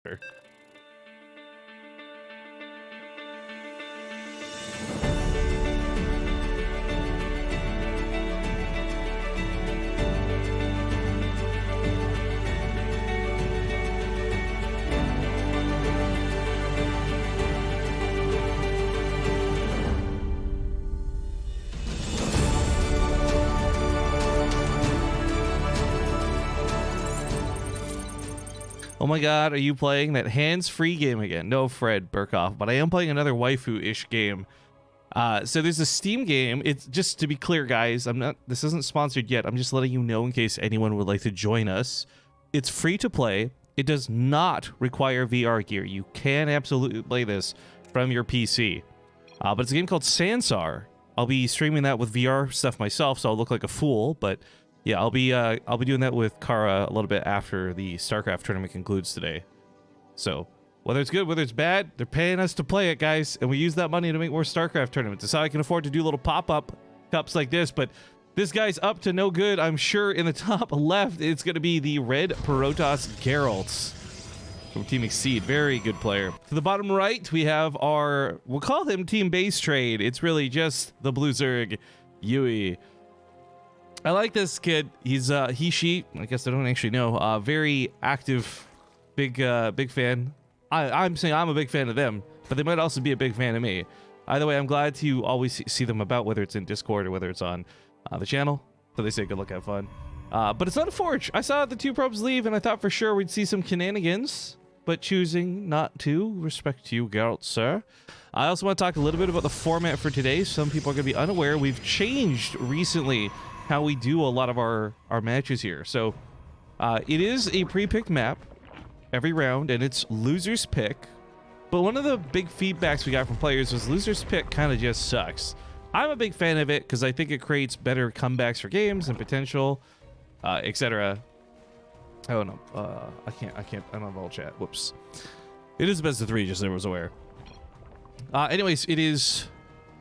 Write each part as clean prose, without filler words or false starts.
Sure. Oh my god, are you playing that hands-free game again? No, Fred Burkhoff, but I am playing another waifu-ish game. So there's a Steam game. It's just to be clear, guys, this isn't sponsored yet. I'm just letting you know in case anyone would like to join us. It's free to play. It does not require VR gear. You can absolutely play this from your PC. But it's a game called Sansar. I'll be streaming that with VR stuff myself, so I'll look like a fool, but yeah, I'll be doing that with Kara a little bit after the StarCraft tournament concludes today. So whether it's good, whether it's bad, they're paying us to play it, guys, and we use that money to make more StarCraft tournaments. It's how I can afford to do little pop-up cups like this. But this guy's up to no good. I'm sure in the top left, it's going to be the Red Protoss Geralt from Team Exceed. Very good player. To the bottom right, we have we'll call him Team Base Trade. It's really just the Blue Zerg, Yui. I like this kid. He's she, I guess I don't actually know, very active, big fan. I'm saying I'm a big fan of them, but they might also be a big fan of me. Either way, I'm glad to always see them about, whether it's in Discord or whether it's on the channel. So they say good luck, have fun. But it's not a Forge. I saw the two probes leave, and I thought for sure we'd see some shenanigans, but choosing not to. Respect to you, Geralt, sir. I also want to talk a little bit about the format for today. Some people are going to be unaware. We've changed recently how we do a lot of our matches here. So it is a pre-picked map every round, and it's loser's pick. But one of the big feedbacks we got from players was loser's pick kind of just sucks. I'm a big fan of it because I think it creates better comebacks for games and potential, etc. Oh no, I can't. I don't have all chat. Whoops. It is best of 3, just so everyone's aware. Anyways, it is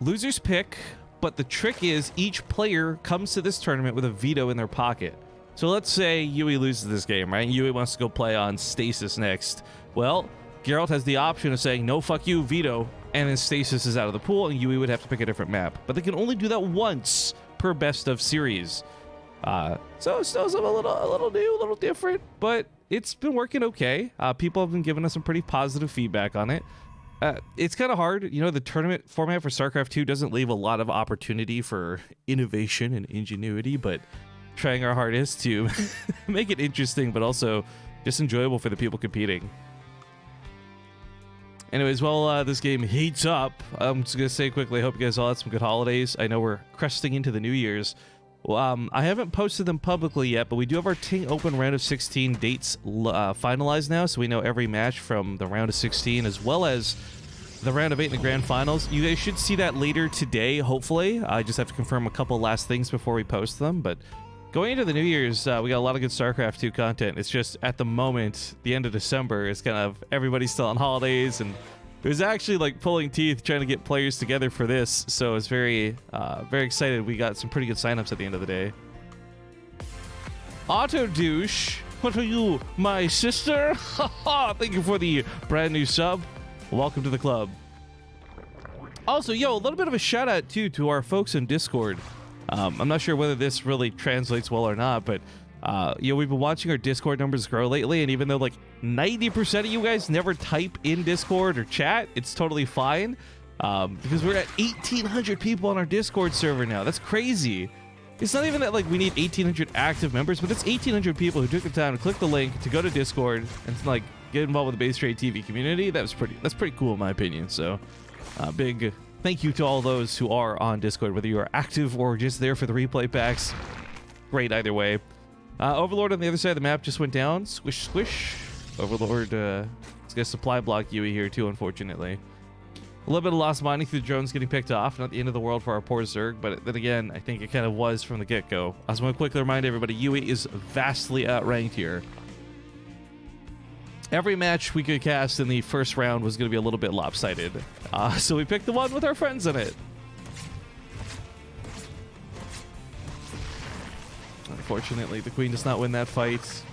loser's pick. But the trick is each player comes to this tournament with a veto in their pocket. So let's say Yui loses this game, right? Yui wants to go play on Stasis next. Well, Geralt has the option of saying, no, fuck you, veto, and then Stasis is out of the pool, and Yui would have to pick a different map. But they can only do that once per best of series. So it's still a little new, a little different, but it's been working okay. People have been giving us some pretty positive feedback on it. It's kind of hard. You know, the tournament format for StarCraft 2 doesn't leave a lot of opportunity for innovation and ingenuity, but trying our hardest to make it interesting, but also just enjoyable for the people competing. Anyways, while this game heats up, I'm just going to say quickly, I hope you guys all had some good holidays. I know we're cresting into the New Year's. Well, I haven't posted them publicly yet, but we do have our Ting Open round of 16 dates finalized now, so we know every match from the round of 16 as well as the round of 8 in the grand finals. You guys should see that later today, hopefully. I just have to confirm a couple last things before we post them, but going into the New Year's, we got a lot of good StarCraft 2 content. It's just at the moment, the end of December, it's kind of everybody's still on holidays, and it was actually like pulling teeth trying to get players together for this, so it's very excited. We got some pretty good signups at the end of the day. Auto Douche, what are you, my sister? Thank you for the brand new sub. Welcome to the club. Also, a little bit of a shout out too to our folks in Discord. I'm not sure whether this really translates well or not, but we've been watching our Discord numbers grow lately, and even though like 90% of you guys never type in Discord or chat, it's totally fine, because we're at 1,800 people on our Discord server now. That's crazy. It's not even that like we need 1,800 active members, but it's 1,800 people who took the time to click the link to go to Discord and to, like, get involved with the BaseTradeTV community. That's pretty cool in my opinion. So big thank you to all those who are on Discord, whether you are active or just there for the replay packs. Great either way. Overlord on the other side of the map just went down. Squish, squish. Overlord, it's got a supply block Yui here too, unfortunately. A little bit of lost mining through the drones getting picked off. Not the end of the world for our poor Zerg, but then again, I think it kind of was from the get-go. I just want to quickly remind everybody, Yui is vastly outranked here. Every match we could cast in the first round was going to be a little bit lopsided. So we picked the one with our friends in it. Unfortunately, the queen does not win that fight,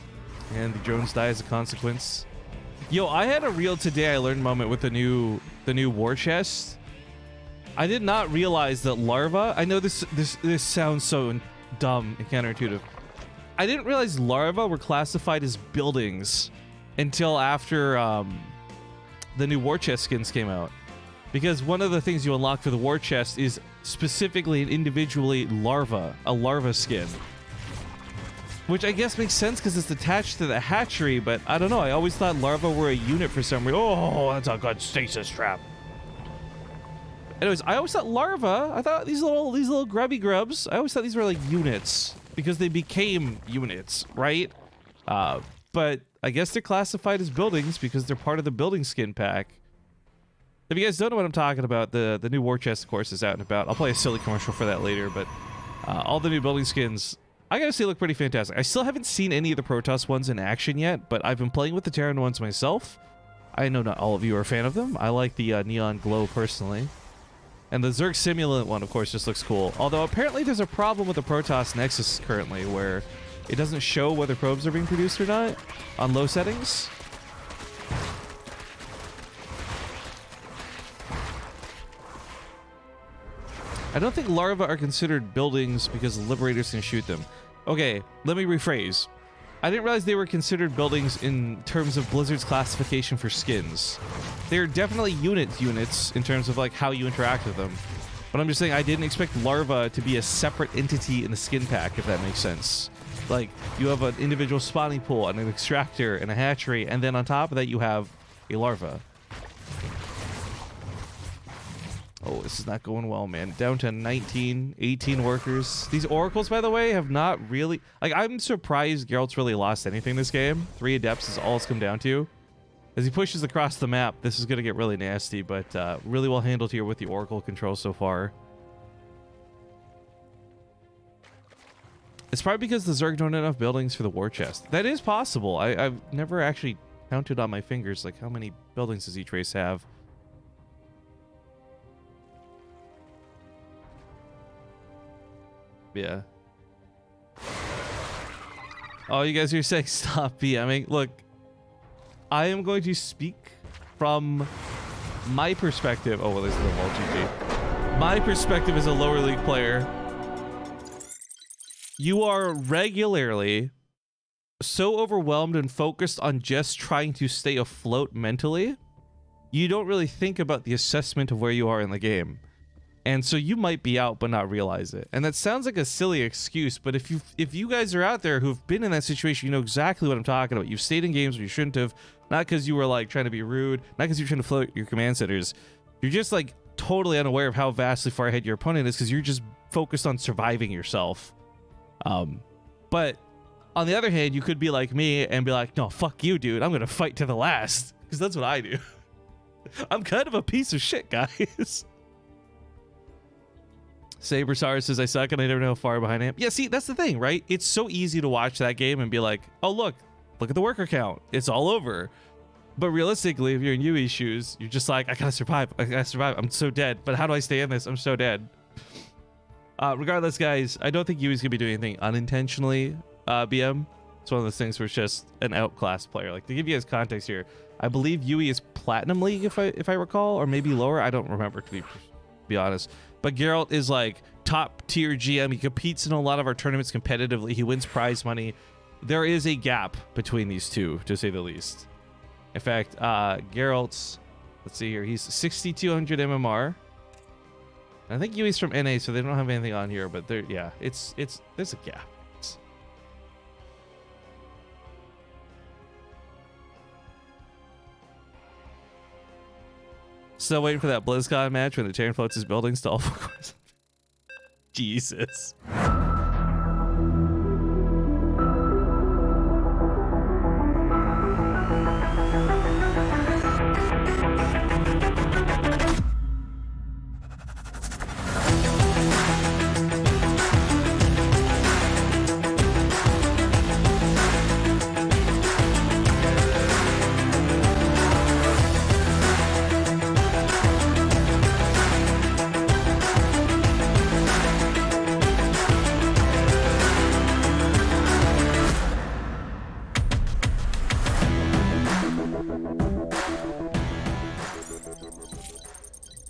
and the drones die as a consequence. Yo, I had a real today I learned moment with the new war chest. I did not realize that larvae, I know this sounds so dumb and counterintuitive. I didn't realize larvae were classified as buildings until after the new war chest skins came out. Because one of the things you unlock for the war chest is specifically and individually a larva skin. Which I guess makes sense because it's attached to the hatchery, but I don't know. I always thought larvae were a unit for some reason. Oh, that's a good stasis trap. Anyways, I always thought larvae, I thought these little grubby grubs, I always thought these were like units because they became units, right? But I guess they're classified as buildings because they're part of the building skin pack. If you guys don't know what I'm talking about, the new war chest, of course, is out and about. I'll play a silly commercial for that later, but all the new building skins, I gotta say, look pretty fantastic. I still haven't seen any of the Protoss ones in action yet, but I've been playing with the Terran ones myself. I know not all of you are a fan of them. I like the neon glow personally. And the Zerg Simulant one, of course, just looks cool. Although apparently there's a problem with the Protoss Nexus currently where it doesn't show whether probes are being produced or not on low settings. I don't think larvae are considered buildings because liberators can shoot them. Okay, let me rephrase. I didn't realize they were considered buildings in terms of Blizzard's classification for skins. They're definitely units in terms of like how you interact with them. But I'm just saying I didn't expect larvae to be a separate entity in the skin pack, if that makes sense. Like, you have an individual spawning pool and an extractor and a hatchery, and then on top of that you have a larva. Oh, this is not going well, man. Down to 19, 18 workers. These oracles, by the way, have not really... Like, I'm surprised Geralt's really lost anything this game. 3 adepts is all it's come down to. As he pushes across the map, this is going to get really nasty, but really well handled here with the oracle control so far. It's probably because the Zerg don't have enough buildings for the war chest. That is possible. I've never actually counted on my fingers, like, how many buildings does each race have? Yeah. Oh, you guys are saying stop BMing. Look, I am going to speak from my perspective. Oh, well, there's the wall GG. My perspective as a lower league player. You are regularly so overwhelmed and focused on just trying to stay afloat mentally, you don't really think about the assessment of where you are in the game. And so you might be out but not realize it. And that sounds like a silly excuse, but if you guys are out there who've been in that situation, you know exactly what I'm talking about. You've stayed in games where you shouldn't have, not because you were like trying to be rude, not because you're trying to float your command centers. You're just like totally unaware of how vastly far ahead your opponent is because you're just focused on surviving yourself. But on the other hand, you could be like me and be like, no, fuck you, dude. I'm going to fight to the last because that's what I do. I'm kind of a piece of shit, guys. Sabersar says I suck and I never know how far behind I am. Yeah, see, that's the thing, right? It's so easy to watch that game and be like, oh, look at the worker count. It's all over. But realistically, if you're in Yui's shoes, you're just like, I gotta survive. I'm so dead. But how do I stay in this? I'm so dead. Regardless, guys, I don't think Yui's gonna be doing anything unintentionally, BM. It's one of those things where it's just an outclassed player. Like, to give you guys context here, I believe Yui is Platinum League, if I recall, or maybe lower. I don't remember, to be honest. But Geralt is like top tier GM. He competes in a lot of our tournaments competitively. He wins prize money. There is a gap between these two, to say the least. In fact, Geralt's, let's see here, he's 6,200 MMR. I think Yui's from NA, so they don't have anything on here, but yeah, there's a gap. Still waiting for that BlizzCon match when the Terran floats his buildings to all four corners. Jesus.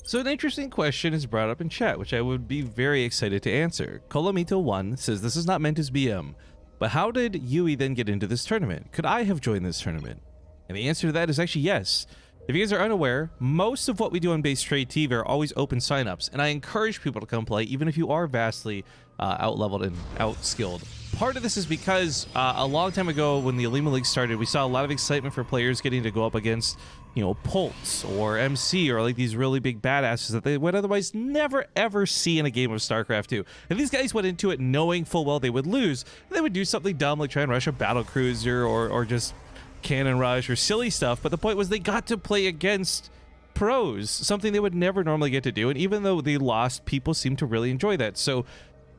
So an interesting question is brought up in chat, which I would be very excited to answer. Colomito1 says, this is not meant as BM, but how did Yui then get into this tournament? Could I have joined this tournament? And the answer to that is actually yes. If you guys are unaware, most of what we do on BaseTradeTV are always open signups, and I encourage people to come play, even if you are vastly out-leveled and out-skilled. Part of this is because a long time ago when the Alima League started, we saw a lot of excitement for players getting to go up against, you know, Pulse or MC or like these really big badasses that they would otherwise never ever see in a game of StarCraft 2. And these guys went into it knowing full well they would lose. They would do something dumb like try and rush a battle cruiser or just cannon rush or silly stuff, but the point was they got to play against pros, something they would never normally get to do. And even though they lost, people seem to really enjoy that. So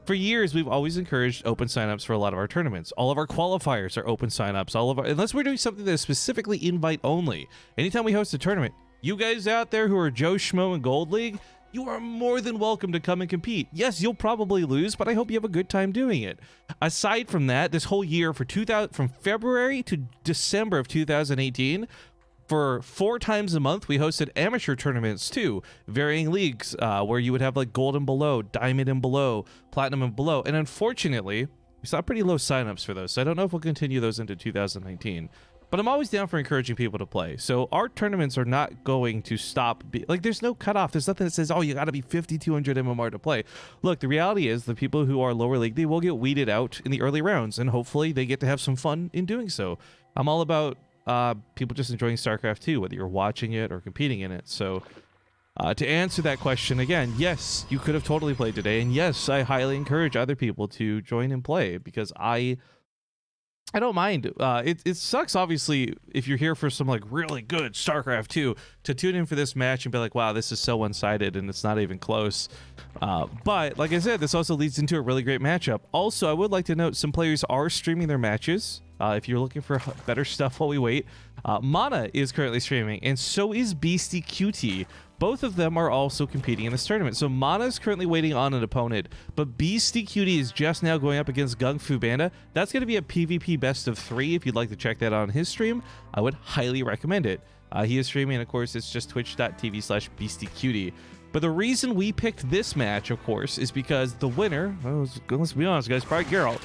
for years, we've always encouraged open signups for a lot of our tournaments. All of our qualifiers are open signups. All of our, unless we're doing something that is specifically invite only. Anytime we host a tournament, you guys out there who are Joe Schmo in Gold League, you are more than welcome to come and compete. Yes, you'll probably lose, but I hope you have a good time doing it. Aside from that, this whole year from February to December of 2018, for 4 times a month, we hosted amateur tournaments too, varying leagues where you would have like gold and below, diamond and below, platinum and below. And unfortunately, we saw pretty low signups for those. So I don't know if we'll continue those into 2019. But I'm always down for encouraging people to play. So our tournaments are not going to stop. Like, there's no cutoff. There's nothing that says, oh, you got to be 5,200 MMR to play. Look, the reality is the people who are lower league, they will get weeded out in the early rounds. And hopefully they get to have some fun in doing so. I'm all about people just enjoying StarCraft 2, whether you're watching it or competing in it. So to answer that question again, yes, you could have totally played today. And yes, I highly encourage other people to join and play because I don't mind. It sucks, obviously, if you're here for some like really good StarCraft 2 to tune in for this match and be like, wow, this is so one-sided and it's not even close. But like I said, this also leads into a really great matchup. Also, I would like to note some players are streaming their matches. If you're looking for better stuff while we wait, Mana is currently streaming, and so is Beastie QT. Both of them are also competing in this tournament. So Mana is currently waiting on an opponent, but Beastie QT is just now going up against Gung Fu Banda. That's going to be a PvP best of 3. If you'd like to check that out on his stream, I would highly recommend it. He is streaming, and of course, it's just twitch.tv/BeastieQT. But the reason we picked this match, of course, is because the winner, let's be honest, guys, probably Geralt,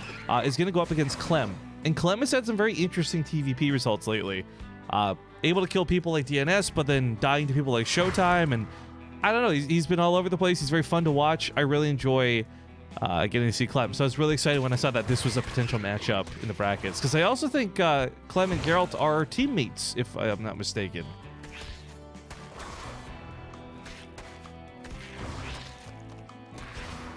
is going to go up against Clem. And Clem has had some very interesting TVP results lately. Able to kill people like DNS, but then dying to people like Showtime. And I don't know, he's been all over the place. He's very fun to watch. I really enjoy getting to see Clem. So I was really excited when I saw that this was a potential matchup in the brackets. Because I also think Clem and Geralt are teammates, if I'm not mistaken.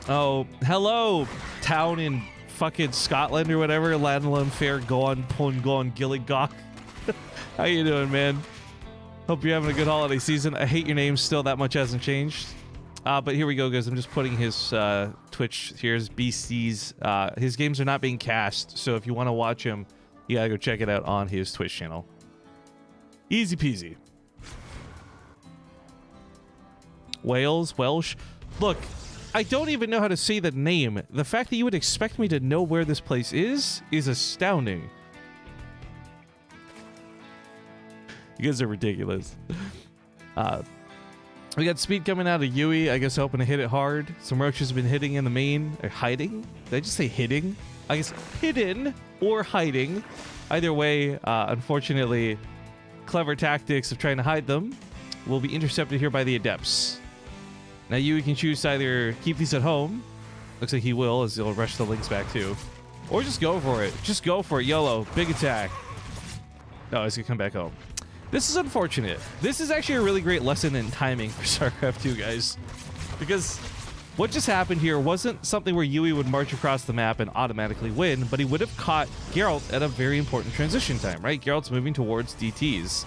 Oh, hello, town in fucking Scotland or whatever. Lanolin Fair Gon Gilligok. How you doing, man? Hope you're having a good holiday season. I hate your name still. That much hasn't changed. But here we go, guys. I'm just putting his Twitch. Here's Beasties. His games are not being cast, so if you want to watch him, you gotta go check it out on his Twitch channel. Easy peasy. Welsh. Look, I don't even know how to say the name. The fact that you would expect me to know where this place is astounding. You guys are ridiculous. We got speed coming out of Yui. I guess hoping to hit it hard. Some roaches have been hitting in the main. Or hiding? Did I just say hitting? I guess hidden or hiding. Either way, unfortunately, clever tactics of trying to hide them will be intercepted here by the Adepts. Now Yui can choose to either keep these at home. Looks like he will, as he'll rush the links back too. Or just go for it. Just go for it. YOLO. Big attack. No, he's gonna come back home. This is unfortunate. This is actually a really great lesson in timing for StarCraft 2, guys. Because what just happened here wasn't something where Yui would march across the map and automatically win, but he would have caught Geralt at a very important transition time, right? Geralt's moving towards DTs.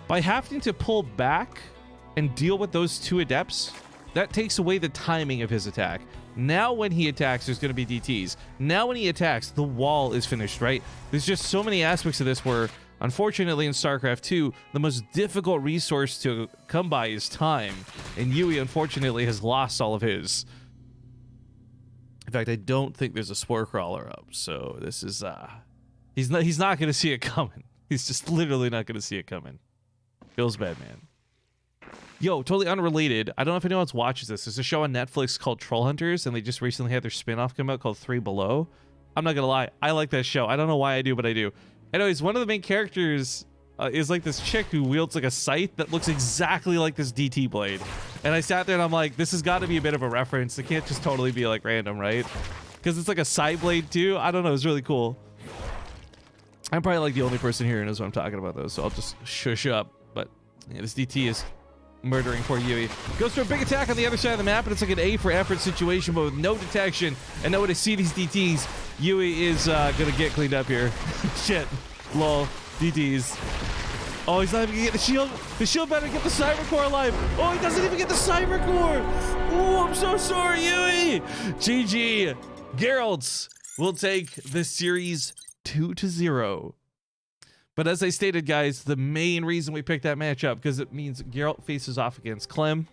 By having to pull back and deal with those 2 Adepts, that takes away the timing of his attack. Now when he attacks, there's going to be DTs. Now when he attacks, the wall is finished, right? There's just so many aspects of this where, unfortunately, in StarCraft 2, the most difficult resource to come by is time. And Yui, unfortunately, has lost all of his. In fact, I don't think there's a Spore Crawler up. So this is, he's not going to see it coming. He's just literally not going to see it coming. Feels bad, man. Yo, totally unrelated. I don't know if anyone else watches this. There's a show on Netflix called Troll Hunters, and they just recently had their spin-off come out called 3 Below. I'm not gonna lie, I like that show. I don't know why I do, but I do. Anyways, one of the main characters is like this chick who wields like a scythe that looks exactly like this DT blade. And I sat there and I'm like, this has got to be a bit of a reference. It can't just totally be like random, right? Because it's like a side blade too. I don't know. It's really cool. I'm probably like the only person here who knows what I'm talking about though, so I'll just shush up. But yeah, this DT is murdering poor Yui. Goes for a big attack on the other side of the map, and it's like an A for effort situation, but with no detection and no way to see these DTs. Yui is gonna get cleaned up here. Shit. Lol. DTs. Oh, he's not even gonna get the shield. The shield better get the cyber core alive. Oh, he doesn't even get the cyber core. Oh, I'm so sorry, Yui. GG. Geralt's will take this series 2-0. But as I stated, guys, the main reason we picked that matchup because it means Geralt faces off against Clem.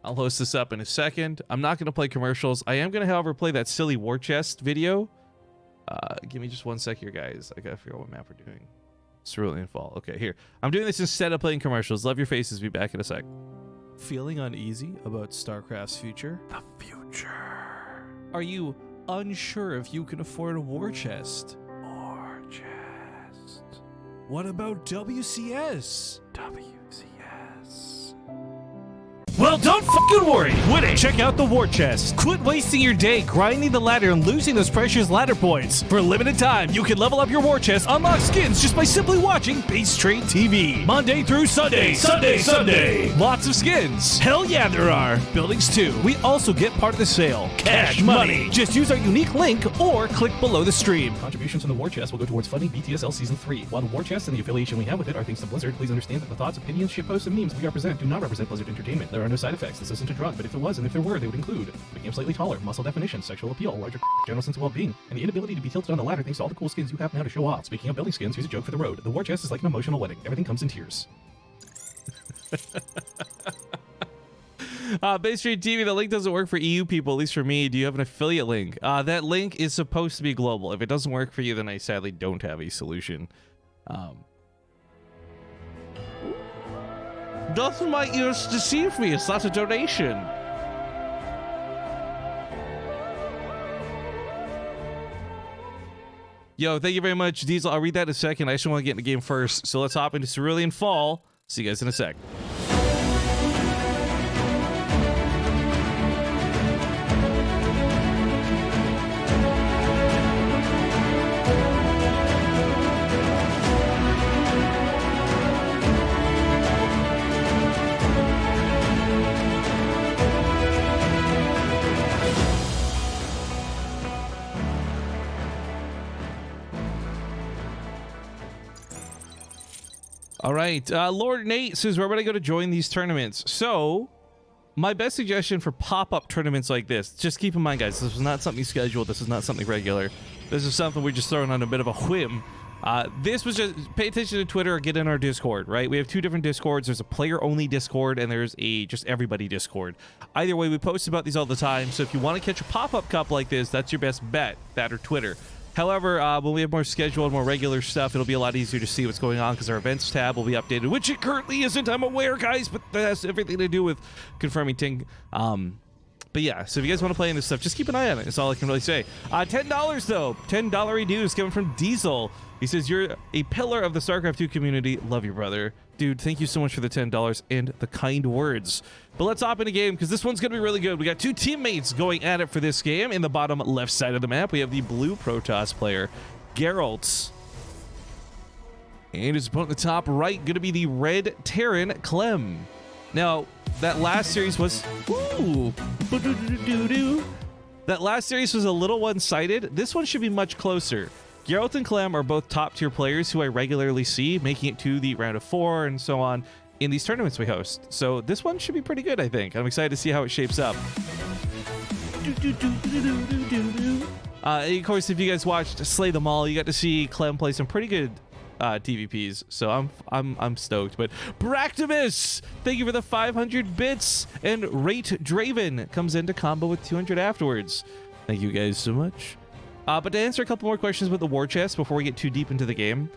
I'll host this up in a second. I'm not going to play commercials. I am going to, however, play that silly war chest video. Give me just 1 sec here, guys. I got to figure out what map we're doing. Cerulean Fall. Okay, here. I'm doing this instead of playing commercials. Love your faces. Be back in a sec. Feeling uneasy about StarCraft's future? The future. Are you unsure if you can afford a war chest? War chest. What about WCS? WCS. Well, don't fucking worry. Winning. Check out the war chest. Quit wasting your day grinding the ladder and losing those precious ladder points. For a limited time, you can level up your war chest, unlock skins just by simply watching BaseTradeTV. Monday through Sunday. Sunday. Lots of skins. Hell yeah, there are. Buildings too. We also get part of the sale. Cash money. Just use our unique link or click below the stream. Contributions from the war chest will go towards funding BTSL Season 3. While the war chest and the affiliation we have with it are thanks to Blizzard, please understand that the thoughts, opinions, shitposts, and memes we represent do not represent Blizzard Entertainment. There are no side effects. This isn't a drug, but if there was and if there were, they would include making him slightly taller, muscle definition, sexual appeal, larger general sense of well-being, and the inability to be tilted on the ladder thanks to all the cool skins you have now to show off. Speaking of building skins, here's a joke for the road. The war chest is like an emotional wedding. Everything comes in tears. BaseTradeTV, the link doesn't work for EU people, at least for me. Do you have an affiliate link? That link is supposed to be global. If it doesn't work for you, then I sadly don't have a solution. Doesn't my ears deceive me? It's not a donation. Yo, thank you very much, Diesel. I'll read that in a second. I just want to get in the game first. So let's hop into Cerulean Fall. See you guys in a sec. All right, Lord Nate says, where would I go to join these tournaments? So, my best suggestion for pop-up tournaments like this, just keep in mind, guys, this was not something scheduled. This is not something regular. This is something we're just throwing on a bit of a whim. This was just, pay attention to Twitter or get in our Discord, right? We have two different Discords. There's a player-only Discord, and there's a just everybody Discord. Either way, we post about these all the time, so if you want to catch a pop-up cup like this, that's your best bet, that or Twitter. However, when we have more scheduled, more regular stuff, it'll be a lot easier to see what's going on because our events tab will be updated, which it currently isn't, I'm aware, guys, but that has everything to do with confirming Ting. But yeah, so if you guys want to play in this stuff, just keep an eye on it. That's all I can really say. $10 though. $10 dues coming from Diesel. He says, you're a pillar of the StarCraft 2 community. Love you, brother. Dude, thank you so much for the $10 and the kind words. But let's hop in a game because this one's going to be really good. We got two teammates going at it for this game. In the bottom left side of the map, we have the blue Protoss player, Geralt. And his opponent in the top right, going to be the red Terran, Clem. Now, that last series was... Ooh. That last series was a little one-sided. This one should be much closer. Geralt and Clem are both top-tier players who I regularly see, making it to the round of 4 and so on in these tournaments we host. So this one should be pretty good, I think. I'm excited to see how it shapes up. Of course, if you guys watched Slay Them All, you got to see Clem play some pretty good TVPs, so I'm stoked. But Bractimus, thank you for the 500 bits, and Rate Draven comes into combo with 200 afterwards. Thank you guys so much. But to answer a couple more questions about the war chest before we get too deep into the game,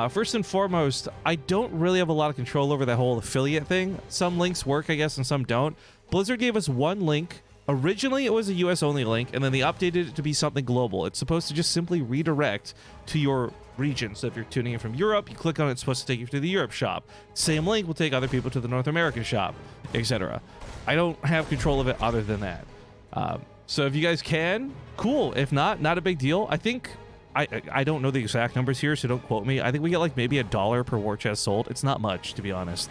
First and foremost, I don't really have a lot of control over that whole affiliate thing. Some links work, I guess, and some don't. Blizzard gave us one link. Originally, it was a US only link, and then they updated it to be something global. It's supposed to just simply redirect to your region. So if you're tuning in from Europe, you click on it, it's supposed to take you to the Europe shop. Same link will take other people to the North American shop, etc. I don't have control of it other than that. So if you guys can, cool. If not, not a big deal. I think, I don't know the exact numbers here, so don't quote me. I think we get like maybe $1 per war chest sold. It's not much, to be honest.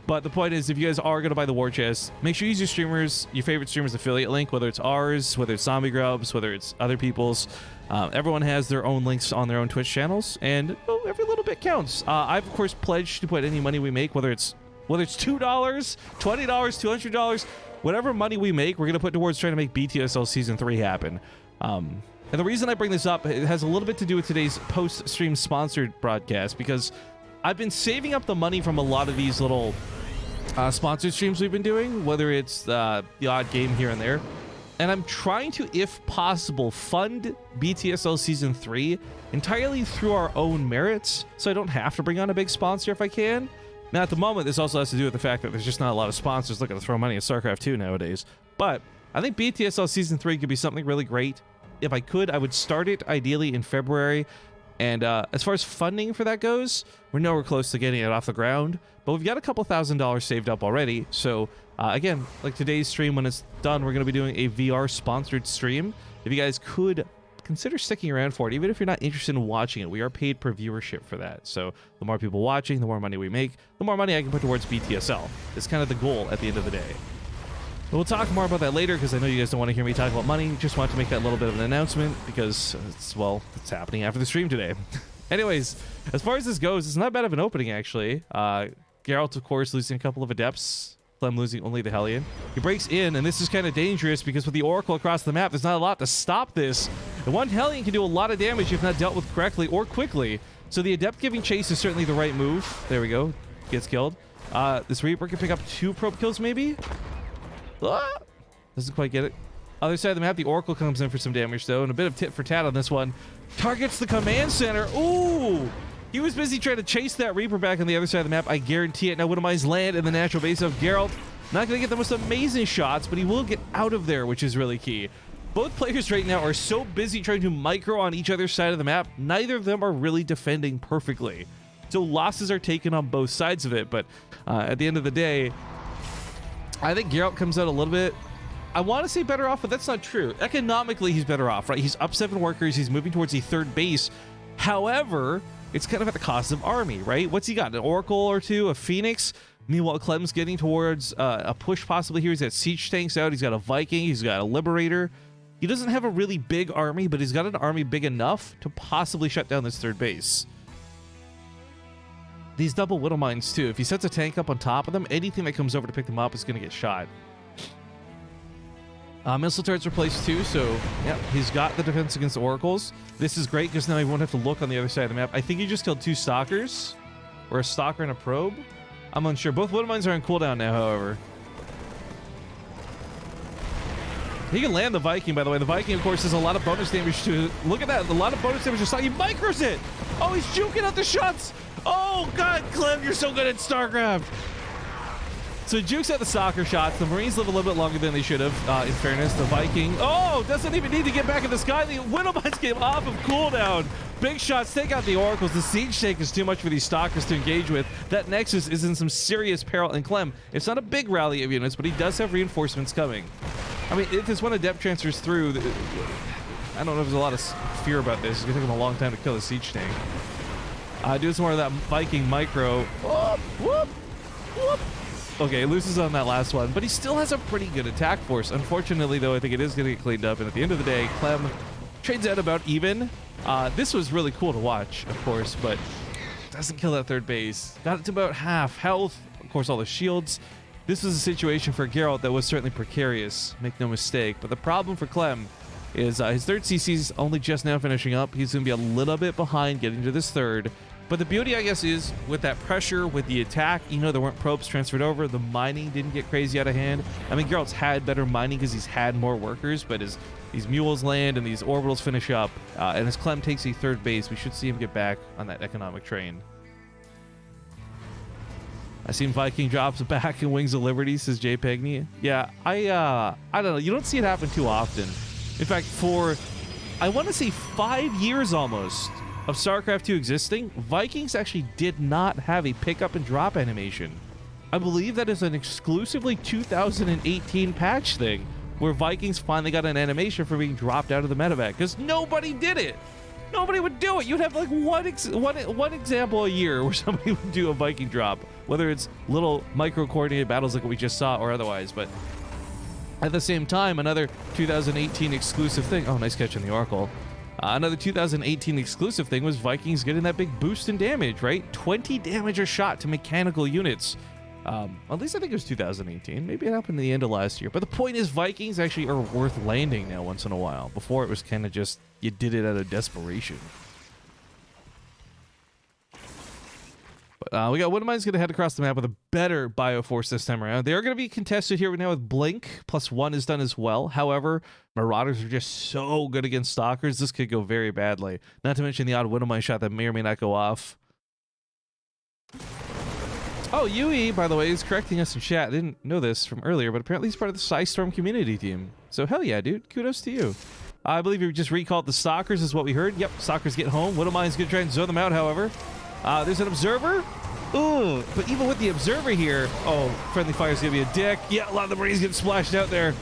But the point is, if you guys are going to buy the war chest, make sure you use your favorite streamer's affiliate link, whether it's ours, whether it's Zombie Grubs, whether it's other people's. Everyone has their own links on their own Twitch channels, and every little bit counts. I've, of course, pledged to put any money we make, whether it's $2, $20, $200, whatever money we make, we're going to put towards trying to make BTSL Season 3 happen. And the reason I bring this up, it has a little bit to do with today's post-stream sponsored broadcast, because I've been saving up the money from a lot of these little sponsored streams we've been doing, whether it's the odd game here and there. And I'm trying to, if possible, fund BTSL Season 3 entirely through our own merits, so I don't have to bring on a big sponsor if I can. Now, at the moment, this also has to do with the fact that there's just not a lot of sponsors looking to throw money at StarCraft 2 nowadays. But I think BTSL Season 3 could be something really great. If I could, I would start it ideally in February. And as far as funding for that goes, we're nowhere close to getting it off the ground, but we've got a couple $1,000s saved up already. So again, like today's stream, when it's done, we're going to be doing a VR sponsored stream. If you guys could consider sticking around for it, even if you're not interested in watching it, we are paid per viewership for that. So the more people watching, the more money we make, the more money I can put towards BTSL. It's kind of the goal at the end of the day. We'll talk more about that later, because I know you guys don't want to hear me talk about money. Just want to make that little bit of an announcement, because it's happening after the stream today. Anyways, as far as this goes, it's not bad of an opening, actually. Geralt, of course, losing a couple of adepts. Clem losing only the Hellion. He breaks in, and this is kind of dangerous, because with the Oracle across the map, there's not a lot to stop this. And one Hellion can do a lot of damage if not dealt with correctly or quickly. So the adept giving chase is certainly the right move. There we go. Gets killed. This Reaper can pick up 2 probe kills, maybe? Doesn't quite get it. Other side of the map, the Oracle comes in for some damage, though, and a bit of tit for tat on this one. Targets the command center. Ooh! He was busy trying to chase that Reaper back on the other side of the map. I guarantee it. Now, Whatchamacallit land in the natural base of Geralt. Not going to get the most amazing shots, but he will get out of there, which is really key. Both players right now are so busy trying to micro on each other's side of the map, neither of them are really defending perfectly. So losses are taken on both sides of it, but at the end of the day, I think Geralt comes out a little bit, I want to say better off, but that's not true. Economically, he's better off, right? He's up 7 workers. He's moving towards the 3rd base. However, it's kind of at the cost of army, right? What's he got? An Oracle or 2, a Phoenix? Meanwhile, Clem's getting towards a push possibly here. He's got siege tanks out. He's got a Viking. He's got a Liberator. He doesn't have a really big army, but he's got an army big enough to possibly shut down this 3rd base. These double Widow Mines, too. If he sets a tank up on top of them, anything that comes over to pick them up is going to get shot. Missile turrets are placed, too, so, yeah, he's got the defense against the Oracles. This is great, because now he won't have to look on the other side of the map. I think he just killed 2 Stalkers, or a Stalker and a Probe. I'm unsure. Both Widow Mines are on cooldown now, however. He can land the Viking, by the way. The Viking, of course, has a lot of bonus damage to it. Look at that. A lot of bonus damage to Stalker. He micros it! Oh, he's juking out the shots! Oh, God, Clem, you're so good at StarCraft. So jukes at the Stalker shots. The Marines live a little bit longer than they should have, in fairness. The Viking, doesn't even need to get back in the sky. The Widow Mines came off of cooldown. Big shots take out the Oracles. The Siege Tank is too much for these Stalkers to engage with. That Nexus is in some serious peril. And Clem, it's not a big rally of units, but he does have reinforcements coming. I mean, if this one adept transfers through, I don't know if there's a lot of fear about this. It's going to take him a long time to kill the Siege Tank. Do some more of that Viking micro. Whoop, whoop, whoop. Okay, loses on that last one, but he still has a pretty good attack force. Unfortunately, though, I think it is going to get cleaned up, and at the end of the day, Clem trades out about even. This was really cool to watch, of course, but doesn't kill that 3rd base. Got it to about half health. Of course, all the shields. This was a situation for Geralt that was certainly precarious, make no mistake. But the problem for Clem is his 3rd CC's only just now finishing up. He's going to be a little bit behind getting to this 3rd. But the beauty, I guess, is with that pressure, with the attack, there weren't probes transferred over. The mining didn't get crazy out of hand. I mean, Geralt's had better mining because he's had more workers, but his these mules land and these orbitals finish up. And as Clem takes a third base, we should see him get back on that economic train. I seen Viking drops back in Wings of Liberty, says Jay Pegney. Yeah, I don't know. You don't see it happen too often. In fact, for, I want to say 5 years almost of StarCraft 2 existing, Vikings actually did not have a pick up and drop animation. I believe that is an exclusively 2018 patch thing, where Vikings finally got an animation for being dropped out of the medevac, because nobody did it. Nobody would do it. You'd have like one example a year where somebody would do a Viking drop, whether it's little micro-coordinated battles like what we just saw or otherwise. But at the same time, another 2018 exclusive thing. Oh, nice catch on the Oracle. Another 2018 exclusive thing was Vikings getting that big boost in damage, right? 20 damage a shot to mechanical units. At least I think it was 2018. Maybe it happened at the end of last year. But the point is, Vikings actually are worth landing now once in a while. Before, it was kind of just, you did it out of desperation. But we got Whatchamacallit going to head across the map with a better Bioforce this time around. They are going to be contested here now with Blink. +1 is done as well. However, Marauders are just so good against Stalkers. This could go very badly. Not to mention the odd Whatchamacallit shot that may or may not go off. Oh, Yui, by the way, is correcting us in chat. I didn't know this from earlier, but apparently he's part of the Psystorm community team. So hell yeah, dude. Kudos to you. I believe you just recalled the Stalkers is what we heard. Yep, Stalkers get home. Whatchamacallit's going to try and zone them out, however. There's an Observer. Ooh, but even with the Observer here... Oh, Friendly Fire's going to be a dick. Yeah, a lot of the Marines getting splashed out there.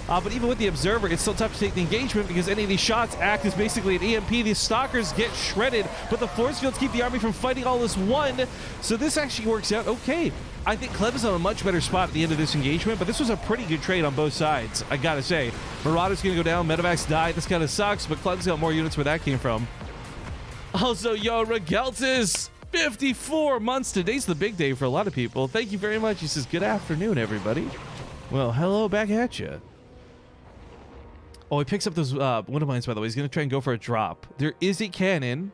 But even with the Observer, it's still tough to take the engagement because any of these shots act as basically an EMP. These Stalkers get shredded, but the force fields keep the army from fighting all as one. So this actually works out okay. I think Clem's on a much better spot at the end of this engagement, but this was a pretty good trade on both sides, I gotta say. Marauder's gonna go down, Medevacs die. This kind of sucks, but Clem's got more units where that came from. Also, yo, Regeltis, 54 months. Today's the big day for a lot of people. Thank you very much. He says, good afternoon, everybody. Well, hello back at you. Oh, he picks up those Whatchamacallits, by the way. He's going to try and go for a drop. There is a cannon,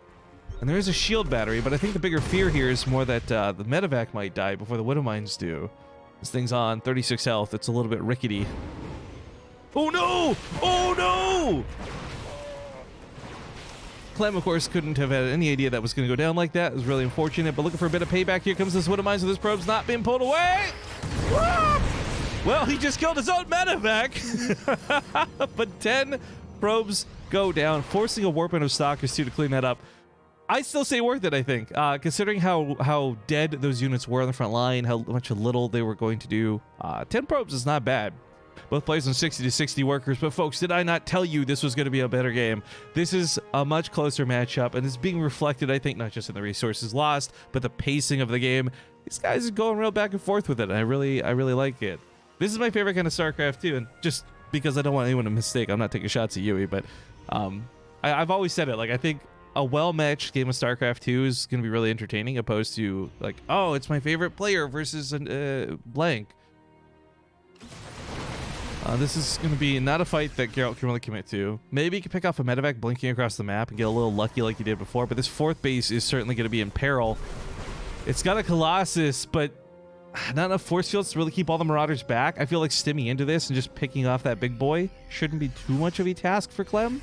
and there is a shield battery, but I think the bigger fear here is more that the medevac might die before the Whatchamacallits do. This thing's on 36 health. It's a little bit rickety. Oh, no! Oh, no! Clem, of course, couldn't have had any idea that was going to go down like that. It was really unfortunate, but looking for a bit of payback. Here comes this Whatchamacallit, so this probe's not being pulled away. Woo! Well, he just killed his own medevac. But 10 probes go down, forcing a warping of Stalkers too to clean that up. I still say worth it, I think, considering how dead those units were on the front line, how much little they were going to do. 10 probes is not bad. Both players on 60 to 60 workers. But folks, did I not tell you this was going to be a better game? This is a much closer matchup, and it's being reflected, I think, not just in the resources lost, but the pacing of the game. These guys are going real back and forth with it, and I really like it. This is my favorite kind of StarCraft 2, and just because I don't want anyone to mistake, I'm not taking shots at Yui, but I've always said it. Like, I think a well-matched game of StarCraft 2 is going to be really entertaining, opposed to, like, oh, it's my favorite player versus blank. This is going to be not a fight that Geralt can really commit to. Maybe he can pick off a medevac blinking across the map and get a little lucky like he did before, but this fourth base is certainly going to be in peril. It's got a Colossus, but not enough force fields to really keep all the Marauders back. I feel like stimming into this and just picking off that big boy shouldn't be too much of a task for Clem.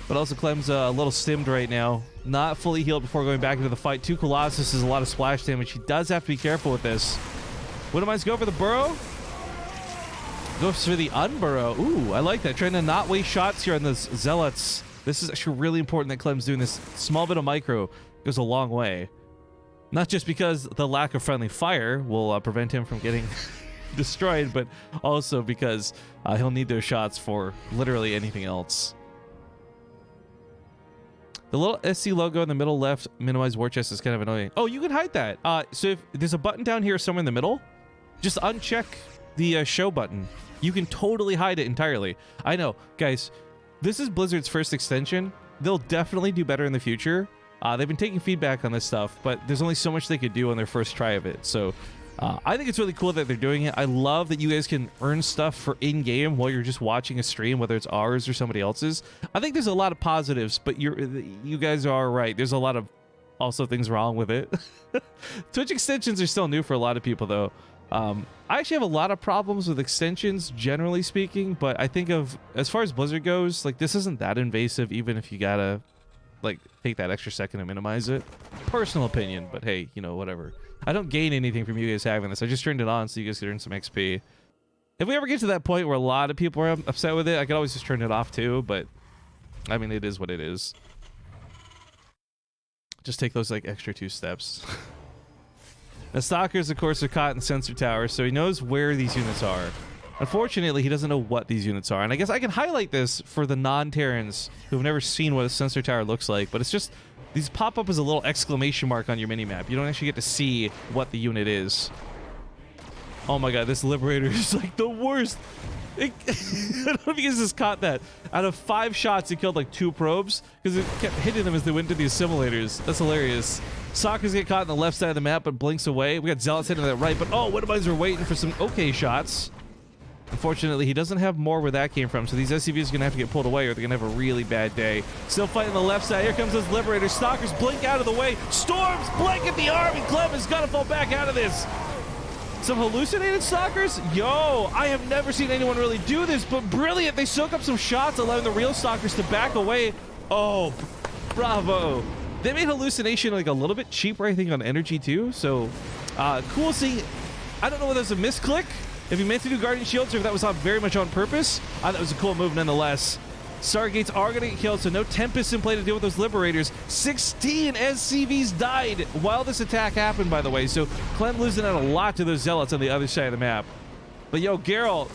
But also Clem's a little stimmed right now. Not fully healed before going back into the fight. 2 Colossus is a lot of splash damage. He does have to be careful with this. Whatchamacallits go for the burrow. Goes for the unburrow. Ooh, I like that. Trying to not waste shots here on those Zealots. This is actually really important that Clem's doing this. Small bit of micro goes a long way. Not just because the lack of friendly fire will prevent him from getting destroyed, but also because he'll need those shots for literally anything else. The little SC logo in the middle left, minimize war chest, is kind of annoying. Oh, you can hide that. So if there's a button down here somewhere in the middle, just uncheck the show button. You can totally hide it entirely. I know, guys, this is Blizzard's first extension. They'll definitely do better in the future. They've been taking feedback on this stuff, but there's only so much they could do on their first try of it. So I think it's really cool that they're doing it. I love that you guys can earn stuff for in-game while you're just watching a stream, whether it's ours or somebody else's. I think there's a lot of positives, but you guys are right. There's a lot of also things wrong with it. Twitch extensions are still new for a lot of people, though. I actually have a lot of problems with extensions, generally speaking, but I think as far as Blizzard goes, like, this isn't that invasive, even if you gotta, like, take that extra second to minimize it. Personal opinion, but hey, you know, whatever. I don't gain anything from you guys having this. I just turned it on so you guys could earn some XP. If we ever get to that point where a lot of people are upset with it, I could always just turn it off too, but I mean, it is what it is. Just take those, like, extra 2 steps. The stalkers, of course, are caught in sensor towers, so he knows where these units are. Unfortunately, he doesn't know what these units are, and I guess I can highlight this for the non-Terrans who've never seen what a sensor tower looks like, but it's just, these pop up as a little exclamation mark on your minimap. You don't actually get to see what the unit is. Oh my god, this Liberator is like the worst. I don't know if you guys just caught that. Out of 5 shots, he killed like 2 probes because it kept hitting them as they went to the assimilators. That's hilarious. Stalkers get caught on the left side of the map, but blinks away. We got Zealots hitting that right, but oh, Widowmines are waiting for some okay shots. Unfortunately, he doesn't have more where that came from, so these SCVs are going to have to get pulled away or they're going to have a really bad day. Still fighting the left side. Here comes those Liberators. Stalkers blink out of the way. Storms blanket the army. Clem has got to fall back out of this. Some hallucinated stalkers? Yo, I have never seen anyone really do this, but brilliant. They soak up some shots, allowing the real stalkers to back away. Oh, bravo. They made hallucination like a little bit cheaper, I think, on energy too. So cool seeing. I don't know whether it was a misclick, if he meant to do Guardian Shields, or if that was very much on purpose. I thought it was a cool move nonetheless. Stargates are going to get killed, so no Tempest in play to deal with those Liberators. 16 SCVs died while this attack happened, by the way, so Clem losing out a lot to those Zealots on the other side of the map. But yo, Geralt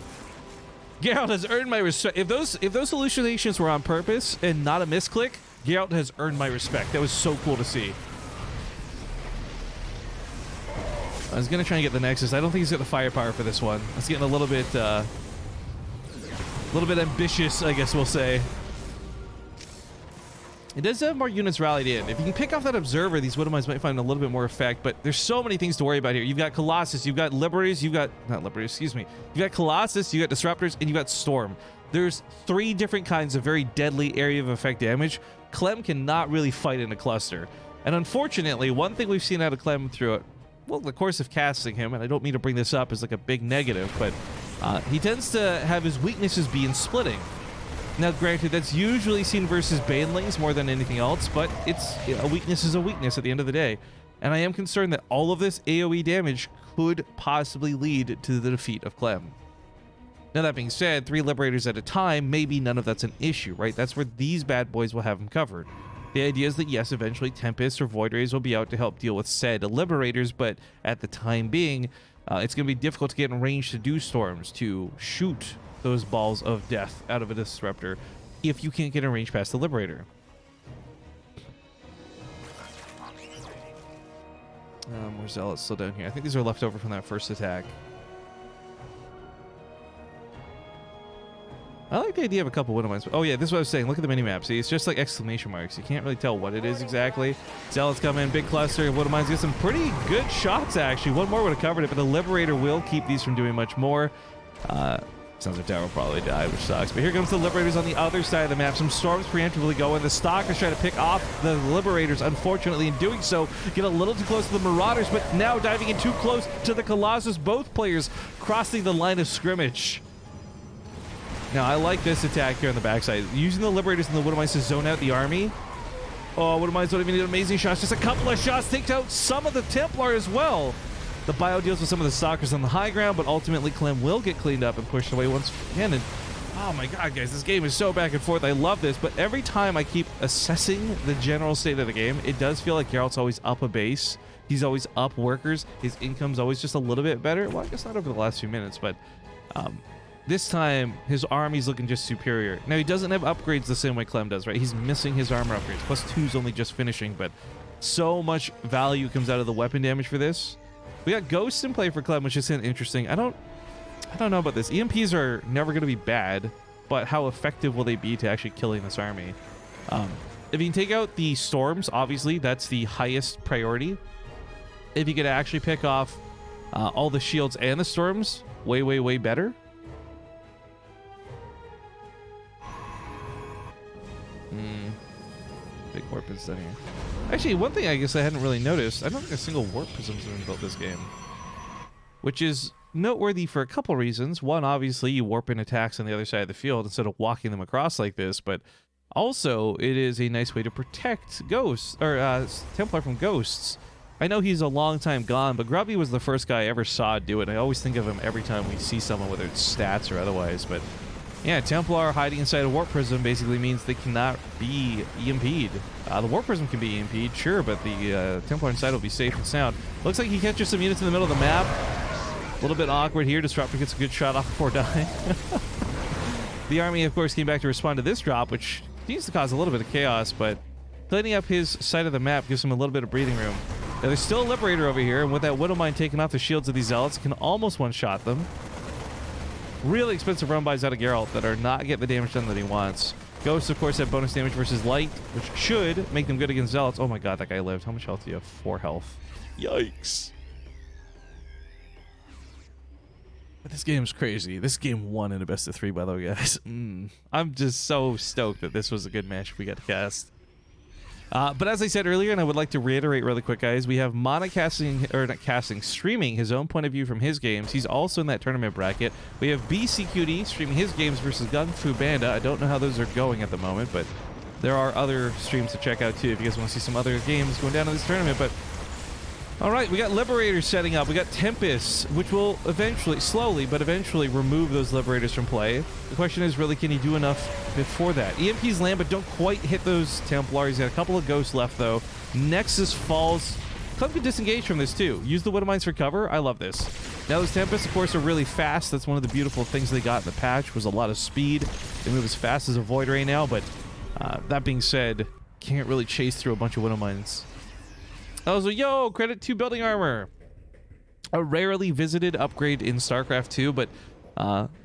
has earned my respect. If those hallucinations were on purpose and not a misclick, Geralt has earned my respect. That was so cool to see. I was going to try and get the Nexus. I don't think he's got the firepower for this one. It's getting a little bit ambitious, I guess we'll say. It does have more units rallied in. If you can pick off that Observer, these Widowmines might find a little bit more effect, but there's so many things to worry about here. You've got Colossus, you've got Liberators, you've got... Not Liberators, excuse me. You've got Colossus, you've got Disruptors, and you've got Storm. There's 3 different kinds of very deadly area of effect damage. Clem cannot really fight in a cluster. And unfortunately, one thing we've seen out of Clem throughout, well, the course of casting him, and I don't mean to bring this up as like a big negative, but he tends to have his weaknesses be in splitting. Now, granted, that's usually seen versus Banelings more than anything else, but it's a weakness is a weakness at the end of the day. And I am concerned that all of this AoE damage could possibly lead to the defeat of Clem. Now, that being said, 3 Liberators at a time, maybe none of that's an issue, right? That's where these bad boys will have him covered. The idea is that, yes, eventually Tempest or Void Rays will be out to help deal with said Liberators, but at the time being, it's going to be difficult to get in range to do Storms, to shoot those balls of death out of a Disruptor if you can't get in range past the Liberator. More Zealots still down here. I think these are left over from that first attack. I like the idea of a couple Widowmines. Oh yeah, this is what I was saying. Look at the minimap. See, it's just like exclamation marks. You can't really tell what it is exactly. Zealots come in, big cluster. Widowmines get some pretty good shots, actually. One more would have covered it, but the Liberator will keep these from doing much more. Sensor Tower will probably die, which sucks. But here comes the Liberators on the other side of the map. Some Storms preemptively going. The Stalkers trying to pick off the Liberators. Unfortunately, in doing so, get a little too close to the Marauders, but now diving in too close to the Colossus. Both players crossing the line of scrimmage. Now, I like this attack here on the backside. Using the Liberators and the Widowmines to zone out the army. Oh, Widowmines don't even need amazing shots. Just a couple of shots take out some of the Templar as well. The bio deals with some of the Stalkers on the high ground, but ultimately Clem will get cleaned up and pushed away once again. And oh my god, guys, this game is so back and forth. I love this, but every time I keep assessing the general state of the game, it does feel like Geralt's always up a base. He's always up workers. His income's always just a little bit better. Well, I guess not over the last few minutes, but this time his army's looking just superior. Now, he doesn't have upgrades the same way Clem does, right? He's missing his armor upgrades. +2's only just finishing, but so much value comes out of the weapon damage for this. We got Ghosts in play for Clem, which is interesting. I don't know about this. EMPs are never going to be bad, but how effective will they be to actually killing this army? If you can take out the Storms, obviously, that's the highest priority. If you could actually pick off all the shields and the Storms, way, way, way better. Big warp prisms down here. Actually, one thing I guess I hadn't really noticed, I don't think a single warp prism's been built this game. which is noteworthy for a couple reasons. One, obviously, you warp in attacks on the other side of the field instead of walking them across like this, but also it is a nice way to protect ghosts, or Templar from ghosts. I know he's a long time gone, but Grubby was the first guy I ever saw do it. I always think of him every time we see someone, whether it's stats or otherwise, but yeah, Templar hiding inside a warp prism basically means they cannot be EMP'd. The warp prism can be EMP'd, sure, but the Templar inside will be safe and sound. Looks like he catches some units in the middle of the map. A little bit awkward here. Disruptor gets a good shot off before dying. The army, of course, came back to respond to this drop, which seems to cause a little bit of chaos, but cleaning up his side of the map gives him a little bit of breathing room. Now, there's still a Liberator over here, and with that Widow Mine taking off the shields of these Zealots, it can almost one-shot them. Really expensive run-bys out of Geralt that are not getting the damage done that he wants. Ghosts, of course, have bonus damage versus light, which should make them good against Zealots. Oh my god, that guy lived. How much health do you have? 4 health. Yikes. But this game's crazy. This game won in a best of 3, by the way, guys. I'm just so stoked that this was a good match we got to cast. But as I said earlier, and I would like to reiterate really quick, guys, we have streaming his own point of view from his games. He's also in that tournament bracket. We have BCQD streaming his games versus Gun Fu Banda. I don't know how those are going at the moment, but there are other streams to check out too if you guys want to see some other games going down in this tournament. But all right, we got Liberators setting up. We got Tempest, which will eventually, slowly, but eventually remove those Liberators from play. The question is, really, can he do enough before that? EMPs land, but don't quite hit those Templars. He's got a couple of Ghosts left, though. Nexus falls. Club can disengage from this, too. Use the Widow Mines for cover. I love this. Now, those Tempests, of course, are really fast. That's one of the beautiful things they got in the patch, was a lot of speed. They move as fast as a Void Ray now, but that being said, can't really chase through a bunch of Widow Mines. Also, yo, credit to building armor. A rarely visited upgrade in StarCraft 2, but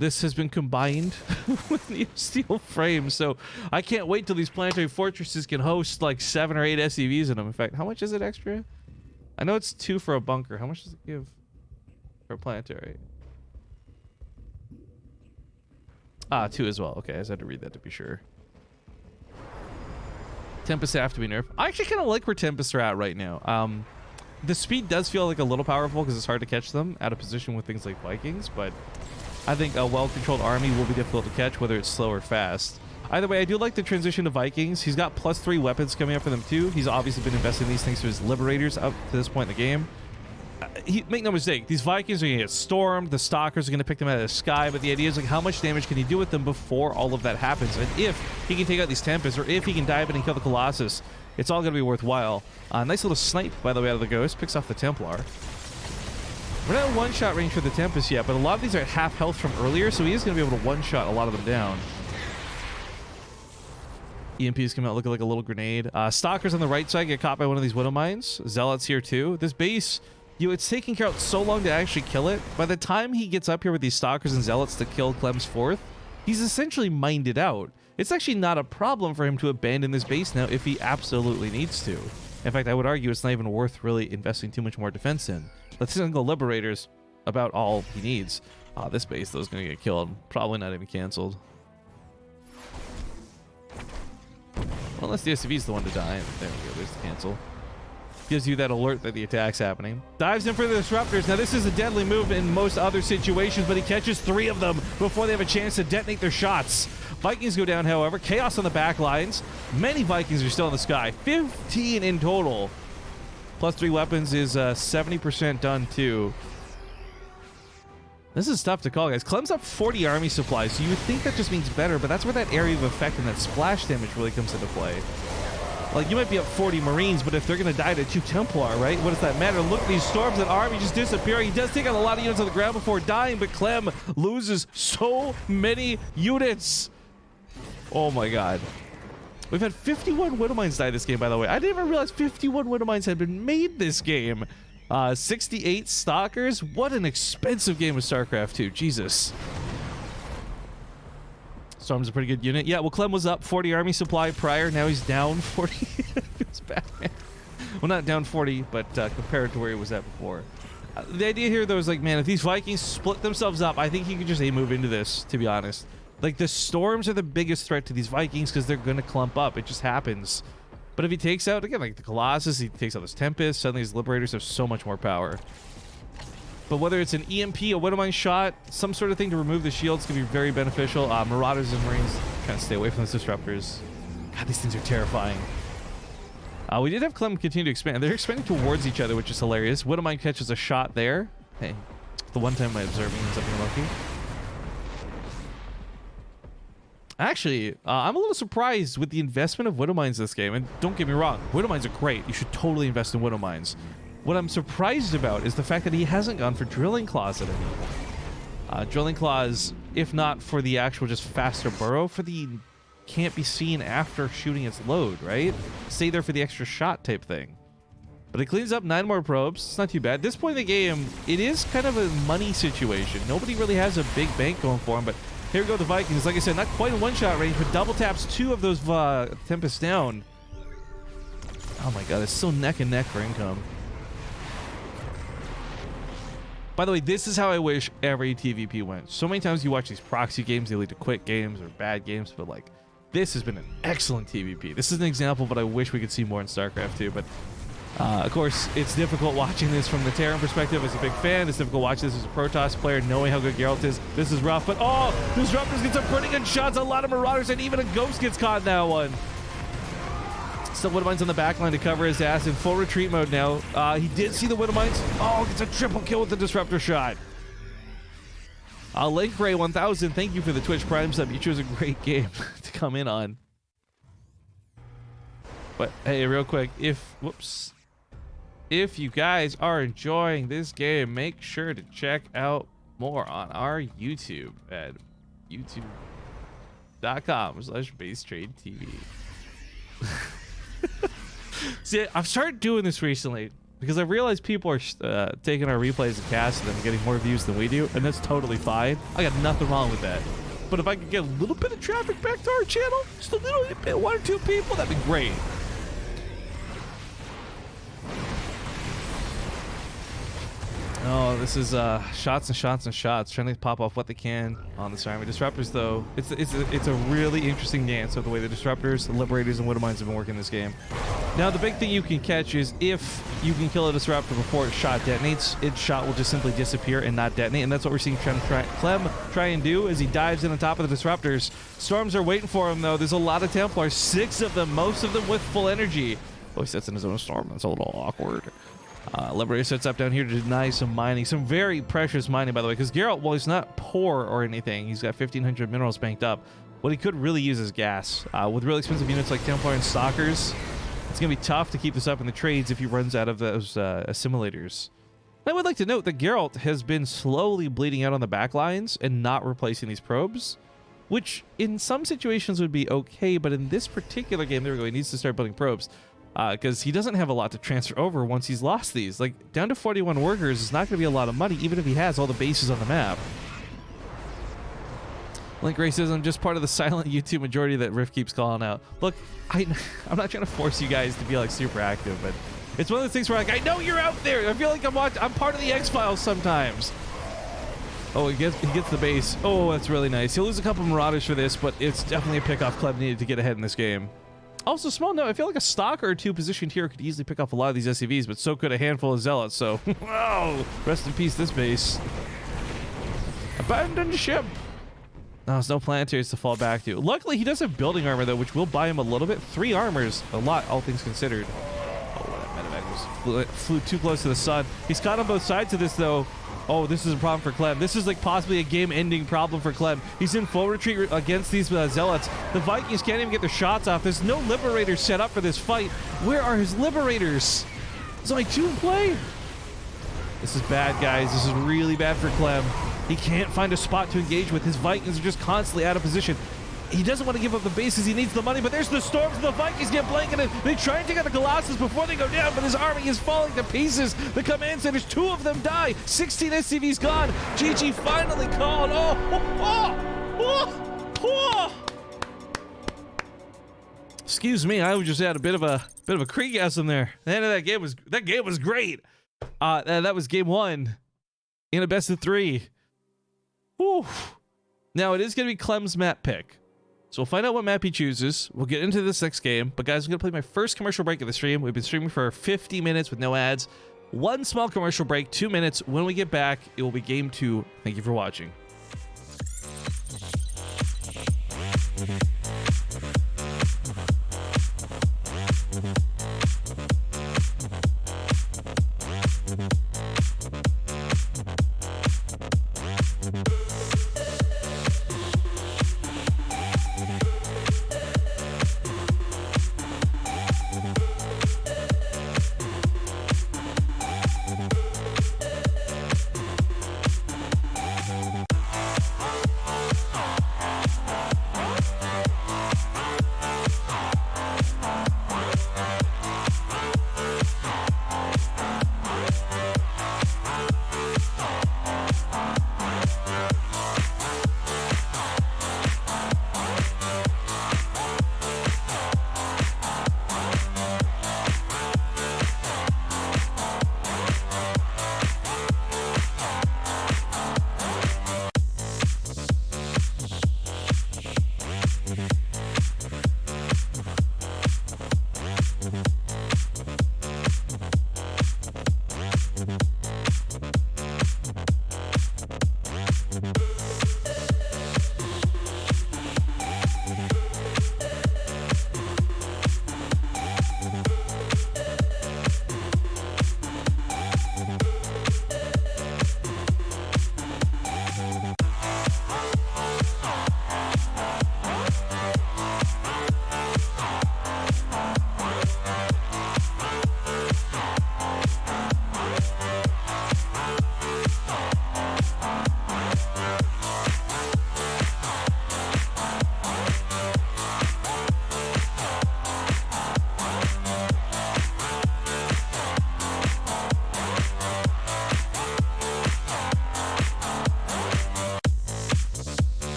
this has been combined with the steel frame, so I can't wait till these planetary fortresses can host like 7 or 8 SCVs in them. In fact, how much is it extra? I know it's 2 for a bunker. How much does it give for a planetary? 2 as well. Okay, I just had to read that to be sure. Tempests have to be nerfed. I actually kind of like where Tempests are at right now. The speed does feel like a little powerful because it's hard to catch them out of position with things like Vikings, but I think a well-controlled army will be difficult to catch, whether it's slow or fast. Either way, I do like the transition to Vikings. He's got +3 weapons coming up for them too. He's obviously been investing in these things to his Liberators up to this point in the game. Make no mistake, these Vikings are going to get stormed, the Stalkers are going to pick them out of the sky, but the idea is like how much damage can he do with them before all of that happens, and if he can take out these Tempests, or if he can dive in and kill the Colossus, it's all going to be worthwhile. Nice little snipe, by the way, out of the Ghost, picks off the Templar. We're not at one-shot range for the Tempest yet, but a lot of these are at half health from earlier, so he is going to be able to one-shot a lot of them down. EMPs come out looking like a little grenade. Stalkers on the right side get caught by one of these Widow Mines. Zealots here too. This base, it's taking Geralt so long to actually kill it. By the time he gets up here with these Stalkers and Zealots to kill Clem's 4th, he's essentially mined it out. It's actually not a problem for him to abandon this base now if he absolutely needs to. In fact, I would argue it's not even worth really investing too much more defense in. Let's single Liberator's about all he needs. This base, though, is going to get killed. Probably not even canceled. Well, unless the SCV is the one to die. There we go. There's the cancel. Gives you that alert that the attack's happening. Dives in for the Disruptors. Now, this is a deadly move in most other situations, but he catches 3 of them before they have a chance to detonate their shots. Vikings go down, however. Chaos on the back lines. Many Vikings are still in the sky. 15 in total. +3 weapons is 70% done, too. This is tough to call, guys. Clem's up 40 army supplies, so you would think that just means better, but that's where that area of effect and that splash damage really comes into play. Like, you might be up 40 Marines, but if they're going to die to 2 Templar, right? What does that matter? Look at these storms and army just disappearing. He does take out a lot of units on the ground before dying, but Clem loses so many units. Oh my god. We've had 51 Widow Mines die this game, by the way. I didn't even realize 51 Widow Mines had been made this game. 68 Stalkers. What an expensive game of StarCraft 2. Jesus. Storm's a pretty good unit. Yeah, well, Clem was up 40 army supply prior. Now he's down 40. It's bad, man. Well, not down 40, but compared to where he was at before. The idea here, though, is like, man, if these Vikings split themselves up, I think he could just move into this, to be honest. Like, the Storms are the biggest threat to these Vikings because they're going to clump up. It just happens. But if he takes out, again, like the Colossus, he takes out this Tempest, suddenly his Liberators have so much more power. But whether it's an EMP, a Widowmine shot, some sort of thing to remove the shields can be very beneficial. Marauders and Marines trying to stay away from the disruptors. God, these things are terrifying. We did have Clem continue to expand. They're expanding towards each other, which is hilarious. Widowmine catches a shot there. Hey, the one time I observing something lucky. Actually, I'm a little surprised with the investment of Widowmines this game. And don't get me wrong, Widowmines are great. You should totally invest in Widowmines. What I'm surprised about is the fact that he hasn't gone for Drilling Claws at any. Drilling Claws, if not for the actual just faster burrow, for the can't be seen after shooting its load, right? Stay there for the extra shot type thing. But it cleans up 9 more probes. It's not too bad. At this point in the game, it is kind of a money situation. Nobody really has a big bank going for him, but here we go, the Vikings. Like I said, not quite in one-shot range, but double taps 2 of those Tempests down. Oh my god, it's still neck and neck for income. By the way, this is how I wish every TVP went. So many times you watch these proxy games, they lead to quick games or bad games, but like, this has been an excellent TVP. This is an example, but I wish we could see more in StarCraft 2. But of course, it's difficult watching this from the Terran perspective as a big fan. It's difficult watching this as a Protoss player, knowing how good Geralt is. This is rough, but oh, Disruptors get some pretty good shots. A lot of Marauders, and even a Ghost gets caught in that one. Still Widowmines on the back line to cover his ass in full retreat mode now. He did see the Widowmines. Oh, gets a triple kill with the Disruptor shot. Link Ray 1000, thank you for the Twitch Prime sub. You chose a great game to come in on. But hey, real quick, if you guys are enjoying this game, make sure to check out more on our YouTube at youtube.com/BaseTradeTV. See, I've started doing this recently because I realized people are taking our replays and casting them and getting more views than we do, and that's totally fine. I got nothing wrong with that. But if I could get a little bit of traffic back to our channel, just a little bit, 1 or 2 people, that'd be great. Oh, this is shots and shots and shots, trying to pop off what they can on this army. Disruptors, though, it's a really interesting dance of the way the Disruptors, the Liberators, and Widowmines have been working this game. Now, the big thing you can catch is if you can kill a Disruptor before its shot detonates, its shot will just simply disappear and not detonate, and that's what we're seeing Clem try and do as he dives in on top of the Disruptors. Storms are waiting for him, though. There's a lot of Templars, 6 of them, most of them with full energy. Oh, he sets in his own storm. That's a little awkward. Liberator sets up down here to deny some mining, some very precious mining, by the way, because Geralt, well, he's not poor or anything. He's got 1,500 minerals banked up. What he could really use is gas. With really expensive units like Templar and Stalkers, it's going to be tough to keep this up in the trades if he runs out of those assimilators. I would like to note that Geralt has been slowly bleeding out on the back lines and not replacing these probes, which in some situations would be okay, but in this particular game, there we go, he needs to start building probes. Because he doesn't have a lot to transfer over once he's lost these. Like, down to 41 workers is not going to be a lot of money, even if he has all the bases on the map. Link Ray says, I'm just part of the silent YouTube majority that Riff keeps calling out. Look, I'm not trying to force you guys to be, like, super active, but it's one of those things where, like, I know you're out there. I feel like I'm part of the X-Files sometimes. Oh, he gets the base. Oh, that's really nice. He'll lose a couple Marauders for this, but it's definitely a pickoff Clem needed to get ahead in this game. Also, small note, I feel like a Stalker or 2 positioned here could easily pick off a lot of these SCVs, but so could a handful of Zealots, so... Wow! Rest in peace, this base. Abandoned ship! No, there's no planetars to fall back to. Luckily, he does have building armor, though, which will buy him a little bit. 3 armors. A lot, all things considered. Oh, that medevac flew too close to the sun. He's caught on both sides of this, though. Oh, this is a problem for Clem. This is like possibly a game-ending problem for Clem. He's in full retreat against these Zealots. The Vikings can't even get their shots off. There's no Liberators set up for this fight. Where are his Liberators? There's only 2 in play. This is bad, guys. This is really bad for Clem. He can't find a spot to engage with. His Vikings are just constantly out of position. He doesn't want to give up the bases. He needs the money, but there's the storms. The Vikings get blanketed. They try and take out the Colossus before they go down, but his army is falling to pieces. The command centers, 2 of them die. 16 SCVs gone. GG finally called. Excuse me, I just had a bit of a Krieggasm there. The end of that game was great. That was game 1 in a best of 3. Whew. Now it is going to be Clem's map pick. So we'll find out what map he chooses. We'll get into this next game. But guys, I'm going to play my first commercial break of the stream. We've been streaming for 50 minutes with no ads. One small commercial break, 2 minutes. When we get back, it will be game 2. Thank you for watching.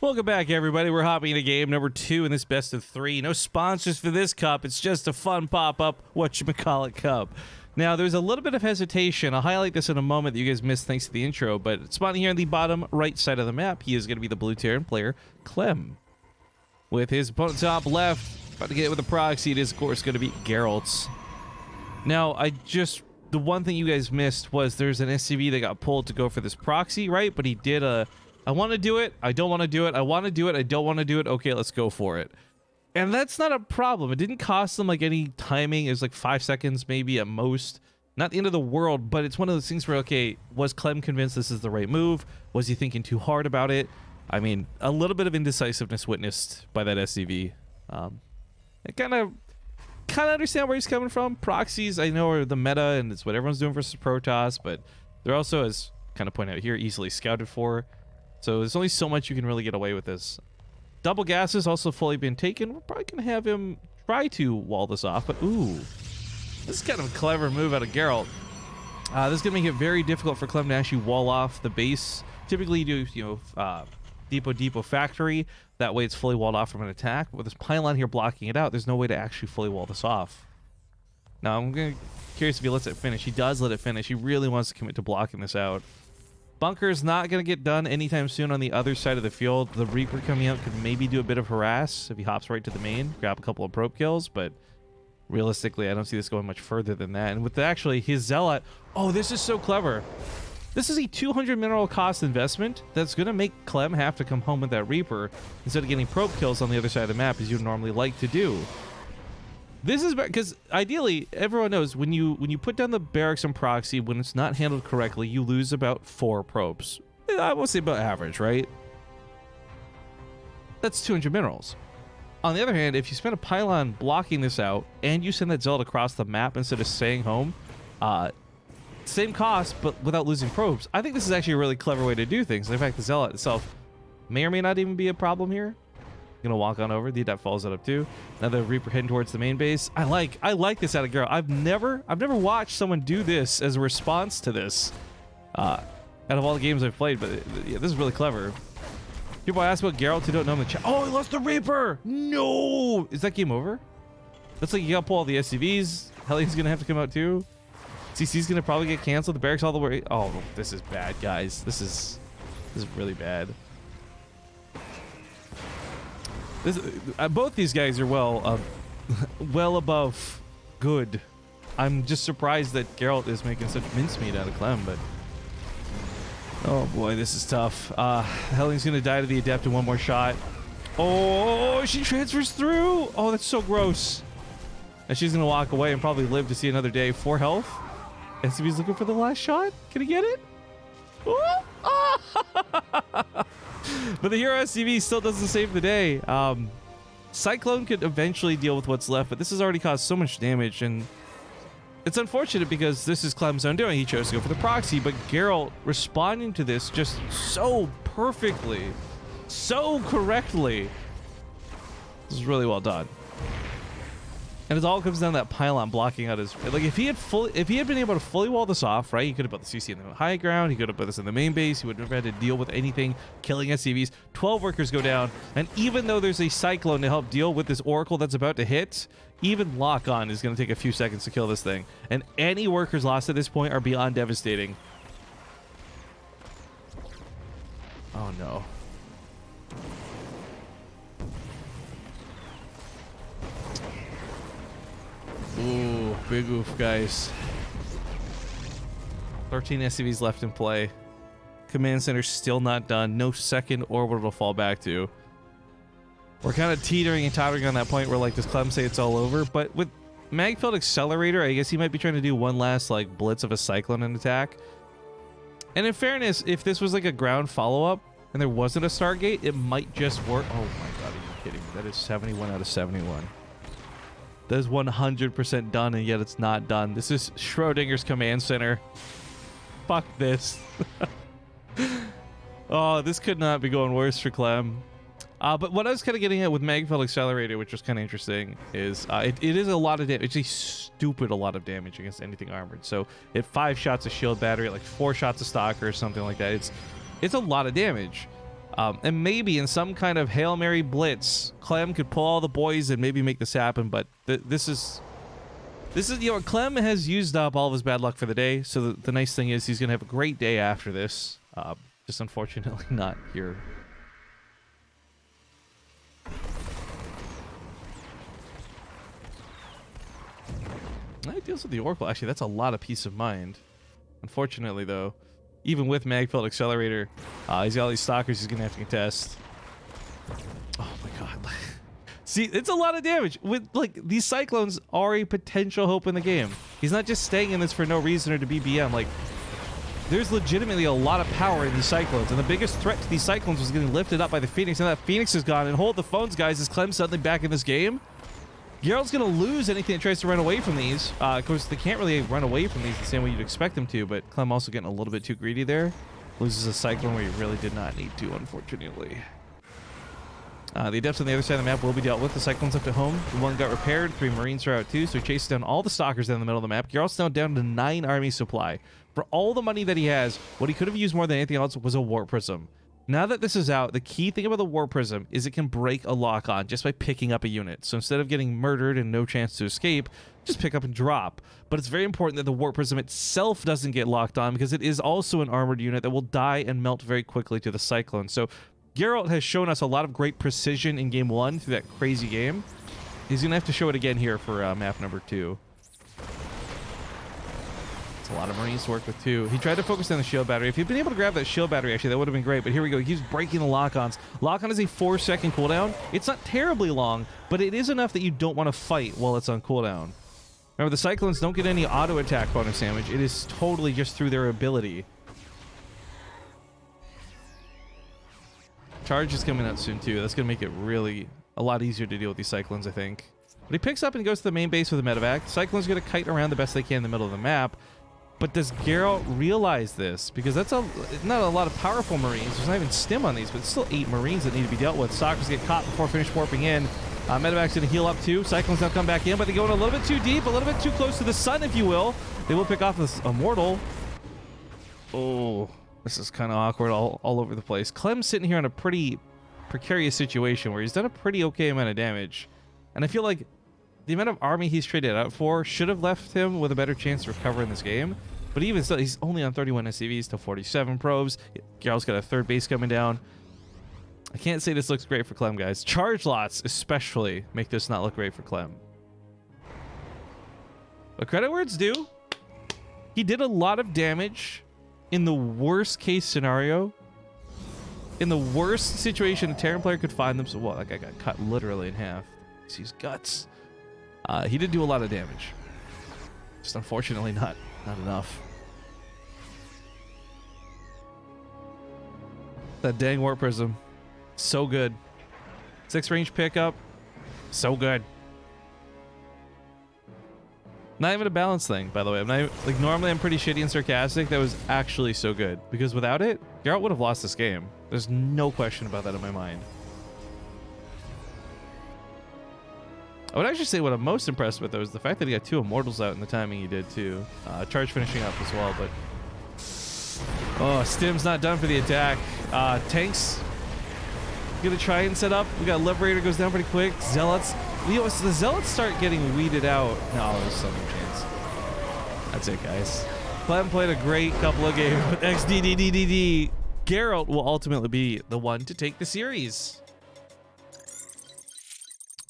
Welcome back, everybody. We're hopping into game number 2 in this best of 3. No sponsors for this cup. It's just a fun pop-up Whatchamacallit Cup. Now, there's a little bit of hesitation. I'll highlight this in a moment that you guys missed thanks to the intro, but spawning here on the bottom right side of the map, he is going to be the blue Terran player, Clem. With his opponent top left, about to get it with a proxy, it is, of course, going to be Geralt's. Now, the one thing you guys missed was there's an SCV that got pulled to go for this proxy, right? But he did a, I want to do it, I don't want to do it, I want to do it, I don't want to do it, okay, let's go for it. And that's not a problem. It didn't cost them like any timing. It was like 5 seconds maybe at most. Not the end of the world, but it's one of those things where, okay, was Clem convinced this is the right move? Was he thinking too hard about it? I mean, a little bit of indecisiveness witnessed by that SCV. I kind of understand where he's coming from. Proxies, I know, are the meta, and it's what everyone's doing versus Protoss, but they're also, as kind of pointed out here, easily scouted for. So there's only so much you can really get away with this. Double gas has also fully been taken. We're probably going to have him try to wall this off, but ooh. This is kind of a clever move out of Geralt. This is going to make it very difficult for Clem to actually wall off the base. Typically you do, depot factory. That way it's fully walled off from an attack. But with this pylon here blocking it out, there's no way to actually fully wall this off. Now I'm curious if he lets it finish. He does let it finish. He really wants to commit to blocking this out. Bunker's not going to get done anytime soon on the other side of the field. The Reaper coming out could maybe do a bit of harass if he hops right to the main, grab a couple of probe kills, but realistically, I don't see this going much further than that. And with actually his Zealot, oh, this is so clever. This is a 200 mineral cost investment that's going to make Clem have to come home with that Reaper instead of getting probe kills on the other side of the map as you normally like to do. This is because ideally, everyone knows when you put down the barracks and proxy, when it's not handled correctly, you lose about 4 probes. I won't say about average, right? That's 200 minerals. On the other hand, if you spend a pylon blocking this out and you send that Zealot across the map instead of staying home, Same cost, but without losing probes. I think this is actually a really clever way to do things. In fact, the Zealot itself may or may not even be a problem here. Gonna walk on over. The Adept follows it up too. Another Reaper heading towards the main base. I like this out of Geralt. I've never watched someone do this as a response to this. Out of all the games I've played, but yeah, this is really clever. People ask about Geralt who don't know him in the chat. Oh, he lost the Reaper! No! Is that game over? Looks like you gotta pull all the SCVs. Hellions gonna have to come out too. CC's gonna probably get canceled. The barracks all the way. Oh, this is bad, guys. This is really bad. Both these guys are well above good. I'm just surprised that Geralt is making such mincemeat out of Clem, but oh boy, this is tough. Helling's gonna die to the Adept in one more shot. Oh, she transfers through. Oh, that's so gross. And she's gonna walk away and probably live to see another day. 4 health. SCV's looking for the last shot. Can he get it? Oh! But the hero SCV still doesn't save the day. Cyclone could eventually deal with what's left, but this has already caused so much damage, and it's unfortunate because this is Clem's own doing. He chose to go for the proxy, but Geralt responding to this just so perfectly, so correctly. This is really well done. And it all comes down to that pylon blocking out his... Like, if he had been able to fully wall this off, right? He could have put the CC in the high ground. He could have put this in the main base. He would have had to deal with anything killing SCVs. 12 workers go down. And even though there's a Cyclone to help deal with this Oracle that's about to hit, even lock-on is going to take a few seconds to kill this thing. And any workers lost at this point are beyond devastating. Oh, no. Ooh, big oof, guys. 13 SCVs left in play. Command center still not done. No second orbital to fall back to. We're kind of teetering and tottering on that point where, like, does Clem say it's all over? But with Magfield Accelerator, I guess he might be trying to do one last, like, blitz of a Cyclone and attack. And in fairness, if this was like a ground follow-up and there wasn't a Stargate, it might just work. Oh my god, are you kidding me? That is 71 out of 71. That is 100% done, and yet it's not done. This is Schrodinger's command center. Fuck this. Oh, this could not be going worse for Clem. But what I was kind of getting at with Magfield Accelerator, which was kind of interesting, is it is a lot of damage. It's a stupid a lot of damage against anything armored. So at 5 shots of shield battery, like 4 shots of Stalker or something like that, it's a lot of damage. And maybe in some kind of Hail Mary blitz, Clem could pull all the boys and maybe make this happen, but this is, you know, Clem has used up all of his bad luck for the day, so the nice thing is he's going to have a great day after this. Just unfortunately not here. That deals with the Oracle. Actually, that's a lot of peace of mind. Unfortunately, though, even with Magfield Accelerator, he's got all these Stalkers he's going to have to contest. Oh my god. See, it's a lot of damage. With, like, these Cyclones are a potential hope in the game. He's not just staying in this for no reason or to be BM. Like, there's legitimately a lot of power in these Cyclones, and the biggest threat to these Cyclones was getting lifted up by the Phoenix, and that Phoenix is gone. And hold the phones, guys. Is Clem suddenly back in this game? Geralt's going to lose anything that tries to run away from these. Of course, they can't really run away from these the same way you'd expect them to, but Clem also getting a little bit too greedy there. Loses a Cyclone where he really did not need to, unfortunately. The Adepts on the other side of the map will be dealt with. The Cyclone's up to home. One got repaired. 3 Marines are out too, so he chases down all the Stalkers down the middle of the map. Geralt's now down to 9 army supply. For all the money that he has, what he could have used more than anything else was a Warp Prism. Now that this is out, the key thing about the Warp Prism is it can break a lock-on just by picking up a unit. So instead of getting murdered and no chance to escape, just pick up and drop. But it's very important that the Warp Prism itself doesn't get locked on, because it is also an armored unit that will die and melt very quickly to the Cyclone. So Geralt has shown us a lot of great precision in Game 1 through that crazy game. He's going to have to show it again here for map number 2. A lot of Marines to work with too. He tried to focus on the shield battery. If he'd been able to grab that shield battery, actually, that would have been great. But here we go. He's breaking the lock-ons. Lock-on is a 4-second cooldown. It's not terribly long, but it is enough that you don't want to fight while it's on cooldown. Remember, the Cyclones don't get any auto-attack bonus damage. It is totally just through their ability. Charge is coming out soon too. That's going to make it really a lot easier to deal with these Cyclones, I think. But he picks up and goes to the main base with a medevac. Cyclones going to kite around the best they can in the middle of the map. But does Geralt realize this? Because that's not a lot of powerful Marines. There's not even stim on these, but it's still 8 Marines that need to be dealt with. Stalkers get caught before finish warping in. Medevac's going to heal up too. Cyclones now come back in, but they go in a little bit too deep, a little bit too close to the sun, if you will. They will pick off this Immortal. Oh, this is kind of awkward all over the place. Clem's sitting here in a pretty precarious situation where he's done a pretty okay amount of damage. And I feel like the amount of army he's traded out for should have left him with a better chance to recover in this game. But even still, he's only on 31 SCVs to 47 probes. Geralt's got a 3rd base coming down. I can't say this looks great for Clem, guys. Charge lots especially make this not look great for Clem. But credit where it's due. He did a lot of damage in the worst case scenario. In the worst situation a Terran player could find them. So what? That guy got cut literally in half. See his guts. He did do a lot of damage. Just unfortunately not enough. That dang Warp Prism. So good. 6 range pickup. So good. Not even a balance thing, by the way. I'm not even, like, normally I'm pretty shitty and sarcastic. That was actually so good. Because without it, Geralt would have lost this game. There's no question about that in my mind. I would actually say what I'm most impressed with, though, is the fact that he got 2 Immortals out in the timing he did, too. Charge finishing up as well, but... Oh, Stim's not done for the attack. Tanks gonna try and set up. We got Liberator goes down pretty quick. Zealots. The Zealots start getting weeded out. No, there's some chance. That's it, guys. Clem played a great couple of games with XDDDDD. Geralt will ultimately be the one to take the series.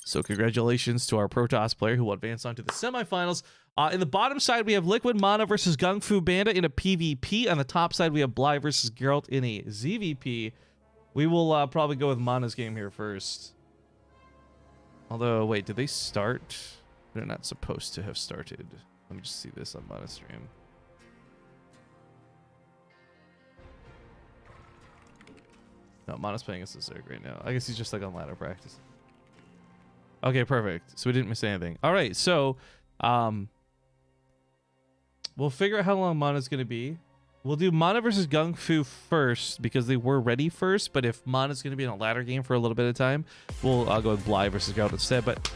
So congratulations to our Protoss player who will advance on to the semifinals. In the bottom side, we have Liquid Mana versus Gung Fu Bandit in a PvP. On the top side, we have Bly versus Geralt in a ZVP. We will probably go with Mana's game here first. Although, wait, did they start? They're not supposed to have started. Let me just see this on Mana stream. No, Mana's playing us a Zerg right now. I guess he's just like on ladder practice. Okay, perfect. So we didn't miss anything. All right, so we'll figure out how long Mana's going to be. We'll do Mana versus Gung Fu first because they were ready first. But if Mana's going to be in a ladder game for a little bit of time, I'll go with Bly versus Geralt instead. But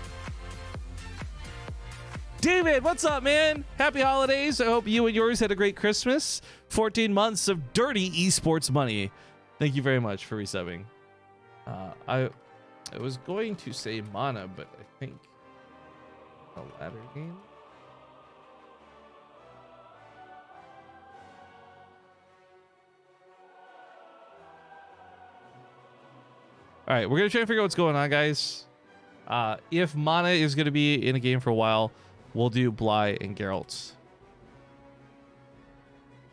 David, what's up, man? Happy holidays. I hope you and yours had a great Christmas. 14 months of dirty esports money. Thank you very much for resubbing. I was going to say Mana, but I think a ladder game. All right, we're going to try and figure out what's going on, guys. If Mana is going to be in a game for a while, we'll do Bly and Geralt.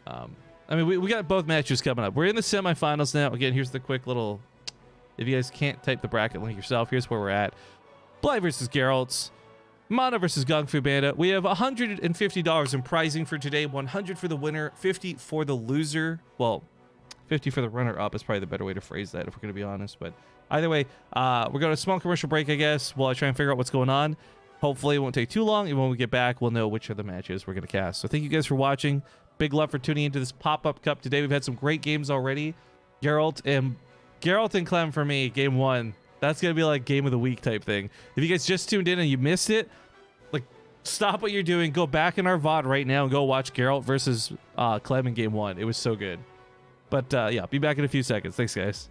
I mean, we got both matches coming up. We're in the semifinals now. Again, here's the quick little... If you guys can't type the bracket link yourself, here's where we're at. Bly versus Geralt. Mana versus Gung Fu Bandit. We have $150 in prizing for today. 100 for the winner, 50 for the loser. Well, 50 for the runner-up is probably the better way to phrase that, if we're going to be honest. But either way, we're going to a small commercial break, I guess, while I try and figure out what's going on. Hopefully, it won't take too long. And when we get back, we'll know which of the matches we're going to cast. So thank you guys for watching. Big love for tuning into this pop-up cup today. We've had some great games already. Geralt and Clem for me, game 1. That's going to be like game of the week type thing. If you guys just tuned in and you missed it, like, stop what you're doing. Go back in our VOD right now and go watch Geralt versus Clem in game 1. It was so good. But yeah, be back in a few seconds. Thanks, guys.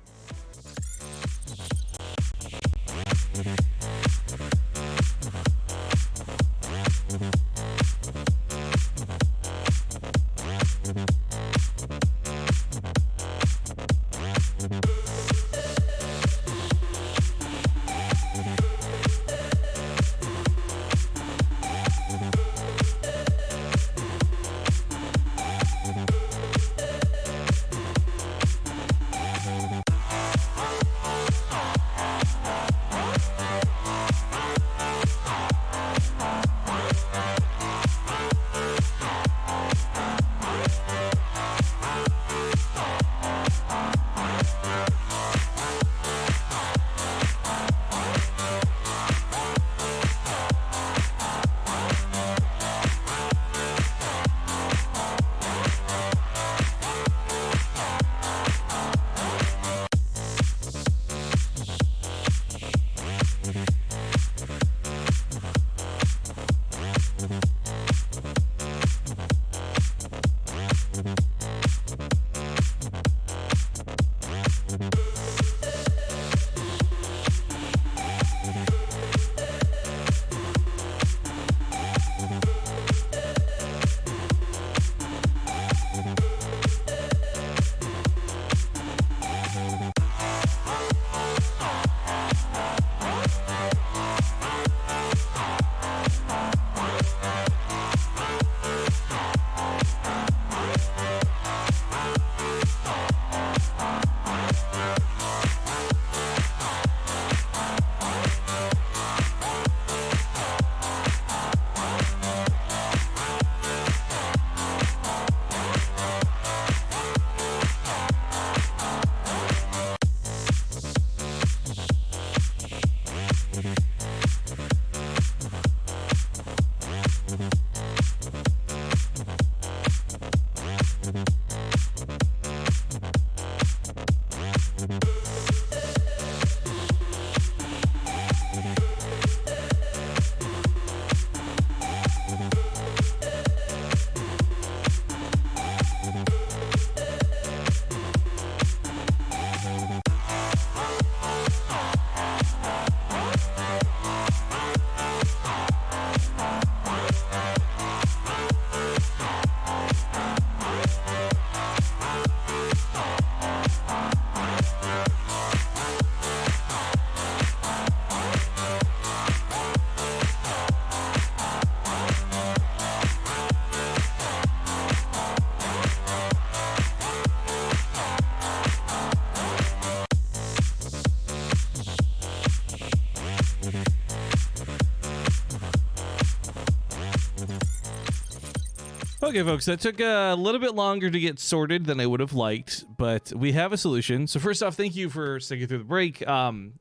Okay, folks, that took a little bit longer to get sorted than I would have liked, but we have a solution. So first off, thank you for sticking through the break.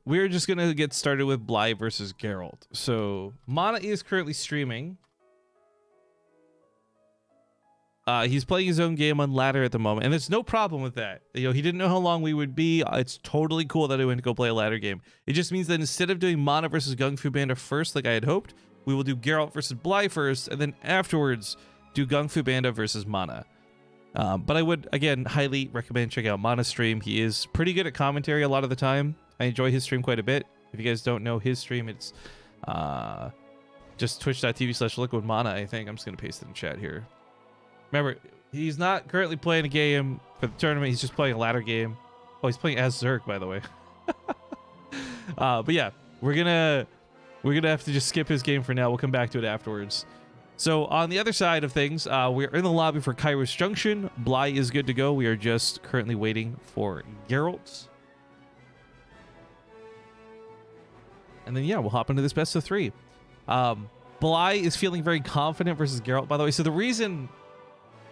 We're just going to get started with Bly versus Geralt. So Mana is currently streaming. He's playing his own game on ladder at the moment, and there's no problem with that. You know, he didn't know how long we would be. It's totally cool that I went to go play a ladder game. It just means that instead of doing Mana versus Gung Fu Panda first, like I had hoped, we will do Geralt versus Bly first, and then afterwards do Gung Fu Panda versus Mana. But I would, again, highly recommend checking out Mana's stream. He is pretty good at commentary a lot of the time. I enjoy his stream quite a bit. If you guys don't know his stream, it's just twitch.tv/liquidmana, I think. I'm just going to paste it in chat here. Remember, he's not currently playing a game for the tournament. He's just playing a ladder game. Oh, he's playing as Zerg, by the way. But yeah, we're gonna have to just skip his game for now. We'll come back to it afterwards. So on the other side of things, we're in the lobby for Kairos Junction. Bly is good to go. We are just currently waiting for Geralt. And then, yeah, we'll hop into this best of 3. Bly is feeling very confident versus Geralt, by the way. So the reason...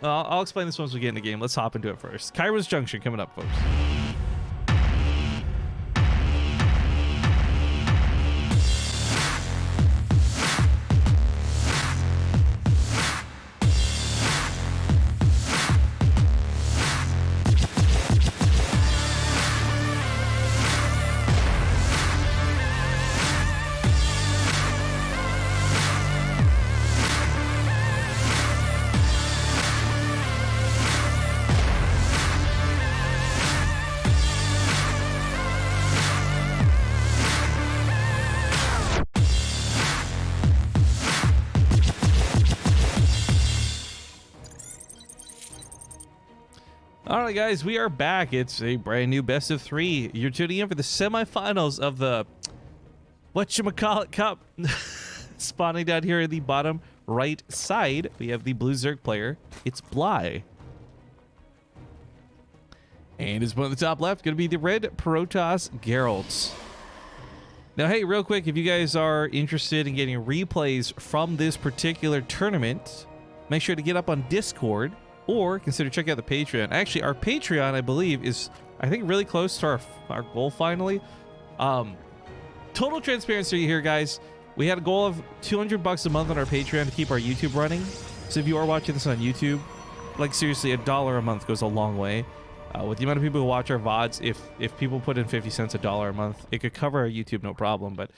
I'll explain this once we get in the game. Let's hop into it first. Kairos Junction coming up, folks. All right, guys, we are back. It's a brand new best of 3. You're tuning in for the semifinals of the Whatchamacallit Cup. Spawning down here in the bottom right side, we have the blue Zerg player. It's Bly. And his opponent at the top left, going to be the red Protoss Geralt. Now, hey, real quick, if you guys are interested in getting replays from this particular tournament, make sure to get up on Discord. Or consider checking out the Patreon. Actually, our Patreon, I believe, is, I think, really close to our goal finally. Total transparency here, guys. We had a goal of $200 a month on our Patreon to keep our YouTube running. So if you are watching this on YouTube, like seriously, $1 a month goes a long way. With the amount of people who watch our VODs, if people put in 50 cents, $1 a month, it could cover our YouTube, no problem. But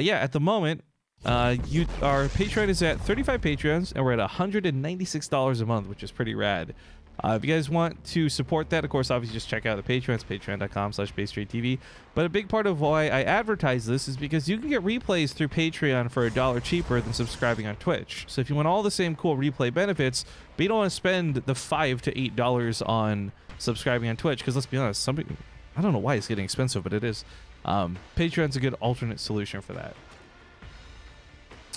yeah, at the moment, our Patreon is at 35 Patreons, and we're at $196 a month, which is pretty rad. If you guys want to support that, of course, obviously just check out the Patreon. It's patreon.com/BaseTradeTV. But a big part of why I advertise this is because you can get replays through Patreon for $1 cheaper than subscribing on Twitch. So if you want all the same cool replay benefits, but you don't want to spend the $5 to $8 on subscribing on Twitch, because let's be honest, I don't know why it's getting expensive, but it is. Patreon's a good alternate solution for that.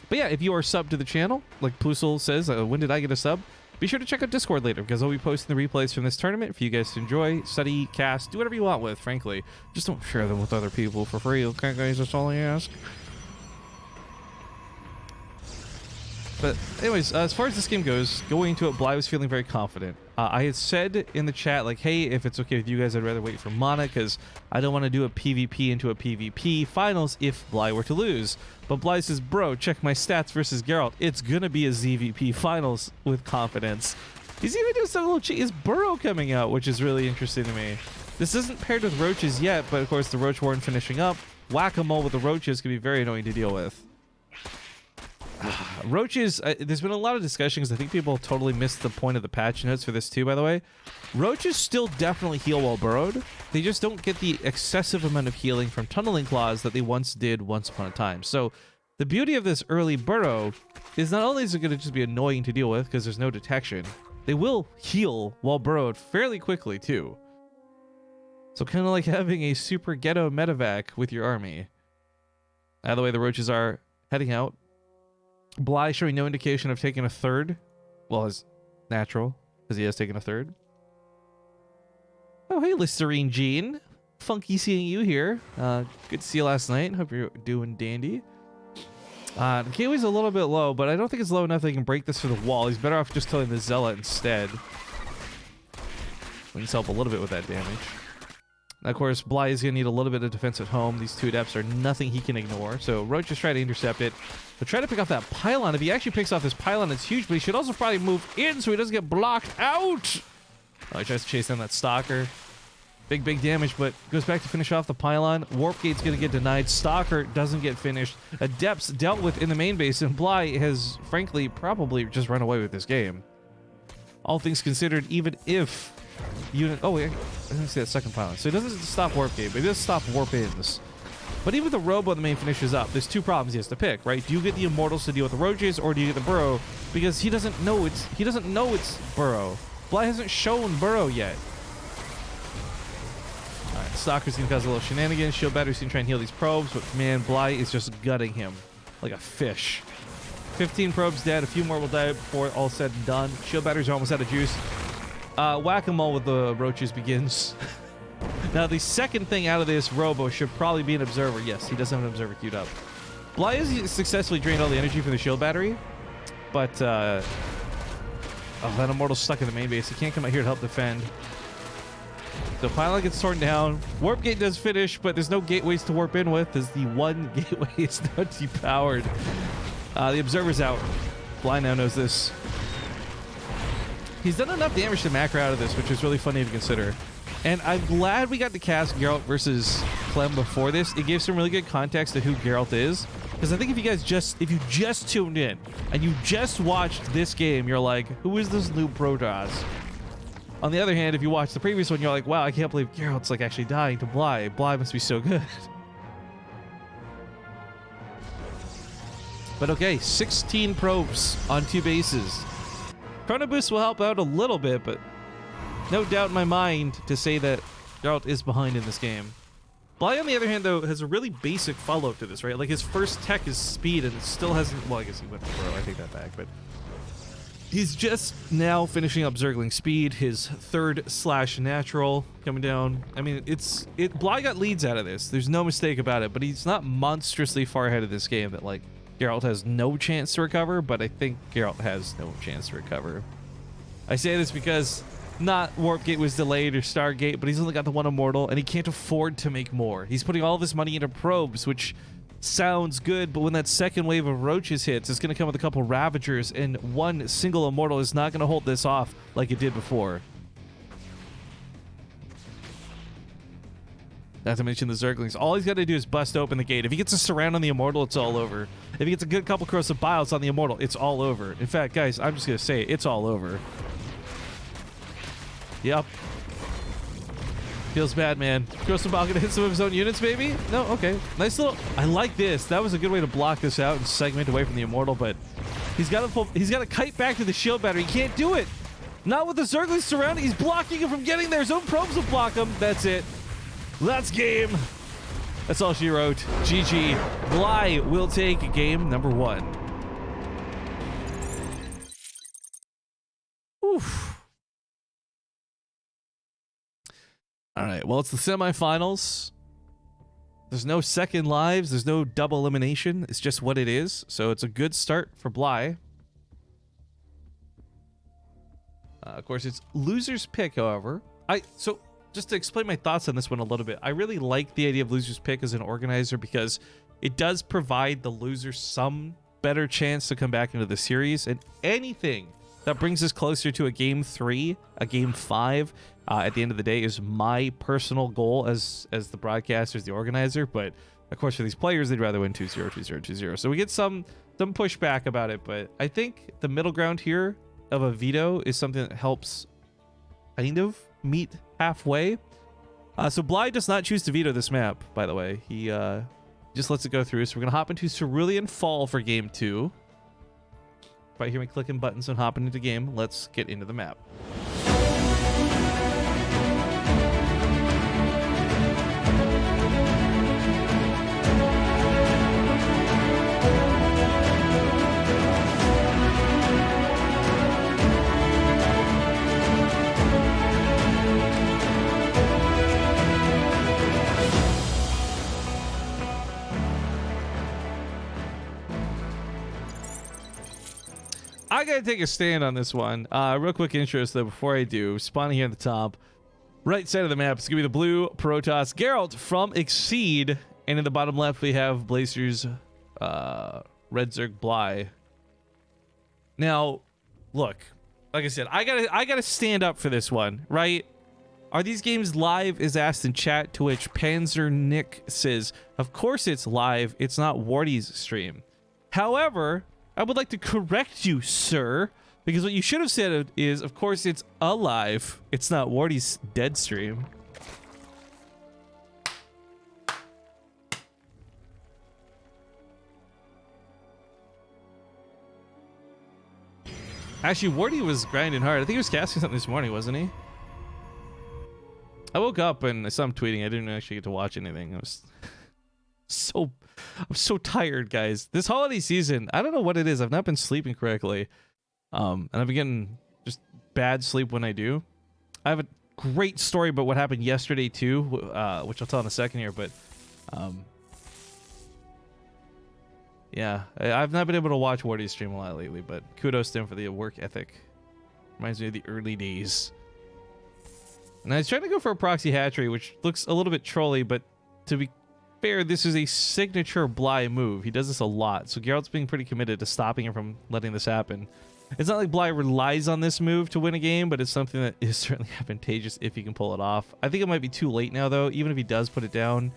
But yeah, if you are subbed to the channel, like Plusel says, when did I get a sub? Be sure to check out Discord later, because I'll be posting the replays from this tournament for you guys to enjoy, study, cast, do whatever you want with, frankly. Just don't share them with other people for free, okay, guys? That's all I ask. But anyways, as far as this game goes, going into it, Bly was feeling very confident. I had said in the chat, like, hey, if it's okay with you guys, I'd rather wait for Mana, because I don't want to do a PvP into a PvP finals if Bly were to lose. But Bly says, bro, check my stats versus Geralt. It's going to be a ZVP finals with confidence. He's even doing some little cheat. Is Burrow coming out, which is really interesting to me. This isn't paired with Roaches yet, but of course the Roach Warren finishing up. Whack-a-mole with the Roaches can be very annoying to deal with. Roaches, there's been a lot of discussion because I think people totally missed the point of the patch notes for this too, by the way. Roaches still definitely heal while burrowed. They just don't get the excessive amount of healing from tunneling claws that they once did once upon a time. So the beauty of this early burrow is not only is it going to just be annoying to deal with because there's no detection, they will heal while burrowed fairly quickly too. So kind of like having a super ghetto medevac with your army. By the way, the Roaches are heading out. Bly showing no indication of taking a third. Well, it's natural, because he has taken a third. Oh, hey, Listerine Jean. Funky seeing you here. Good to see you last night. Hope you're doing dandy. The KOE's a little bit low, but I don't think it's low enough that he can break this through the wall. He's better off just killing the Zealot instead. We can help a little bit with that damage. Of course, Bly is going to need a little bit of defense at home. These two adepts are nothing he can ignore. So Roach is trying to intercept it. But try to pick off that pylon. If he actually picks off this pylon, it's huge. But he should also probably move in so he doesn't get blocked out. Oh, he tries to chase down that Stalker. Big damage, but goes back to finish off the pylon. Warp Gate's going to get denied. Stalker doesn't get finished. Adepts dealt with in the main base. And Bly has, frankly, probably just run away with this game. All things considered, even if... Oh, wait, I didn't see that second pylon. So he doesn't stop Warp Gate, but he does stop Warp Ins. But even with the Robo, the main finishes up. There's two problems he has to pick, right? Do you get the Immortals to deal with the Roaches, or do you get the Burrow? Because he doesn't know it's Burrow. Bly hasn't shown Burrow yet. Alright, Stalker's gonna cause a little shenanigans. Shield Battery's gonna try and heal these probes, but man, Bly is just gutting him like a fish. 15 probes dead, a few more will die before all said and done. Shield Batteries are almost out of juice. Whack-a-mole with the Roaches begins. Now, the second thing out of this Robo should probably be an Observer. Yes, he does have an Observer queued up. Bly has successfully drained all the energy from the Shield Battery, but oh, that Immortal's stuck in the main base. He can't come out here to help defend. The pylon gets torn down. Warp Gate does finish, but there's no gateways to warp in with, as the one gateway is now depowered. The Observer's out. Bly now knows this. He's done enough damage to macro out of this, which is really funny to consider. And I'm glad we got to cast Geralt versus Clem before this. It gave some really good context to who Geralt is. Because I think if you just tuned in and you just watched this game, you're like, who is this new Protoss? On the other hand, if you watch the previous one, you're like, wow, I can't believe Geralt's like actually dying to Bly. Bly must be so good. But okay, 16 probes on 2 bases. Chrono Boost will help out a little bit, but no doubt in my mind to say that Geralt is behind in this game. Bly, on the other hand, though, has a really basic follow-up to this, right? Like, his first tech is speed, and it still hasn't... Well, I guess he went for Burrow. I take that back, but... He's just now finishing up Zergling speed, his third/natural coming down. I mean, Bly got leads out of this. There's no mistake about it, but he's not monstrously far ahead of this game that, like, Geralt has no chance to recover, but I think Geralt has no chance to recover. I say this because not Warp Gate was delayed or Stargate, but he's only got the one Immortal, and he can't afford to make more. He's putting all of his money into probes, which sounds good, but when that second wave of Roaches hits, it's going to come with a couple Ravagers, and one single Immortal is not going to hold this off like it did before. Not to mention the Zerglings. All he's got to do is bust open the gate. If he gets a surround on the Immortal, it's all over. If he gets a good couple corrosive biles on the Immortal, it's all over. In fact, guys, I'm just going to say it, it's all over. Yep. Feels bad, man. Crystal Ball gonna hit some of his own units, maybe? No? Okay. Nice little... I like this. That was a good way to block this out and segment away from the Immortal, but he's got to kite back to the shield battery. He can't do it. Not with the Zerglings surrounding. He's blocking him from getting there. His own probes will block him. That's it. That's game. That's all she wrote. GG. Bly will take game number 1. Oof. All right, well, it's the semifinals. There's no second lives. There's no double elimination. It's just what it is. So it's a good start for Bly. Of course, it's loser's pick, however. So just to explain my thoughts on this one a little bit, I really like the idea of loser's pick as an organizer because it does provide the loser some better chance to come back into the series, and anything that brings us closer to a game 3, a game 5, at the end of the day is my personal goal as the broadcaster, as the organizer. But of course, for these players, they'd rather win 2-0, 2-0, 2-0. So we get some pushback about it. But I think the middle ground here of a veto is something that helps kind of meet halfway. So Bly does not choose to veto this map, by the way. He just lets it go through. So we're going to hop into Cerulean Fall for game 2. If I hear me clicking buttons and hopping into game, let's get into the map. I gotta take a stand on this one. Real quick intros though before I do. Spawning here at the top, right side of the map, it's gonna be the blue Protoss Geralt from Exceed, and in the bottom left we have Blazer's Red Zerg Bly. Now, look, like I said, I gotta stand up for this one, right? Are these games live? Is asked in chat, to which Panzer Nick says, "Of course it's live. It's not Wardy's stream." However, I would like to correct you, sir, because what you should have said is, of course, it's alive. It's not Wardy's dead stream. Actually, Wardy was grinding hard. I think he was casting something this morning, wasn't he? I woke up and I saw him tweeting. I didn't actually get to watch anything. I was I'm so tired, guys. This holiday season, I don't know what it is. I've not been sleeping correctly. And I've been getting just bad sleep when I do. I have a great story about what happened yesterday too, which I'll tell in a second here, but yeah, I've not been able to watch Wardy's stream a lot lately, but kudos to him for the work ethic. Reminds me of the early days. And I was trying to go for a proxy hatchery, which looks a little bit trolly, but to be fair, this is a signature Bly move. He does this a lot, so Geralt's being pretty committed to stopping him from letting this happen. It's not like Bly relies on this move to win a game, but it's something that is certainly advantageous if he can pull it off. I think it might be too late now, though. Even if he does put it down,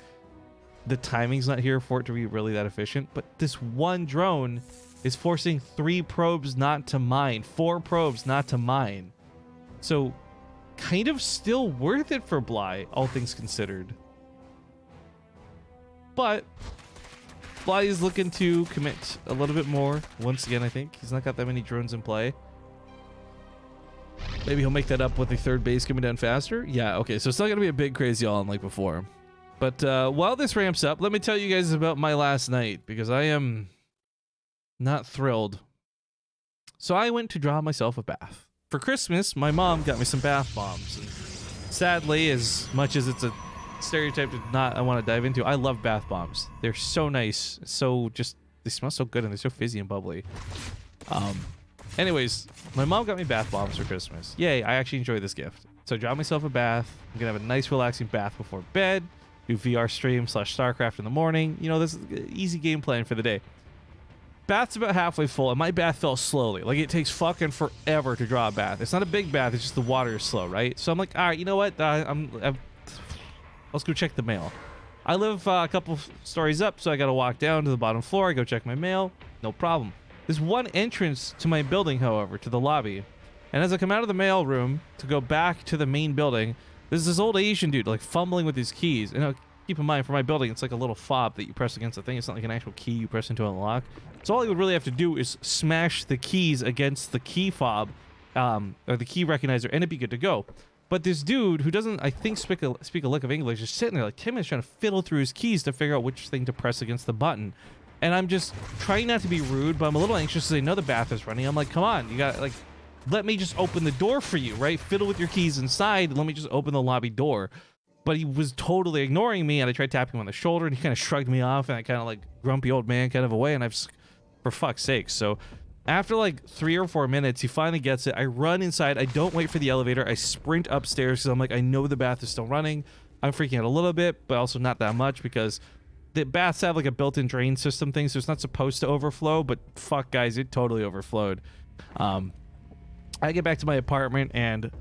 the timing's not here for it to be really that efficient. But this one drone is forcing 3 probes not to mine, 4 probes not to mine. So kind of still worth it for Bly, all things considered. But Bly is looking to commit a little bit more. Once again, I think he's not got that many drones in play. Maybe he'll make that up with the 3rd base coming down faster. Yeah, okay, so it's not going to be a big crazy all-in like before. But while this ramps up, let me tell you guys about my last night, because I am not thrilled. So I went to draw myself a bath. For Christmas, my mom got me some bath bombs. And sadly, as much as it's a stereotype I want to dive into, I love bath bombs. They're so nice, they smell so good, and they're so fizzy and bubbly. Anyways, my mom got me bath bombs for Christmas. Yay, I actually enjoy this gift. So I draw myself a bath. I'm gonna have a nice relaxing bath before bed, do VR stream / StarCraft in the morning. You know, this is easy game plan for the day. Bath's about halfway full, and my bath fell slowly. Like, it takes fucking forever to draw a bath. It's not a big bath, it's just the water is slow, right? So I'm like, all right, you know what? Let's go check the mail. I live a couple stories up, so I gotta walk down to the bottom floor. I go check my mail. No problem. There's one entrance to my building, however, to the lobby. And as I come out of the mail room to go back to the main building, there's this old Asian dude like fumbling with his keys. And keep in mind, for my building, it's like a little fob that you press against the thing. It's not like an actual key you press into unlock. So all you would really have to do is smash the keys against the key fob, or the key recognizer, and it'd be good to go. But this dude, who doesn't, I think, speak a lick of English, is sitting there like 10 minutes trying to fiddle through his keys to figure out which thing to press against the button. And I'm just trying not to be rude, but I'm a little anxious because I know the bath is running. I'm like, come on, you got like, let me just open the door for you, right? Fiddle with your keys inside, and let me just open the lobby door. But he was totally ignoring me, and I tried tapping him on the shoulder, and he kind of shrugged me off, and I kind of like grumpy old man kind of away, and I've just, for fuck's sake. So after like 3 or 4 minutes, he finally gets it. I run inside. I don't wait for the elevator. I sprint upstairs because I'm like, I know the bath is still running. I'm freaking out a little bit, but also not that much because the baths have like a built-in drain system thing, so it's not supposed to overflow, but fuck, guys, it totally overflowed. I get back to my apartment, and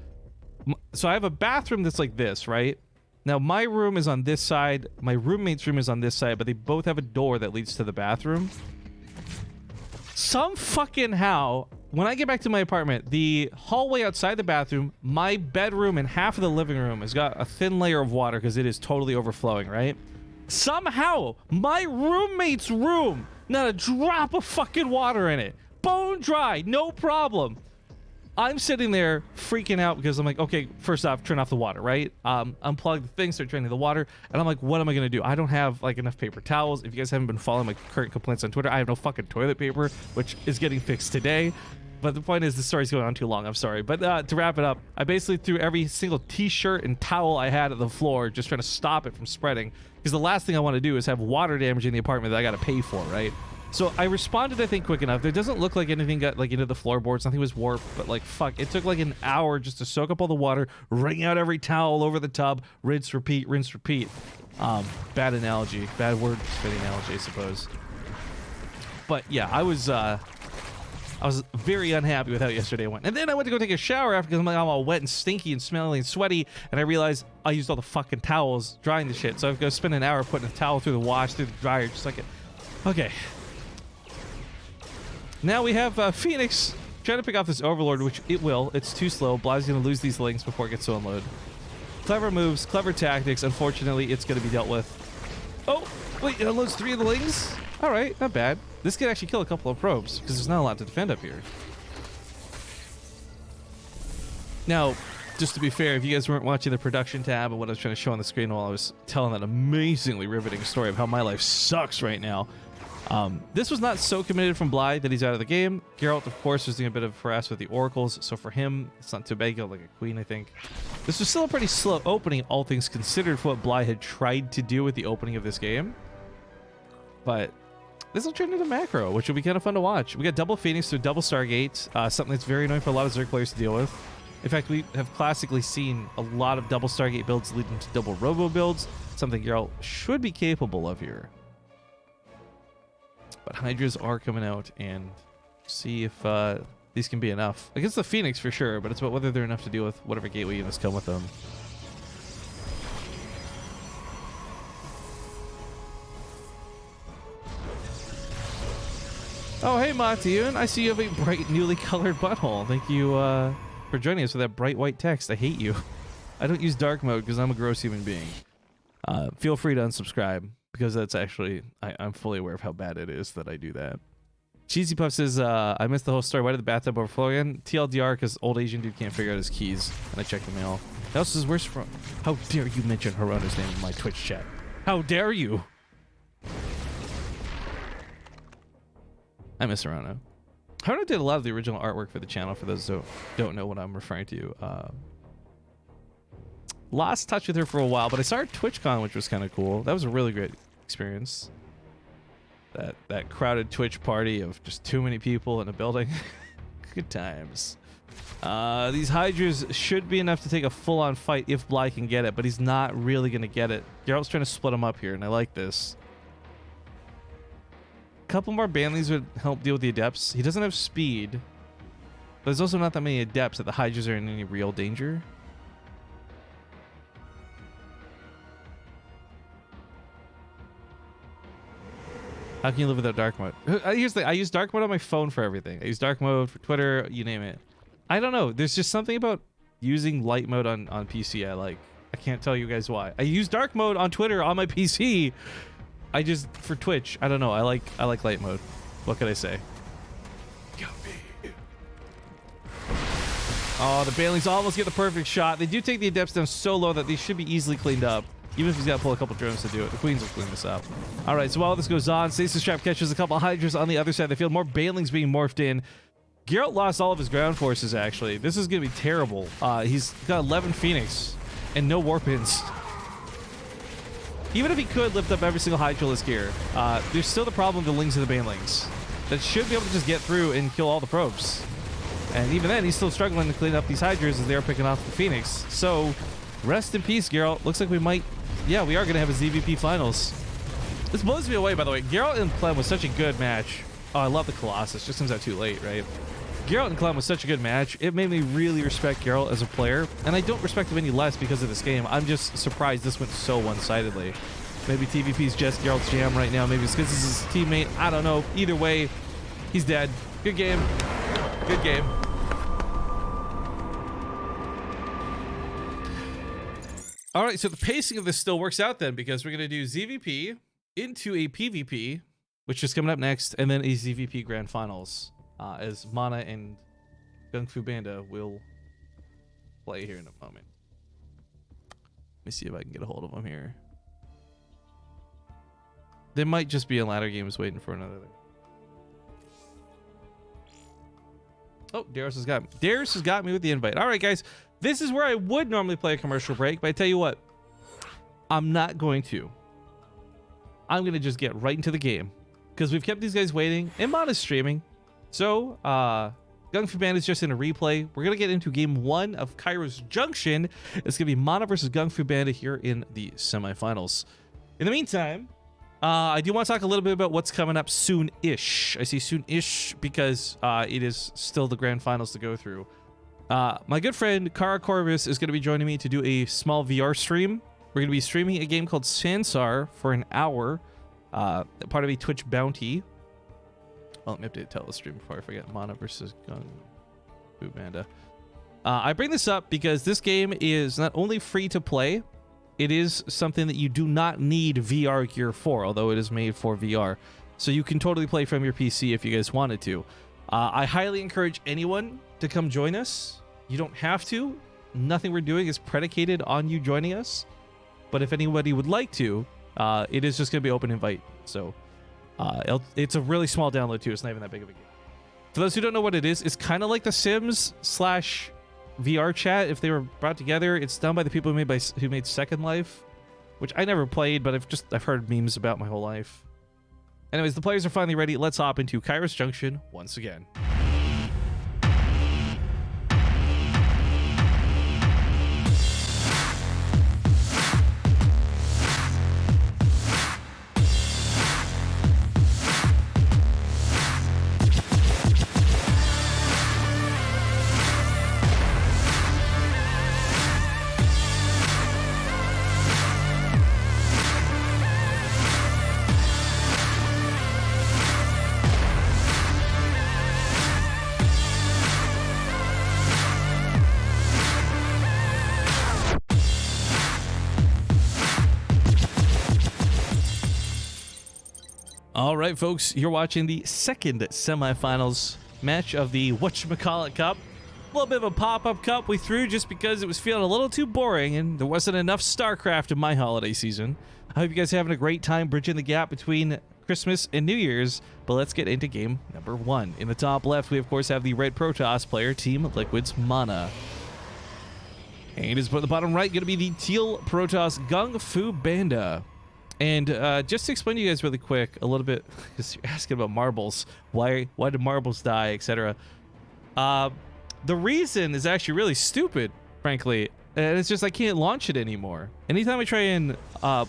so I have a bathroom that's like this, right? Now, my room is on this side. My roommate's room is on this side, but they both have a door that leads to the bathroom. Some fucking how, when I get back to my apartment, the hallway outside the bathroom, my bedroom and half of the living room has got a thin layer of water because it is totally overflowing, right? Somehow, my roommate's room, not a drop of fucking water in it. Bone dry, no problem. I'm sitting there freaking out because I'm like, okay, first off, turn off the water, right? Unplug the thing, start draining the water, and I'm like, what am I gonna do? I don't have like enough paper towels. If you guys haven't been following my current complaints on Twitter, I have no fucking toilet paper, which is getting fixed today. But the point is, the story's going on too long. I'm sorry. But to wrap it up, I basically threw every single t-shirt and towel I had at the floor, just trying to stop it from spreading. Because the last thing I want to do is have water damage in the apartment that I got to pay for, right? So I responded, I think, quick enough. There doesn't look like anything got like into the floorboards. Nothing was warped, but like, fuck, it took like an hour just to soak up all the water, wring out every towel over the tub, rinse, repeat, rinse, repeat. Bad analogy, bad word fit analogy, I suppose. But yeah, I was very unhappy with how yesterday went. And then I went to go take a shower after because I'm like, I'm all wet and stinky and smelly and sweaty. And I realized I used all the fucking towels drying the shit. So I've got to spend an hour putting a towel through the wash, through the dryer, just like it. Okay. Now we have Phoenix trying to pick off this Overlord, which it will. It's too slow. Bly's going to lose these links before it gets to unload. Clever moves, clever tactics. Unfortunately, it's going to be dealt with. Oh, wait, it unloads 3 of the lings? All right, not bad. This could actually kill a couple of probes because there's not a lot to defend up here. Now, just to be fair, if you guys weren't watching the production tab and what I was trying to show on the screen while I was telling that amazingly riveting story of how my life sucks right now, this was not so committed from Bly that he's out of the game. Geralt, of course, was doing a bit of harass with the oracles, so for him, it's not too bad. He got like a queen, I think. This was still a pretty slow opening, all things considered, for what Bly had tried to do with the opening of this game. But this will turn into macro, which will be kind of fun to watch. We got double Phoenix through double Stargate, something that's very annoying for a lot of Zerg players to deal with. In fact, we have classically seen a lot of double Stargate builds leading to double Robo builds, something Geralt should be capable of here. But Hydras are coming out, and see if these can be enough. Against the Phoenix for sure, but it's about whether they're enough to deal with whatever gateway units come with them. Oh, hey, Matiun. I see you have a bright, newly colored butthole. Thank you for joining us with that bright white text. I hate you. I don't use dark mode because I'm a gross human being. Feel free to unsubscribe because that's actually, I'm fully aware of how bad it is that I do that. Cheesy Puff says, I missed the whole story. Why did the bathtub overflow again? TLDR, because old Asian dude can't figure out his keys. And I checked the mail. That says, where's from? How dare you mention Hirona's name in my Twitch chat? How dare you? I miss Hirona. Hirona did a lot of the original artwork for the channel, for those who don't know what I'm referring to. Lost touch with her for a while, but I saw her at TwitchCon, which was kind of cool. That was a really great experience. That crowded Twitch party of just too many people in a building. Good times. These Hydras should be enough to take a full-on fight if Bly can get it, but he's not really going to get it. Geralt's trying to split them up here, and I like this. A couple more Banleys would help deal with the Adepts. He doesn't have speed, but there's also not that many Adepts that the Hydras are in any real danger. How can you live without dark mode? Here's the thing. I use dark mode on my phone for everything. I use dark mode for Twitter, you name it. I don't know. There's just something about using light mode on PC I like. I can't tell you guys why. I use dark mode on Twitter on my PC. I just, for Twitch, I don't know. I like light mode. What can I say? Oh, the Banelings almost get the perfect shot. They do take the Adepts down so low that they should be easily cleaned up. Even if he's got to pull a couple drones to do it. The Queens will clean this up. All right, so while this goes on, Stasis Trap catches a couple Hydras on the other side of the field. More Banelings being morphed in. Geralt lost all of his ground forces, actually. This is going to be terrible. He's got 11 Phoenix and no Warpins. Even if he could lift up every single Hydralisk here, there's still the problem of the Lings and the Banelings that should be able to just get through and kill all the probes. And even then, he's still struggling to clean up these Hydras as they're picking off the Phoenix. So, rest in peace, Geralt. Looks like we might... Yeah, we are going to have a ZVP Finals. This blows me away, by the way. Geralt and Clem was such a good match. Oh, I love the Colossus. Just comes out too late, right? Geralt and Clem was such a good match. It made me really respect Geralt as a player. And I don't respect him any less because of this game. I'm just surprised this went so one-sidedly. Maybe TVP's just Geralt's jam right now. Maybe it's because this is his teammate. I don't know. Either way, he's dead. Good game. Good game. All right, so the pacing of this still works out then, because we're going to do ZVP into a PvP, which is coming up next, and then a ZVP Grand Finals, as Mana and Gung Fu Banda will play here in a moment. Let me see if I can get a hold of them here. They might just be in ladder games waiting for another. Oh, Darius has got me with the invite. All right, guys. This is where I would normally play a commercial break, but I tell you what, I'm not going to. I'm going to just get right into the game because we've kept these guys waiting and Mana's streaming. So, Gung Fu Band is just in a replay. We're going to get into game 1 of Kairos Junction. It's going to be Mana versus Gung Fu Band here in the semifinals. In the meantime, I do want to talk a little bit about what's coming up soon-ish. I say soon-ish because it is still the grand finals to go through. My good friend Kara Corvus is going to be joining me to do a small VR stream. We're going to be streaming a game called Sansar for an hour, part of a Twitch bounty. Well, let me update the stream before I forget. Mana versus Gung Fu Banda. I bring this up because this game is not only free to play, it is something that you do not need VR gear for, although it is made for VR. So you can totally play from your PC if you guys wanted to. I highly encourage anyone to come join us. You don't have to. Nothing we're doing is predicated on you joining us. But if anybody would like to, it is just going to be open invite. So it's a really small download too. It's not even that big of a game. For those who don't know what it is, it's kind of like The Sims / VR chat if they were brought together. It's done by the people who made Second Life, which I never played, but I've heard memes about my whole life. Anyways, the players are finally ready. Let's hop into Kairos Junction once again. All right, folks, you're watching the second semifinals match of the Whatchamacallit Cup. A little bit of a pop-up cup we threw just because it was feeling a little too boring and there wasn't enough StarCraft in my holiday season. I hope you guys are having a great time bridging the gap between Christmas and New Year's, but let's get into game number 1. In the top left, we of course have the red Protoss player, Team Liquid's Mana. And at the bottom right, going to be the teal Protoss Gung Fu Banda. And just to explain to you guys really quick a little bit, because you're asking about marbles, why did marbles die, etc. The reason is actually really stupid, frankly, and it's just I can't launch it anymore. Anytime I try and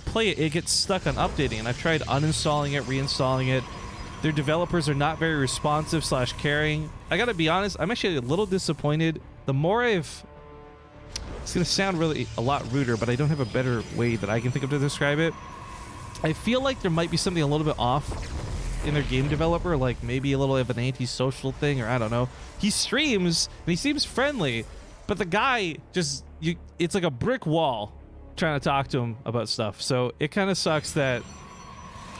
play it, it gets stuck on updating, and I've tried uninstalling it, reinstalling it. Their developers are not very responsive / caring. I gotta be honest, I'm actually a little disappointed. The more it's gonna sound really a lot ruder, but I don't have a better way that I can think of to describe it. I feel like there might be something a little bit off in their game developer, like maybe a little of an antisocial thing, or I don't know. He streams and he seems friendly, but the guy just, it's like a brick wall trying to talk to him about stuff. So it kind of sucks that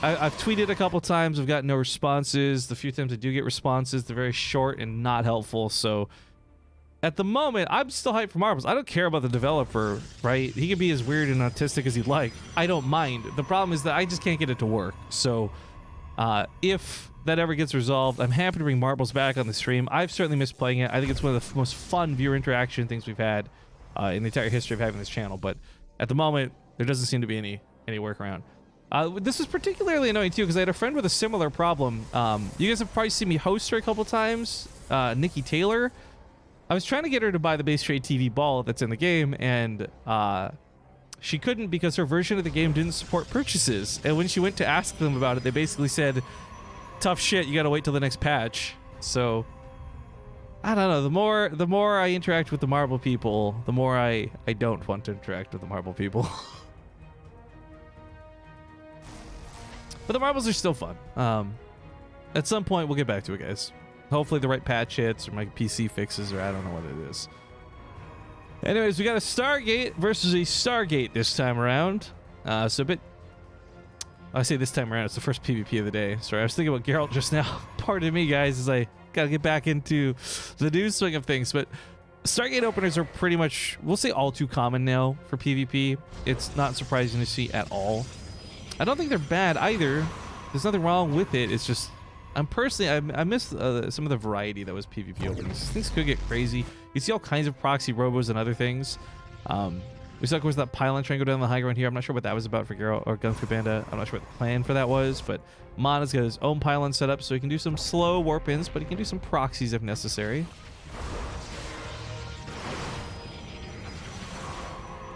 I've tweeted a couple times, I've got no responses. The few times I do get responses, they're very short and not helpful. So at the moment, I'm still hyped for Marbles. I don't care about the developer, right? He can be as weird and autistic as he'd like. I don't mind. The problem is that I just can't get it to work. So if that ever gets resolved, I'm happy to bring Marbles back on the stream. I've certainly missed playing it. I think it's one of the most fun viewer interaction things we've had in the entire history of having this channel. But at the moment, there doesn't seem to be any workaround. This is particularly annoying too, because I had a friend with a similar problem. You guys have probably seen me host her a couple times, Nikki Taylor. I was trying to get her to buy the BaseTradeTV ball that's in the game, and she couldn't because her version of the game didn't support purchases. And when she went to ask them about it, they basically said, tough shit, you gotta wait till the next patch. So I don't know, the more I interact with the Marble people, the more I don't want to interact with the Marble people. But the Marbles are still fun. At some point we'll get back to it, guys. Hopefully the right patch hits, or my PC fixes, or I don't know what it is. Anyways, we got a Stargate versus a Stargate this time around. So a bit... I say this time around, it's the first PvP of the day. Sorry, I was thinking about Geralt just now. Pardon me, guys, as I gotta get back into the news swing of things. But Stargate openers are pretty much, we'll say, all too common now for PvP. It's not surprising to see at all. I don't think they're bad either. There's nothing wrong with it. It's just... I miss some of the variety that was PvP openings. Things could get crazy. You see all kinds of proxy robos and other things. We saw, of course, that pylon trying to go down the high ground here. I'm not sure what that was about for Geralt or Gunthrough Banda. I'm not sure what the plan for that was, but Mana's got his own pylon set up, so he can do some slow warp-ins, but he can do some proxies if necessary.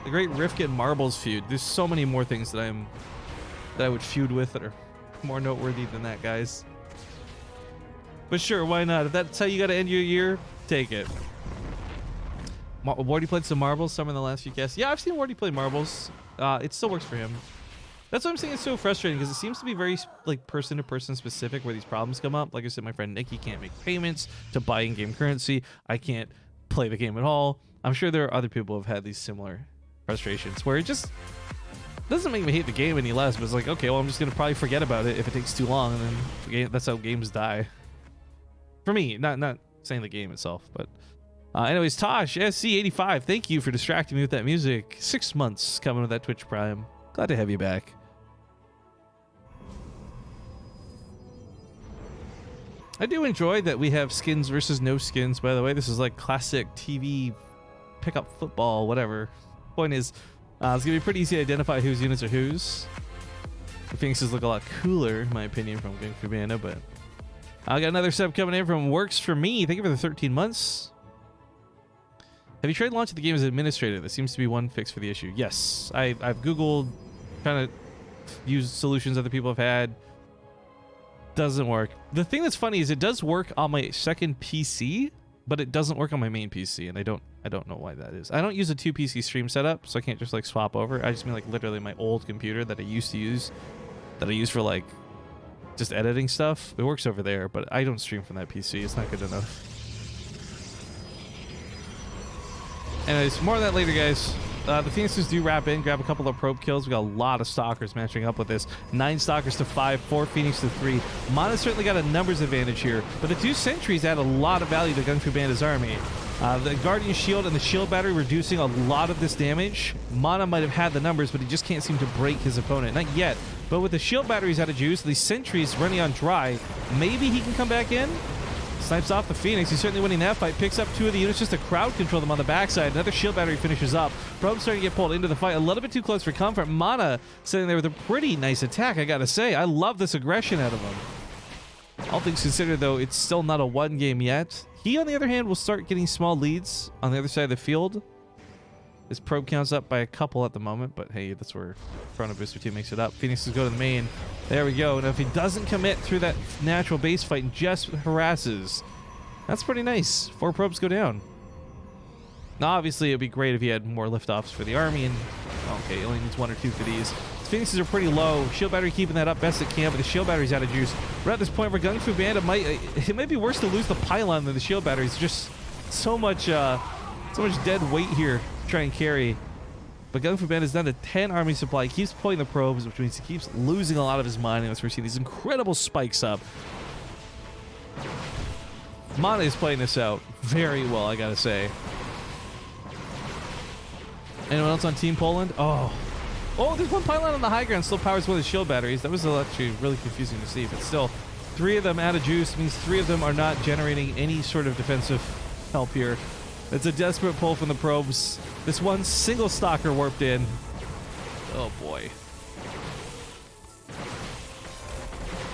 The great Rifkin Marbles feud. There's so many more things that I would feud with that are more noteworthy than that, guys. But sure, why not? If that's how you got to end your year, take it. Wardy played some Marbles, some in the last few casts. Yeah, I've seen Wardy play Marbles. It still works for him. That's what I'm saying. It's so frustrating because it seems to be very like person-to-person specific where these problems come up. Like I said, my friend Nicky can't make payments to buy in-game currency. I can't play the game at all. I'm sure there are other people who have had these similar frustrations where it just doesn't make me hate the game any less, but it's like, okay, well, I'm just going to probably forget about it if it takes too long, and then the game, that's how games die. For me, not saying the game itself, but anyways, Tosh SC85, thank you for distracting me with that music. 6 months coming with that Twitch Prime. Glad to have you back. I do enjoy that we have skins versus no skins, by the way. This is like classic TV pickup football, whatever. Point is, it's going to be pretty easy to identify whose units are whose. The Phoenixes look a lot cooler, in my opinion, from Gung Fu Banda, but I got another sub coming in from Works For Me. Thank you for the 13 months. Have you tried launching the game as administrator? There seems to be one fix for the issue. Yes, I've Googled, kind of used solutions other people have had. Doesn't work. The thing that's funny is it does work on my second PC, but it doesn't work on my main PC, and I don't know why that is. I don't use a 2 PC stream setup, so I can't just like swap over. I just mean like literally my old computer that I used to use, that I use for like just editing stuff. It works over there, but I don't stream from that PC. It's not good enough. Anyways, more on that later, guys. The Phoenixes do wrap in, grab a couple of probe kills. We got a lot of Stalkers matching up with this. 9 Stalkers to 5, 4 Phoenix to 3. Mana certainly got a numbers advantage here, but the 2 Sentries add a lot of value to Gung Fu Banda's army. The Guardian Shield and the Shield Battery reducing a lot of this damage. Mana might have had the numbers, but he just can't seem to break his opponent. Not yet, but with the Shield Batteries out of juice, these Sentries running on dry, maybe he can come back in? Snipes off the Phoenix. He's certainly winning that fight. Picks up 2 of the units just to crowd control them on the backside. Another Shield Battery finishes up. Probe starting to get pulled into the fight. A little bit too close for comfort. Mana sitting there with a pretty nice attack, I gotta say. I love this aggression out of him. All things considered, though, it's still not a 1 game yet. He, on the other hand, will start getting small leads on the other side of the field. His probe counts up by a couple at the moment, but hey, that's where Chrono Booster 2 makes it up. Phoenixes go to the main. There we go. Now, if he doesn't commit through that natural base fight and just harasses, that's pretty nice. 4 probes go down. Now, obviously, it would be great if he had more liftoffs for the army, and okay, he only needs 1 or 2 for these. It's Phoenixes are pretty low. Shield battery keeping that up best it can, but the shield battery's out of juice. We're at this point where Gung Fu Banda might be worse to lose the pylon than the shield battery. It's just so much dead weight here to try and carry. But Gung Fu Band is down to 10 army supply. He keeps pulling the probes, which means he keeps losing a lot of his mining. That's where we're seeing these incredible spikes up. Mana is playing this out very well, I gotta say. Anyone else on Team Poland? Oh, there's one pylon on the high ground still powers one of the shield batteries. That was actually really confusing to see, but still, 3 of them out of juice means 3 of them are not generating any sort of defensive help here. It's a desperate pull from the probes. This one single stalker warped in. Oh boy.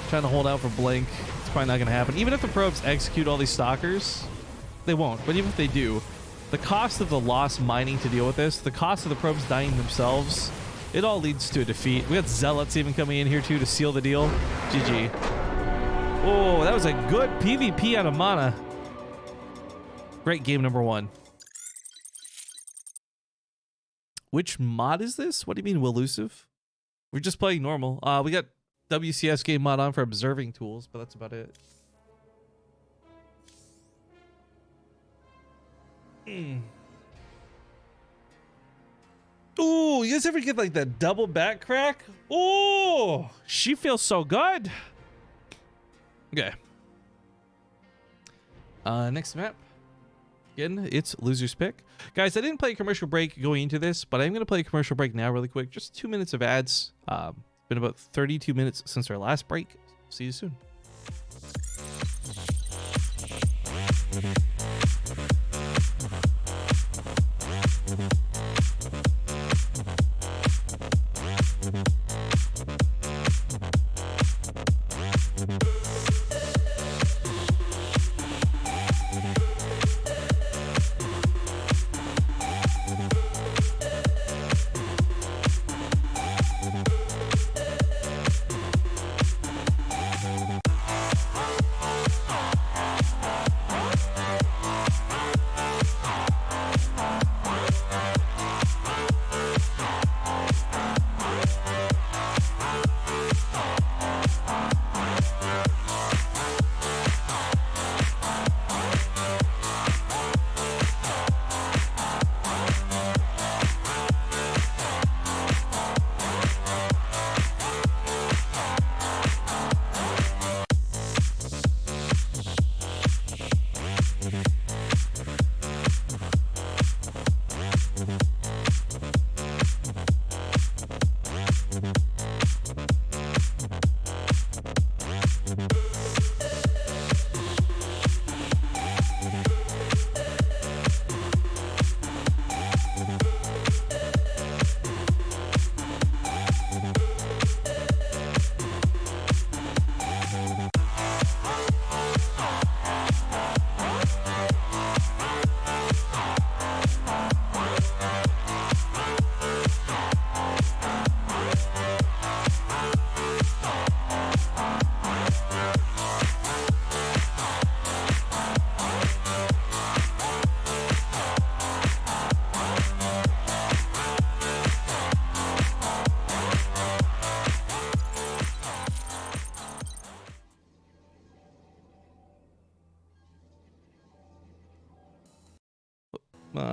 Trying to hold out for Blink. It's probably not going to happen. Even if the probes execute all these stalkers, they won't. But even if they do, the cost of the lost mining to deal with this, the cost of the probes dying themselves, it all leads to a defeat. We got Zealots even coming in here too to seal the deal. GG. Oh, that was a good PvP out of Mana. Great game number 1. Which mod is this? What do you mean, Willusive? We're just playing normal. We got WCS game mod on for observing tools, but that's about it. Ooh, you guys ever get like that double back crack? Oh, she feels so good. Okay. Next map. Again, it's loser's pick. Guys, I didn't play a commercial break going into this, but I'm going to play a commercial break now really quick. Just 2 minutes of ads. Been about 32 minutes since our last break. See you soon.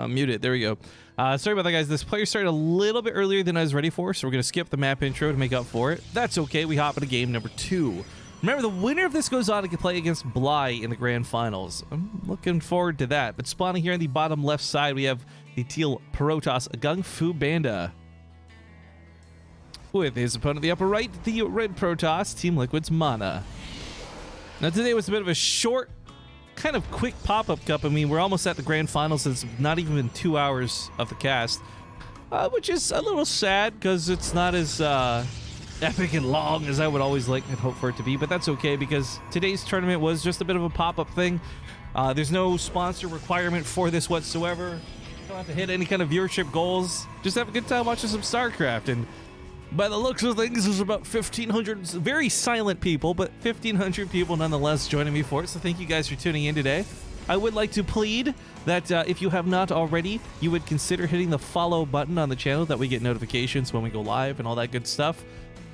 Muted. There we go. Sorry about that, guys. This player started a little bit earlier than I was ready for, so we're going to skip the map intro to make up for it. That's okay. We hop into game number 2. Remember, the winner of this goes on to play against Bly in the grand finals. I'm looking forward to that. But spawning here on the bottom left side, we have the teal Protoss, Gung Fu Banda. With his opponent, the upper right, the red Protoss, Team Liquid's Mana. Now, today was a bit of a short, kind of quick pop-up cup. I mean, we're almost at the grand finals. It's not even been 2 hours of the cast, which is a little sad because it's not as epic and long as I would always like and hope for it to be, but that's okay because today's tournament was just a bit of a pop-up thing. There's no sponsor requirement for this whatsoever. Don't have to hit any kind of viewership goals. Just have a good time watching some StarCraft. And by the looks of things, there's about 1,500 very silent people, but 1,500 people nonetheless joining me for it. So thank you guys for tuning in today. I would like to plead that if you have not already, you would consider hitting the follow button on the channel, that we get notifications when we go live and all that good stuff.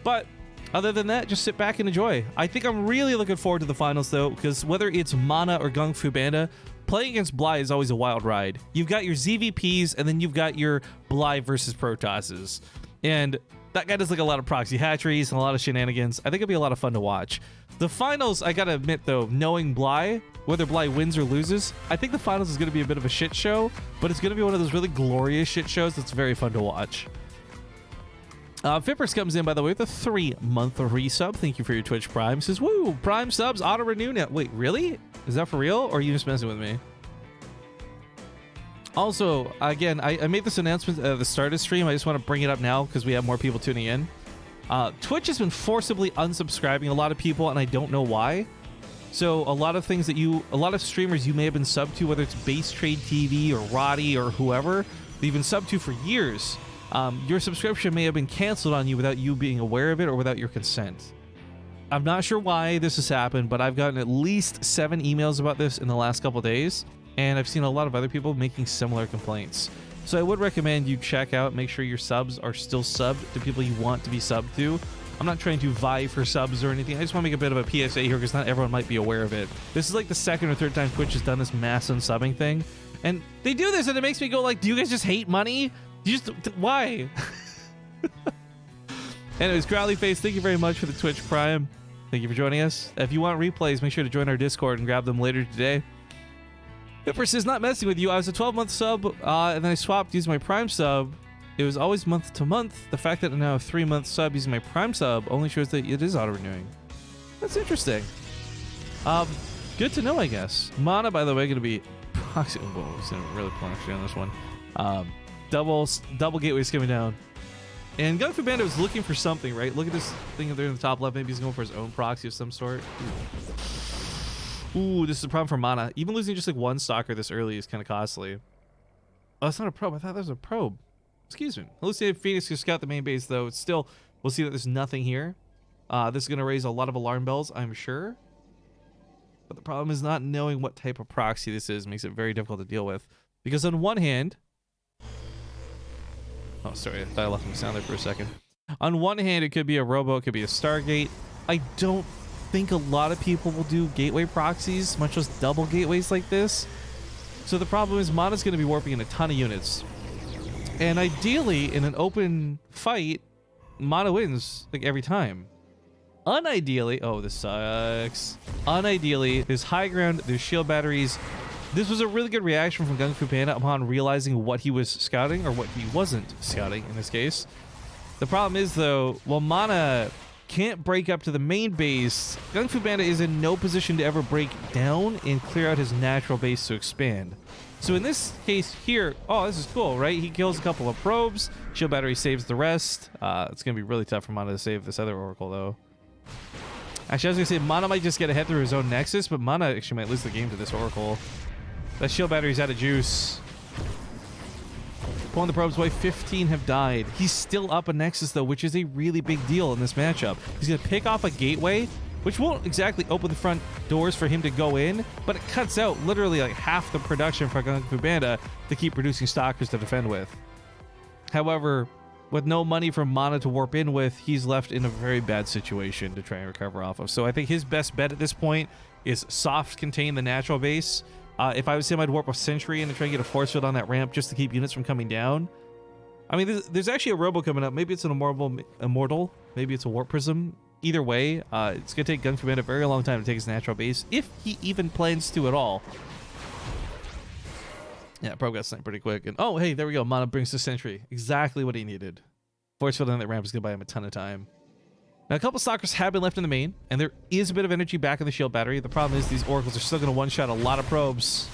But other than that, just sit back and enjoy. I think I'm really looking forward to the finals, though, because whether it's Mana or Gung Fu Banda, playing against Bly is always a wild ride. You've got your ZVPs, and then you've got your Bly versus Protosses. And that guy does like a lot of proxy hatcheries and a lot of shenanigans. I think it'll be a lot of fun to watch. The finals, I gotta admit, though, knowing Bly, whether Bly wins or loses, I think the finals is going to be a bit of a shit show, but it's going to be one of those really glorious shit shows that's very fun to watch. Fippers comes in, by the way, with a 3-month resub. Thank you for your Twitch Prime. Says, woo, Prime subs auto-renew now. Wait, really? Is that for real, or are you just messing with me? Also, again, I made this announcement at the start of the stream. I just want to bring it up now because we have more people tuning in. Twitch has been forcibly unsubscribing a lot of people, and I don't know why. So a lot of things that a lot of streamers you may have been subbed to, whether it's BaseTradeTV or Roddy or whoever, that you've been subbed to for years, your subscription may have been canceled on you without you being aware of it or without your consent. I'm not sure why this has happened, but I've gotten at least 7 emails about this in the last couple days, and I've seen a lot of other people making similar complaints. So I would recommend you check out, make sure your subs are still subbed to people you want to be subbed to. I'm not trying to vie for subs or anything. I just want to make a bit of a PSA here because not everyone might be aware of it. This is like the 2nd or 3rd time Twitch has done this mass unsubbing thing. And they do this and it makes me go like, do you guys just hate money? Why? Anyways, Growly Face, thank you very much for the Twitch Prime. Thank you for joining us. If you want replays, make sure to join our Discord and grab them later today. Pipper says, not messing with you. I was a 12-month sub, and then I swapped using my Prime sub. It was always month to month. The fact that I'm now a 3-month sub using my Prime sub only shows that it is auto-renewing. That's interesting. Good to know, I guess. Mana, by the way, going to be proxy. Whoa, it's really proxy on this one. Double gateways coming down. And Gung Fu Banda was looking for something, right? Look at this thing there in the top left. Maybe he's going for his own proxy of some sort. Ooh, this is a problem for Mana. Even losing just like 1 stalker this early is kind of costly. Oh, that's not a probe. I thought that was a probe. Excuse me. Hallucinated Phoenix can scout the main base, though. It's still, we'll see that there's nothing here. This is going to raise a lot of alarm bells, I'm sure. But the problem is not knowing what type of proxy this is makes it very difficult to deal with. Because on one hand... Oh, sorry. I thought I left him sound there for a second. On one hand, it could be a Robo. It could be a Stargate. I don't think a lot of people will do gateway proxies, much less double gateways like this. So the problem is Mana's going to be warping in a ton of units. And ideally, in an open fight, Mana wins like every time. Unideally, oh, this sucks. Unideally, there's high ground, there's shield batteries. This was a really good reaction from Gung Fu Panda upon realizing what he was scouting, or what he wasn't scouting in this case. The problem is, though, while Mana can't break up to the main base, Gung Fu Panda is in no position to ever break down and clear out his natural base to expand. So in this case here, oh, this is cool, right? He kills a couple of probes, shield battery saves the rest. It's going to be really tough for Mana to save this other Oracle, though. Actually, I was going to say, Mana might just get ahead through his own Nexus, but Mana actually might lose the game to this Oracle. That shield battery's out of juice. Pulling the probes away, 15 have died. He's still up a Nexus, though, which is a really big deal in this matchup. He's going to pick off a gateway, which won't exactly open the front doors for him to go in, but it cuts out literally like half the production for Gung Fu Banda to keep producing stalkers to defend with. However, with no money from Mana to warp in with, he's left in a very bad situation to try and recover off of. So I think his best bet at this point is soft contain the natural base. If I was him, I'd warp a Sentry and try and get a force field on that ramp just to keep units from coming down. I mean, there's actually a Robo coming up. Maybe it's an Immortal. Maybe it's a Warp Prism. Either way, it's going to take Gung Fu Banda a very long time to take his natural base, if he even plans to at all. Yeah, Probe got sniped pretty quick. And oh, hey, there we go. Mana brings the Sentry. Exactly what he needed. Force field on that ramp is going to buy him a ton of time. Now, a couple stalkers have been left in the main, and there is a bit of energy back in the shield battery. The problem is these Oracles are still going to one-shot a lot of probes.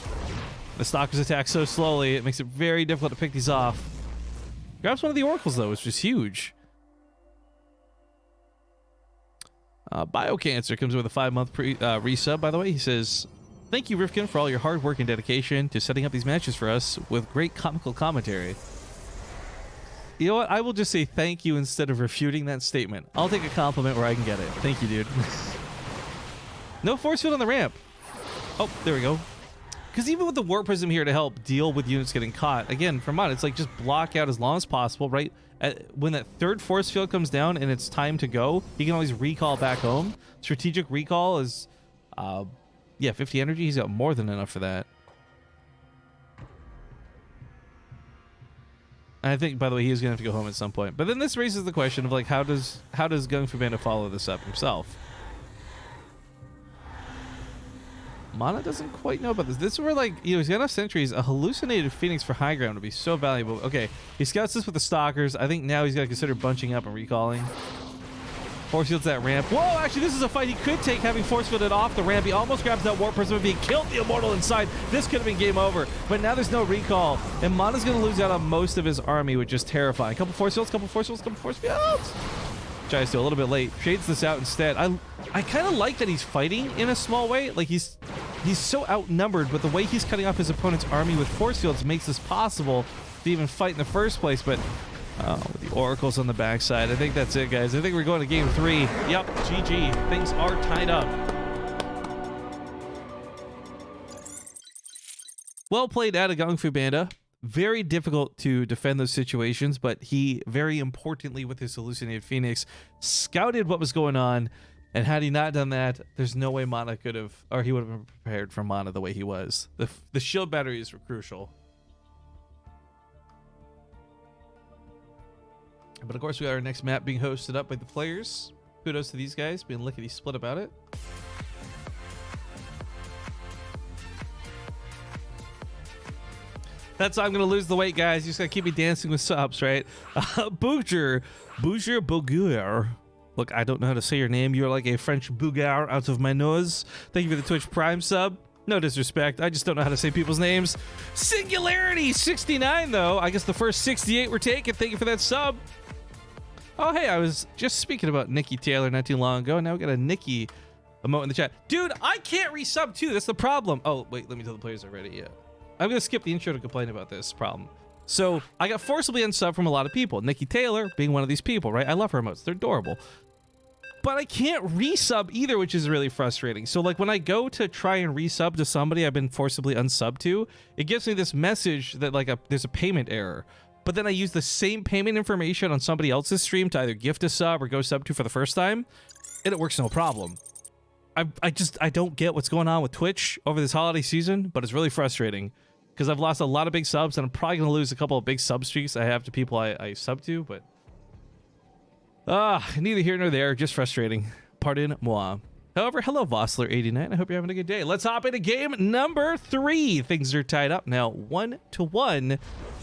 The stalkers attack so slowly, it makes it very difficult to pick these off. Grabs one of the Oracles, though, which is huge. Biocancer comes with a 5-month resub, by the way. He says, thank you, Rifkin, for all your hard work and dedication to setting up these matches for us with great comical commentary. You know what? I will just say thank you instead of refuting that statement. I'll take a compliment where I can get it. Thank you, dude. No force field on the ramp. Oh, there we go. Because even with the Warp Prism here to help deal with units getting caught, again, for Mana, it's like just block out as long as possible, right? When that third force field comes down and it's time to go, he can always recall back home. Strategic recall is, yeah, 50 energy. He's got more than enough for that. And I think, by the way, he is going to have to go home at some point. But then this raises the question of, like, how does Gung Fu Banda follow this up himself? Mana doesn't quite know about this. This is where, like, you know, he's got enough sentries. A hallucinated Phoenix for high ground would be so valuable. Okay, he scouts this with the Stalkers. I think now he's got to consider bunching up and recalling. Force fields that ramp. Whoa, actually, this is a fight he could take, having force fielded off the ramp. He almost grabs that Warp Prism. If he killed the Immortal inside, this could have been game over. But now there's no recall, and Mana's going to lose out on most of his army, which is terrifying. Couple force fields, couple force fields, couple force fields. Tries to a little bit late. Shades this out instead. I kind of like that he's fighting in a small way. Like, he's so outnumbered, but the way he's cutting off his opponent's army with force fields makes this possible to even fight in the first place. But with the Oracles on the backside, I think that's it, guys. I think we're going to game 3. Yep, GG. Things are tied up. Well played out of Gung Fu Banda. Very difficult to defend those situations, but he, very importantly with his hallucinated Phoenix, scouted what was going on, and had he not done that, there's no way Mana could have, or he would have been prepared for Mana the way he was. The shield batteries were crucial. But of course, we got our next map being hosted up by the players. Kudos to these guys, being lickety split about it. That's how I'm going to lose the weight, guys. You just got to keep me dancing with subs, right? Bouger Bougure. Look, I don't know how to say your name. You're like a French Bougare out of my nose. Thank you for the Twitch Prime sub. No disrespect. I just don't know how to say people's names. Singularity 69, though. I guess the first 68 were taken. Thank you for that sub. Oh, hey, I was just speaking about Nikki Taylor not too long ago. Now we got a Nikki emote in the chat. Dude, I can't resub, too. That's the problem. Oh, wait, let me tell the players already. Yeah. I'm going to skip the intro to complain about this problem. So I got forcibly unsubbed from a lot of people. Nikki Taylor being one of these people, right? I love her emotes. They're adorable. But I can't resub either, which is really frustrating. So like when I go to try and resub to somebody I've been forcibly unsubbed to, it gives me this message that like there's a payment error. But then I use the same payment information on somebody else's stream to either gift a sub or go sub to for the first time, and it works no problem. I don't get what's going on with Twitch over this holiday season, but it's really frustrating. Because I've lost a lot of big subs, and I'm probably going to lose a couple of big sub streaks I have to people I sub to, but... neither here nor there, just frustrating. Pardon moi. However, hello Vossler89, I hope you're having a good day. Let's hop into game number 3. Things are tied up now, 1-1.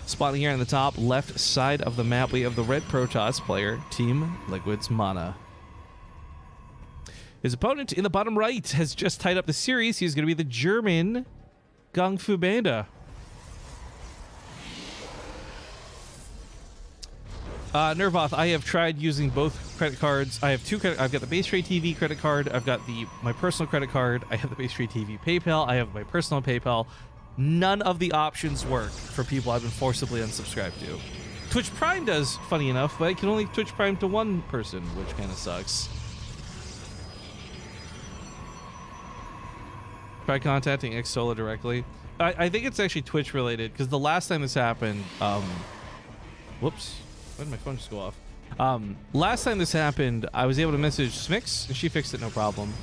Spotting here on the top left side of the map, we have the red Protoss player, Team Liquid's Mana. His opponent in the bottom right has just tied up the series. He's going to be the German Gung Fu Banda. Nervoth, I have tried using both credit cards. I have two credit. I've got the BaseTradeTV credit card. I've got my personal credit card. I have the BaseTradeTV PayPal. I have my personal PayPal. None of the options work for people I've been forcibly unsubscribed to. Twitch Prime does, funny enough, but I can only Twitch Prime to one person, which kind of sucks. Try contacting Xsola directly. I think it's actually Twitch related, because the last time this happened, whoops. Why did my phone just go off? Last time this happened, I was able to message Smix, and she fixed it no problem.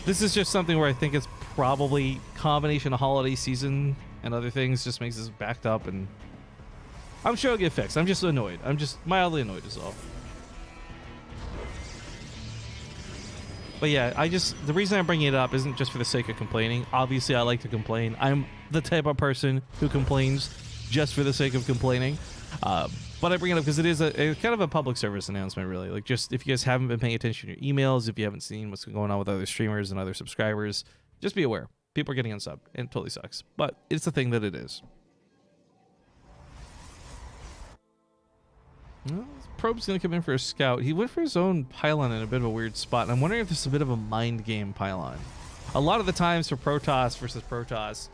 This is just something where I think it's probably combination of holiday season and other things just makes this backed up, and I'm sure it'll get fixed. I'm just annoyed. I'm just mildly annoyed is all. But yeah, the reason I'm bringing it up isn't just for the sake of complaining. Obviously, I like to complain. I'm the type of person who complains just for the sake of complaining. But I bring it up because it is a kind of a public service announcement, really. Like, just if you guys haven't been paying attention to your emails, if you haven't seen what's going on with other streamers and other subscribers, just be aware. People are getting unsubbed, and it totally sucks. But it's the thing that it is. Well, Probe's going to come in for a scout. He went for his own pylon in a bit of a weird spot, and I'm wondering if this is a bit of a mind game pylon. A lot of the times for Protoss versus Protoss,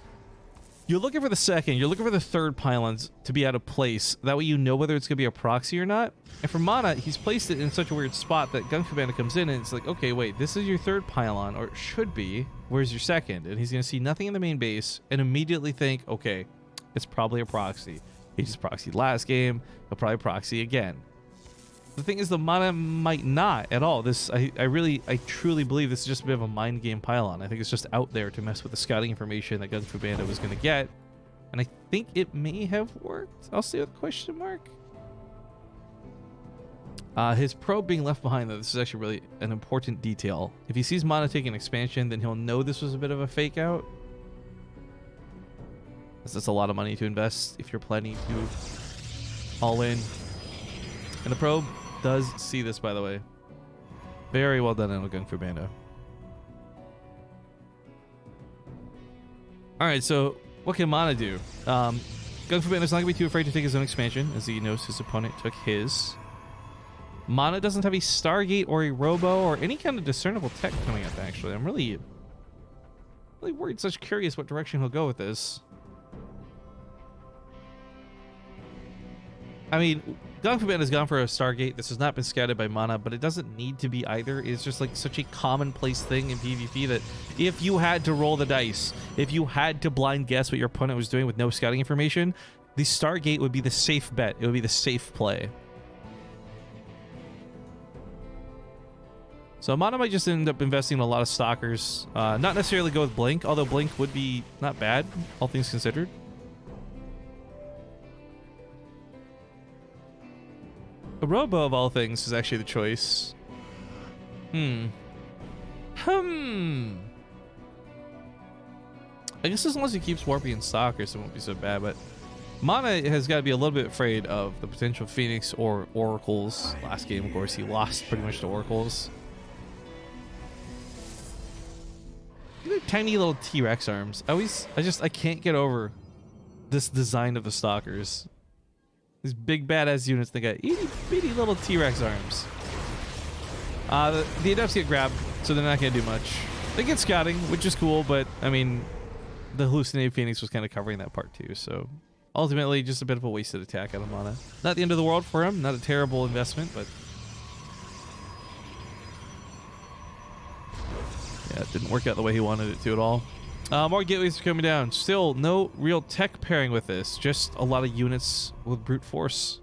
You're looking for the second, you're looking for the third pylons to be out of place. That way you know whether it's going to be a proxy or not. And for mana, he's placed it in such a weird spot that Gung Fu Bandit comes in and it's like, okay, wait, this is your third pylon, or it should be. Where's your second? And he's going to see nothing in the main base and immediately think, okay, it's probably a proxy. He just proxied last game, he'll probably proxy again. The thing is, the mana might not at all. This, I truly believe this is just a bit of a mind game pylon. I think it's just out there to mess with the scouting information that Gung Fu Bandit was going to get. And I think it may have worked. I'll say with a question mark. His probe being left behind, though, this is actually really an important detail. If he sees mana take an expansion, then he'll know this was a bit of a fake out. That's a lot of money to invest if you're planning to all in. And the probe does see this, by the way. Very well done on Gung Fu Bandit. Alright, so what can Mana do? Gung Fu Bandit's not going to be too afraid to take his own expansion, as he knows his opponent took his. Mana doesn't have a Stargate or a Robo or any kind of discernible tech coming up, actually. I'm really worried, such curious what direction he'll go with this. I mean, Gung Fu Bandit has gone for a Stargate. This has not been scouted by Mana, but it doesn't need to be either. It's just like such a commonplace thing in PvP that if you had to roll the dice, if you had to blind guess what your opponent was doing with no scouting information, the Stargate would be the safe bet. It would be the safe play. So Mana might just end up investing in a lot of Stalkers. Not necessarily go with Blink, although Blink would be not bad, all things considered. A Robo, of all things, is actually the choice. I guess as long as he keeps warping Stalkers, it won't be so bad, but Mana has got to be a little bit afraid of the potential Phoenix or Oracles. Last game, of course, he lost pretty much to Oracles. Look at tiny little T-Rex arms. I can't get over this design of the Stalkers. These big badass units, they got itty bitty little T-Rex arms. The Adepts get grabbed, so they're not going to do much. They get scouting, which is cool, but I mean, the hallucinated Phoenix was kind of covering that part too, so ultimately just a bit of a wasted attack out of Mana. Not the end of the world for him, not a terrible investment, but yeah, it didn't work out the way he wanted it to at all. More gateways are coming down. Still, no real tech pairing with this. Just a lot of units with brute force.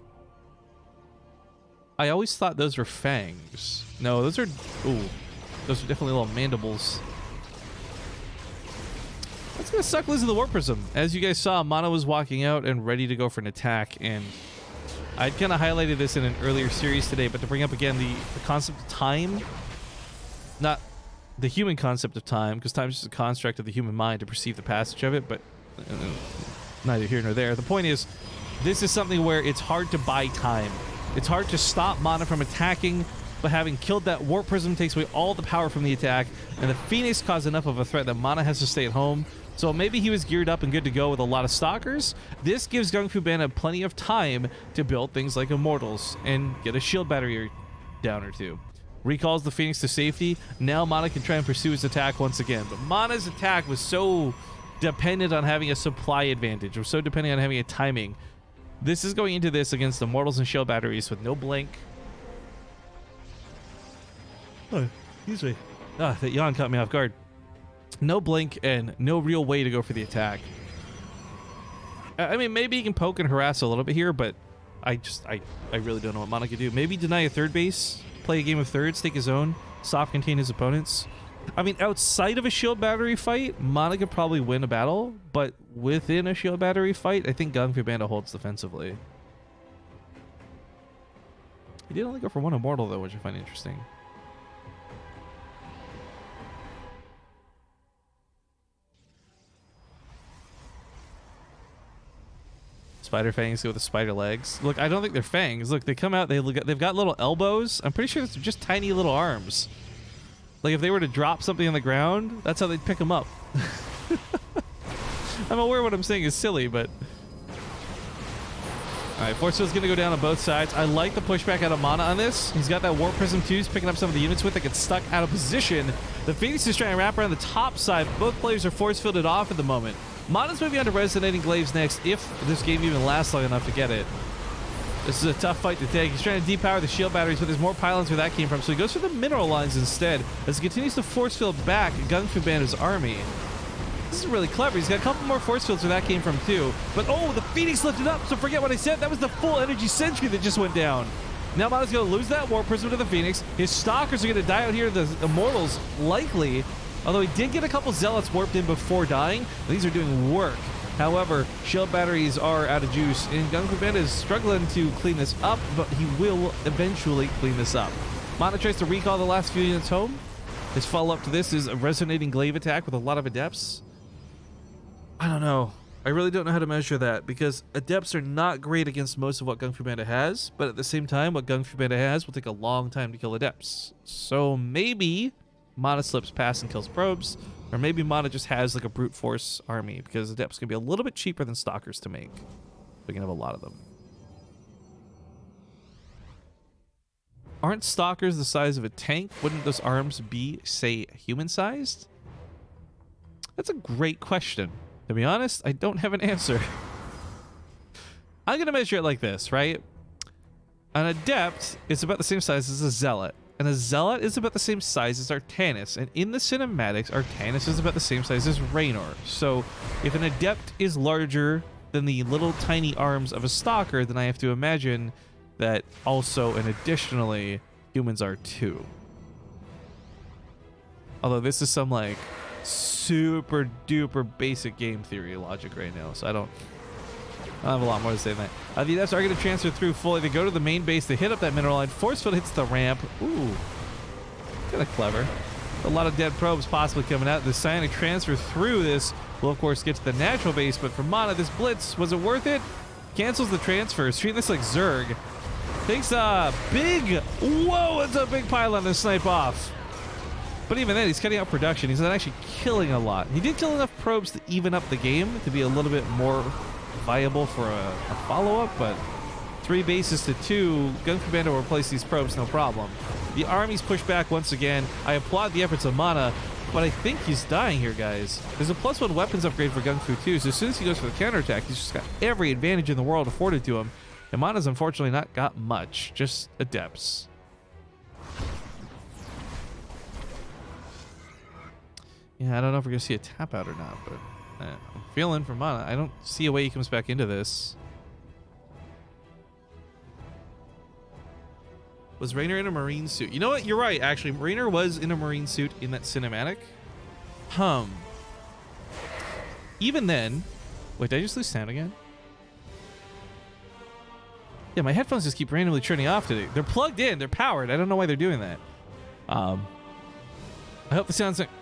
I always thought those were fangs. No, those are... Ooh. Those are definitely little mandibles. That's going to suck losing the Warp Prism. As you guys saw, Mana was walking out and ready to go for an attack. And I'd kind of highlighted this in an earlier series today, but to bring up again the concept of time. Not... the human concept of time, because time is just a construct of the human mind to perceive the passage of it, but neither here nor there. The point is, this is something where it's hard to buy time. It's hard to stop Mana from attacking, but having killed that Warp Prism takes away all the power from the attack, and the Phoenix caused enough of a threat that Mana has to stay at home. So maybe he was geared up and good to go with a lot of Stalkers. This gives Gung Fu Bandit plenty of time to build things like Immortals and get a shield battery down or two. Recalls the Phoenix to safety. Now Mana can try and pursue his attack once again. But Mana's attack was so dependent on having a supply advantage. Or so dependent on having a timing. This is going into this against Immortals and shield batteries with no blink. Oh, excuse me. Ah, that yawn caught me off guard. No blink and no real way to go for the attack. I mean, maybe he can poke and harass a little bit here, but I really don't know what Mana can do. Maybe deny a third base. Play a game of thirds, take his own, soft contain his opponents. I mean, outside of a shield battery fight, Mana could probably win a battle, but within a shield battery fight, I think Gung Fu Bandit holds defensively. He did only go for one Immortal, though, which I find interesting. Spider fangs go with the spider legs. Look, I don't think they're fangs. Look, they come out, they've got little elbows. I'm pretty sure it's just tiny little arms. Like if they were to drop something on the ground, that's how they'd pick them up. I'm aware what I'm saying is silly, but All right, Force Field's going to go down on both sides. I like the pushback out of Mana on this. He's got that Warp Prism too. He's picking up some of the units with it. Gets stuck out of position. The Phoenix is trying to wrap around the top side. Both players are Force Fielded off at the moment. Mana's moving on to Resonating Glaives next, if this game even lasts long enough to get it. This is a tough fight to take. He's trying to depower the shield batteries, but there's more pylons where that came from, so he goes for the mineral lines instead as he continues to force field back Gung Fu Banda's army. This is really clever. He's got a couple more force fields where that came from too. But oh, the Phoenix lifted up, so forget what I said. That was the full energy sentry that just went down. Now Mana's going to lose that Warp Prism to the Phoenix. His Stalkers are going to die out here, the Immortals, likely. Although he did get a couple Zealots warped in before dying. These are doing work. However, shield batteries are out of juice, and Gung Fu Banda is struggling to clean this up, but he will eventually clean this up. Mana tries to recall the last few units home. His follow-up to this is a Resonating Glaive attack with a lot of Adepts. I don't know. I really don't know how to measure that, because Adepts are not great against most of what Gung Fu Banda has, but at the same time, what Gung Fu Banda has will take a long time to kill Adepts. So maybe Mana slips past and kills probes, or maybe Mana just has like a brute force army, because Adepts can be a little bit cheaper than Stalkers to make. We can have a lot of them. Aren't Stalkers the size of a tank? Wouldn't those arms be, say, human-sized? That's a great question. To be honest, I don't have an answer. I'm going to measure it like this, right? An Adept is about the same size as a Zealot. And a Zealot is about the same size as Artanis. And in the cinematics, Artanis is about the same size as Raynor. So if an Adept is larger than the little tiny arms of a Stalker, then I have to imagine that also and additionally humans are too. Although this is some like super duper basic game theory logic right now, so I don't have a lot more to say than that. The Adepts are going to transfer through fully. They go to the main base. They hit up that mineral line. Force Field hits the ramp. Ooh, kind of clever. A lot of dead probes possibly coming out. The Psionic transfer through this will, of course, get to the natural base, but for Mana, this blitz, was it worth it? Cancels the transfers. Treat this like Zerg. Takes a big, whoa, it's a big pylon to snipe off. But even then, he's cutting out production. He's not actually killing a lot. He did kill enough probes to even up the game, to be a little bit more viable for a follow-up, but 3 bases to 2, Gung Fu Banda will replace these probes, no problem. The army's pushed back once again. I applaud the efforts of Mana, but I think he's dying here, guys. There's a +1 weapons upgrade for Gung Fu too, so as soon as he goes for the counterattack, he's just got every advantage in the world afforded to him. And Mana's unfortunately not got much, just Adepts. Yeah, I don't know if we're going to see a tap out or not, but I'm feeling for Mana. I don't see a way he comes back into this. Was Raynor in a marine suit? You know what? You're right, actually. Raynor was in a marine suit in that cinematic. Even then... Wait, did I just lose sound again? Yeah, my headphones just keep randomly turning off today. They're plugged in. They're powered. I don't know why they're doing that. I hope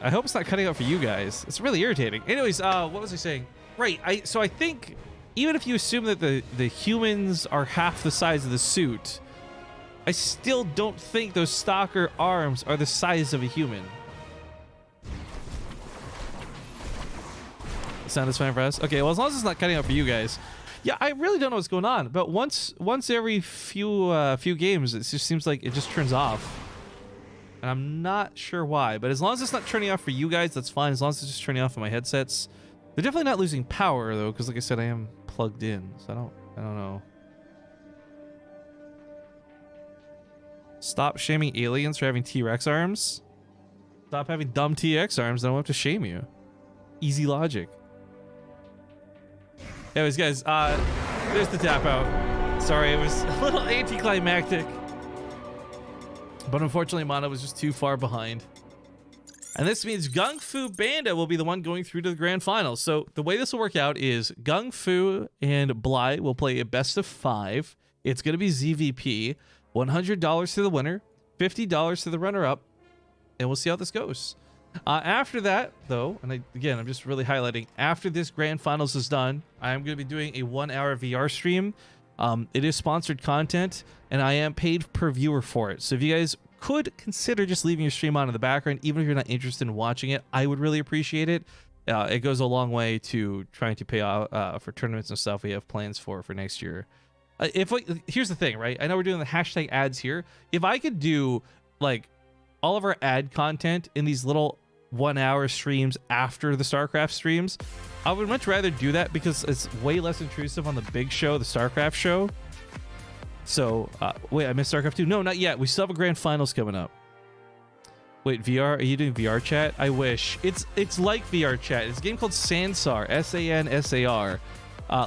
I hope it's not cutting out for you guys. It's really irritating. Anyways, what was I saying? Right. So I think even if you assume that the humans are half the size of the suit, I still don't think those Stalker arms are the size of a human. Sound is fine for us. Okay. Well, as long as it's not cutting out for you guys. Yeah, I really don't know what's going on. But once every few games, it just seems like it just turns off. And I'm not sure why, but as long as it's not turning off for you guys, that's fine. As long as it's just turning off on my headsets. They're definitely not losing power though, because like I said, I am plugged in, so I don't know. Stop shaming aliens for having T-Rex arms. Stop having dumb TX arms, then I won't have to shame you. Easy logic. Anyways, guys, there's the tap out. Sorry, it was a little anticlimactic. But unfortunately, Mana was just too far behind. And this means Gung Fu Banda will be the one going through to the grand finals. So the way this will work out is Gung Fu and Bly will play a best of 5. It's going to be ZVP. $100 to the winner, $50 to the runner-up, and we'll see how this goes. After that, though, and again, I'm just really highlighting, after this grand finals is done, I'm going to be doing a 1-hour VR stream. It is sponsored content, and I am paid per viewer for it. So if you guys could consider just leaving your stream on in the background, even if you're not interested in watching it, I would really appreciate it. It goes a long way to trying to pay off for tournaments and stuff we have plans for next year. Here's the thing, right? I know we're doing the hashtag ads here. If I could do like all of our ad content in these little 1 hour streams after the StarCraft streams, I would much rather do that because it's way less intrusive on the big show, the StarCraft show. So, wait, I missed StarCraft 2. No, not yet. We still have a grand finals coming up. Wait, VR? Are you doing VR chat? I wish. It's like VR chat. It's a game called Sansar, Sansar.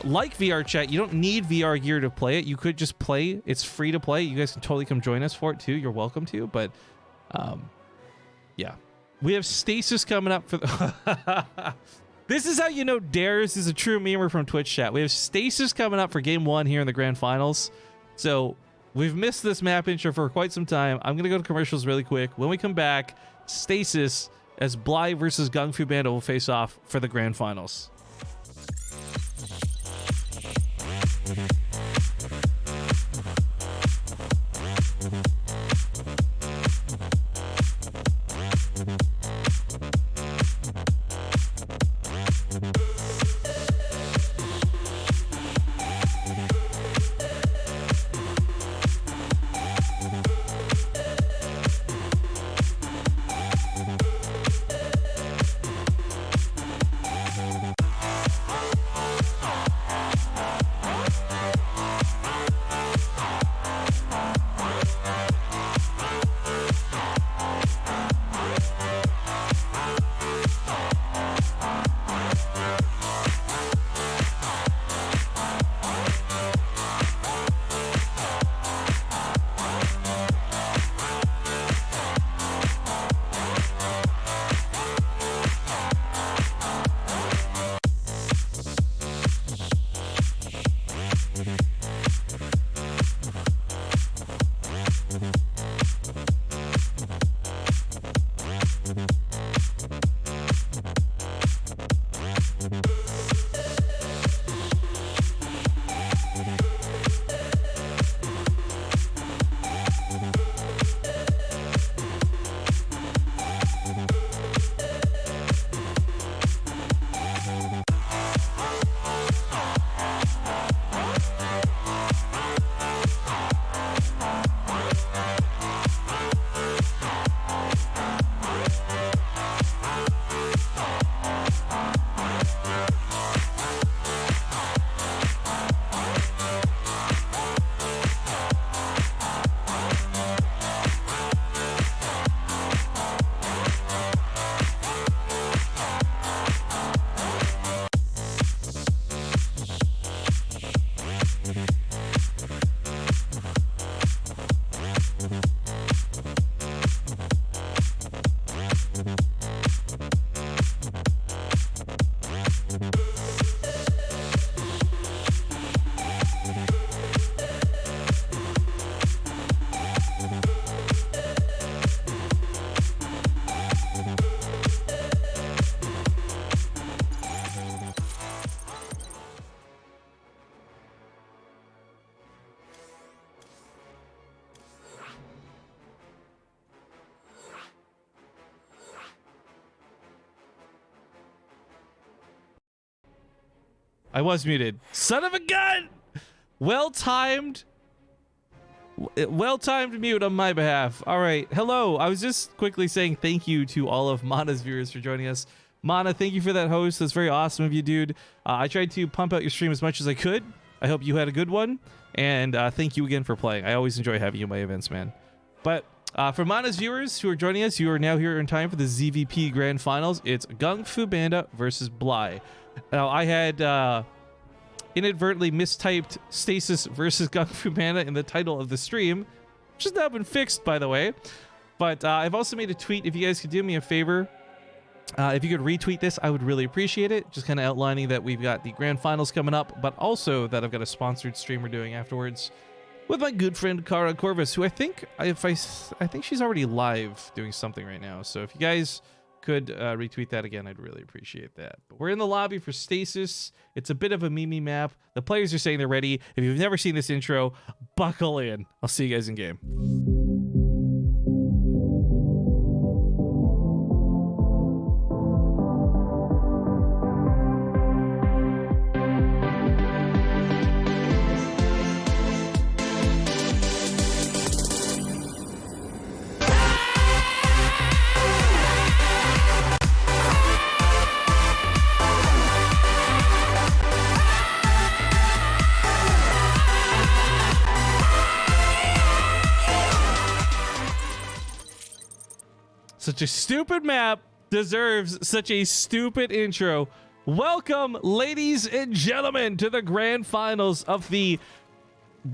Like VR chat, you don't need VR gear to play it. You could just play. It's free to play. You guys can totally come join us for it too. You're welcome to. But, yeah. We have Stasis coming up for the... This is how you know Dares is a true memer from Twitch chat. We have Stasis coming up for Game 1 here in the Grand Finals. So we've missed this map intro for quite some time. I'm going to go to commercials really quick. When we come back, Stasis as Bly versus Gung Fu Banda will face off for the Grand Finals. I was muted. Son of a gun! Well-timed mute on my behalf. All right. Hello. I was just quickly saying thank you to all of Mana's viewers for joining us. Mana, thank you for that host. That's very awesome of you, dude. I tried to pump out your stream as much as I could. I hope you had a good one. And thank you again for playing. I always enjoy having you in my events, man. But for Mana's viewers who are joining us, you are now here in time for the ZVP Grand Finals. It's Gung Fu Banda versus Bly. Now, I had inadvertently mistyped Stasis versus Gung Fu Banda in the title of the stream, which has now been fixed, by the way. But I've also made a tweet. If you guys could do me a favor, if you could retweet this, I would really appreciate it. Just kind of outlining that we've got the Grand Finals coming up, but also that I've got a sponsored stream we're doing afterwards with my good friend Cara Corvus, who I think she's already live doing something right now. So if you guys could retweet that again, I'd really appreciate that. But we're in the lobby for Stasis. It's a bit of a meme map. The players are saying they're ready. If you've never seen this intro, buckle in. I'll see you guys in game. Such a stupid map deserves such a stupid intro. Welcome, ladies and gentlemen, to the grand finals of the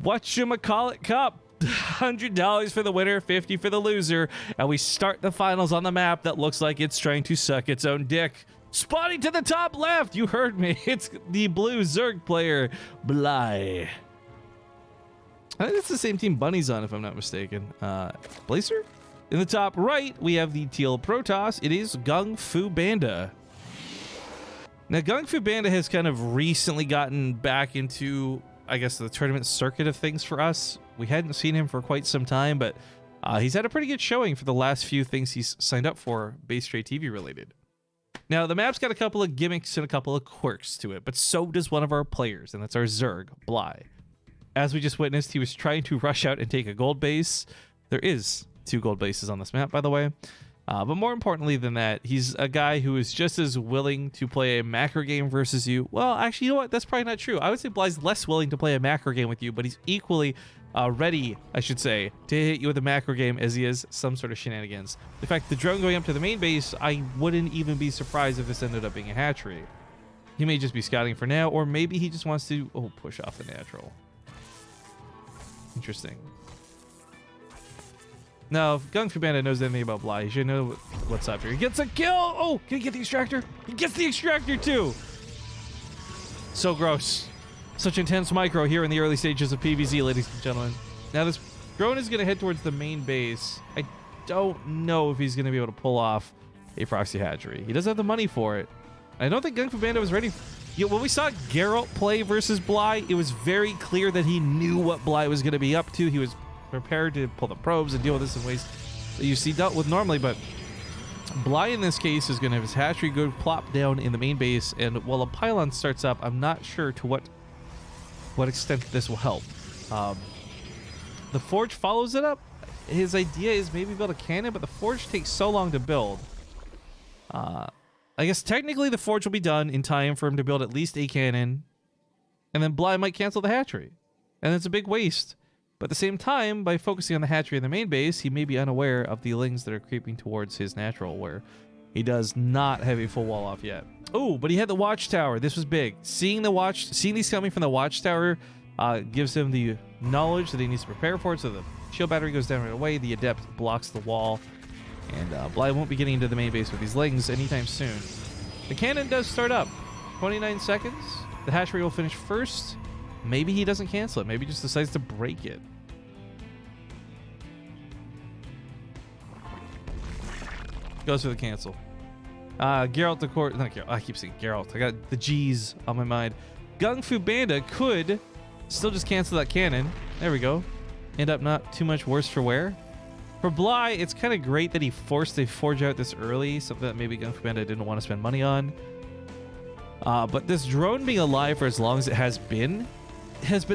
Whatchamacallit Cup. $100 for the winner, 50 for the loser, and we start the finals on the map that looks like it's trying to suck its own dick. Spotting to the top left, you heard me. It's the blue Zerg player, Bly. I think it's the same team Bunny's on, if I'm not mistaken. Blazer? In the top right, we have the teal Protoss. It is Gung Fu Banda. Now, Gung Fu Banda has kind of recently gotten back into, I guess, the tournament circuit of things for us. We hadn't seen him for quite some time, but he's had a pretty good showing for the last few things he's signed up for, BaseTradeTV related. Now, the map's got a couple of gimmicks and a couple of quirks to it, but so does one of our players, and that's our Zerg, Bly. As we just witnessed, he was trying to rush out and take a gold base. There is 2 gold bases on this map, by the way. But more importantly than that, he's a guy who is just as willing to play a macro game versus you. Well, actually, you know what? That's probably not true. I would say Bly's less willing to play a macro game with you, but he's equally ready, I should say, to hit you with a macro game as he is some sort of shenanigans. In fact, the drone going up to the main base, I wouldn't even be surprised if this ended up being a hatchery. He may just be scouting for now, or maybe he just wants to push off the natural. Interesting. Now, if Gung Fu Banda knows anything about Bly, he should know what's up here. He gets a kill! Oh, can he get the extractor? He gets the extractor too! So gross. Such intense micro here in the early stages of PvZ, ladies and gentlemen. Now, this drone is going to head towards the main base. I don't know if he's going to be able to pull off a proxy hatchery. He does have the money for it. I don't think Gung Fu Banda was ready. When we saw Geralt play versus Bly, it was very clear that he knew what Bly was going to be up to. He was prepared to pull the probes and deal with this in ways that you see dealt with normally, but Bly in this case is going to have his hatchery go plop down in the main base, and while a pylon starts up, I'm not sure to what extent this will help. The forge follows it up. His idea is maybe build a cannon, but the forge takes so long to build. I guess technically the forge will be done in time for him to build at least a cannon, and then Bly might cancel the hatchery, and it's a big waste. But at the same time, by focusing on the hatchery in the main base, he may be unaware of the lings that are creeping towards his natural, where he does not have a full wall off yet. Oh, but he had the watchtower. This was big. Seeing these coming from the watchtower gives him the knowledge that he needs to prepare for it. So the shield battery goes down right away. The adept blocks the wall, and Bly won't be getting into the main base with these lings anytime soon. The cannon does start up. 29 seconds. The hatchery will finish first. Maybe he doesn't cancel it. Maybe he just decides to break it. Goes for the cancel. Geralt the court. Not Geralt. I keep saying Geralt. I got the G's on my mind. Gung Fu Banda could still just cancel that cannon. There we go. End up not too much worse for wear. For Bly, it's kind of great that he forced a forge out this early, something that maybe Gung Fu Banda didn't want to spend money on. But this drone being alive for as long as it has been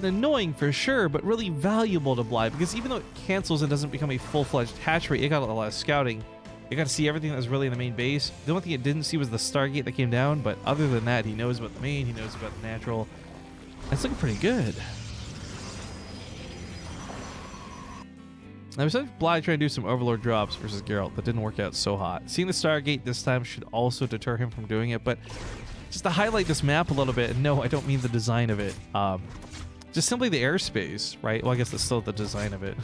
annoying for sure, but really valuable to Bly, because even though it cancels and doesn't become a full-fledged hatchery, it got a lot of scouting. It got to see everything that was really in the main base. The only thing it didn't see was the Stargate that came down, but other than that, he knows about the main, he knows about the natural. That's looking pretty good. Now, besides Bly trying to do some Overlord drops versus Geralt, that didn't work out so hot. Seeing the Stargate this time should also deter him from doing it, but just to highlight this map a little bit, and no, I don't mean the design of it. Just simply the airspace, right? Well, I guess that's still the design of it.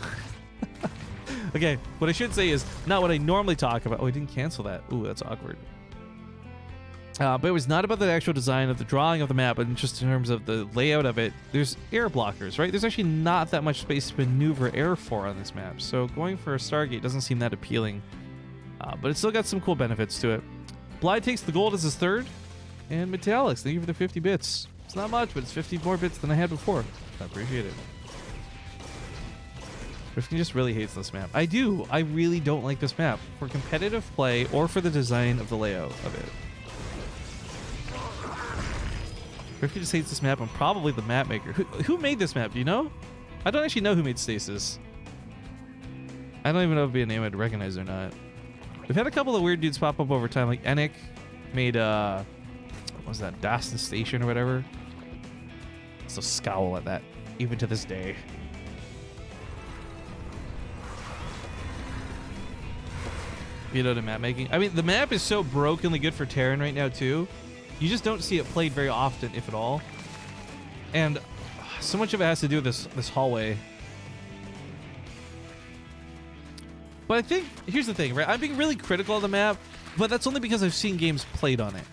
Okay, what I should say is not what I normally talk about. Oh, I didn't cancel that. Ooh, that's awkward. But it was not about the actual design of the drawing of the map, but just in terms of the layout of it. There's air blockers, right? There's actually not that much space to maneuver air for on this map. So going for a Stargate doesn't seem that appealing. But it's still got some cool benefits to it. Bly takes the gold as his third. And Metallics, thank you for the 50 bits. It's not much, but it's 50 more bits than I had before. I appreciate it. Rifkin just really hates this map. I do. I really don't like this map for competitive play or for the design of the layout of it. Rifkin just hates this map and probably the map maker. Who made this map? Do you know? I don't actually know who made Stasis. I don't even know if it'd be a name I'd recognize or not. We've had a couple of weird dudes pop up over time, like Enic made what was that, Daston Station or whatever. Still scowl at that even to this day. vetoed in map making. I mean, the map is so brokenly good for Terran right now too. You just don't see it played very often, if at all. And so much of it has to do with this hallway. But I think here's the thing, right? I'm being really critical of the map, but that's only because I've seen games played on it.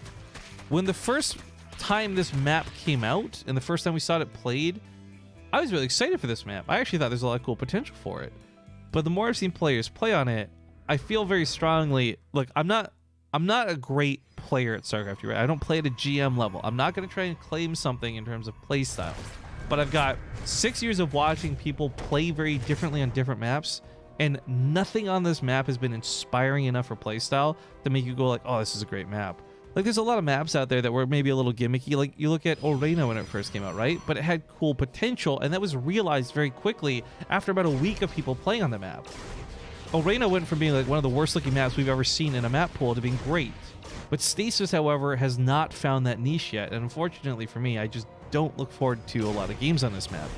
When the first time this map came out and the first time we saw it played, I was really excited for this map. I actually thought there's a lot of cool potential for it. But the more I've seen players play on it, I feel very strongly, look, I'm not a great player at StarCraft 2, right? I don't play at a GM level. I'm not going to try and claim something in terms of play style. But I've got 6 years of watching people play very differently on different maps, and nothing on this map has been inspiring enough for playstyle to make you go like, oh, this is a great map. Like, there's a lot of maps out there that were maybe a little gimmicky. Like, you look at Oreno when it first came out, right? But it had cool potential, and that was realized very quickly after about a week of people playing on the map. Oreno went from being like one of the worst looking maps we've ever seen in a map pool to being great. But Stasis, however, has not found that niche yet, and unfortunately for me, I just don't look forward to a lot of games on this map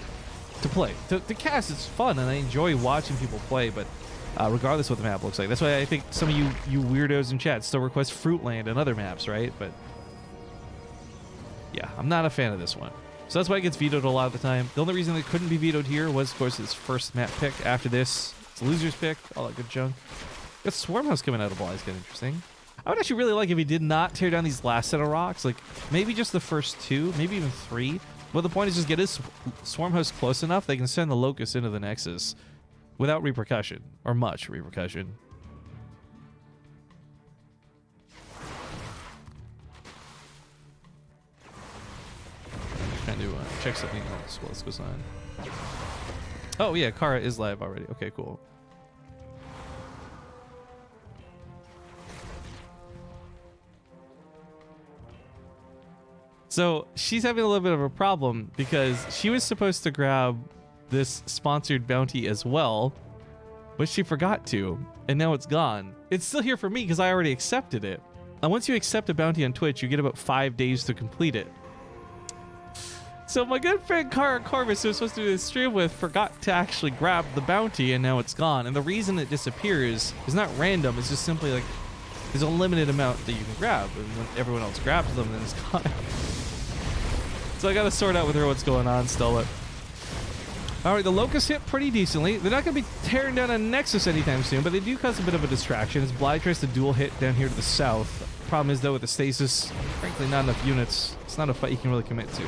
to play. To cast, it's fun, and I enjoy watching people play, but regardless of what the map looks like. That's why I think some of you weirdos in chat still request Fruitland and other maps, right? But yeah, I'm not a fan of this one. So that's why it gets vetoed a lot of the time. The only reason it couldn't be vetoed here was, of course, its first map pick. After this, it's a loser's pick, all that good junk. Got Swarmhouse coming out of Bly is getting interesting. I would actually really like if he did not tear down these last set of rocks, like maybe just the first 2, maybe even 3. But the point is just get his Swarmhouse close enough they can send the Locust into the Nexus without repercussion, or much repercussion. Trying to check something else while this goes on. Oh yeah, Kara is live already. Okay, cool. So she's having a little bit of a problem because she was supposed to grab this sponsored bounty as well, but she forgot to, and now it's gone. It's still here for me because I already accepted it. And once you accept a bounty on Twitch, you get about 5 days to complete it. So my good friend Kara Corvus, who was supposed to do this stream with, forgot to actually grab the bounty, and now it's gone. And the reason it disappears is not random, it's just simply like there's a limited amount that you can grab, and when everyone else grabs them, then it's gone. So I gotta sort out with her what's going on still. But all right, the Locust hit pretty decently. They're not gonna be tearing down a Nexus anytime soon, but they do cause a bit of a distraction as Bly tries to dual hit down here to the south. Problem is though, with the stasis, frankly not enough units. It's not a fight you can really commit to.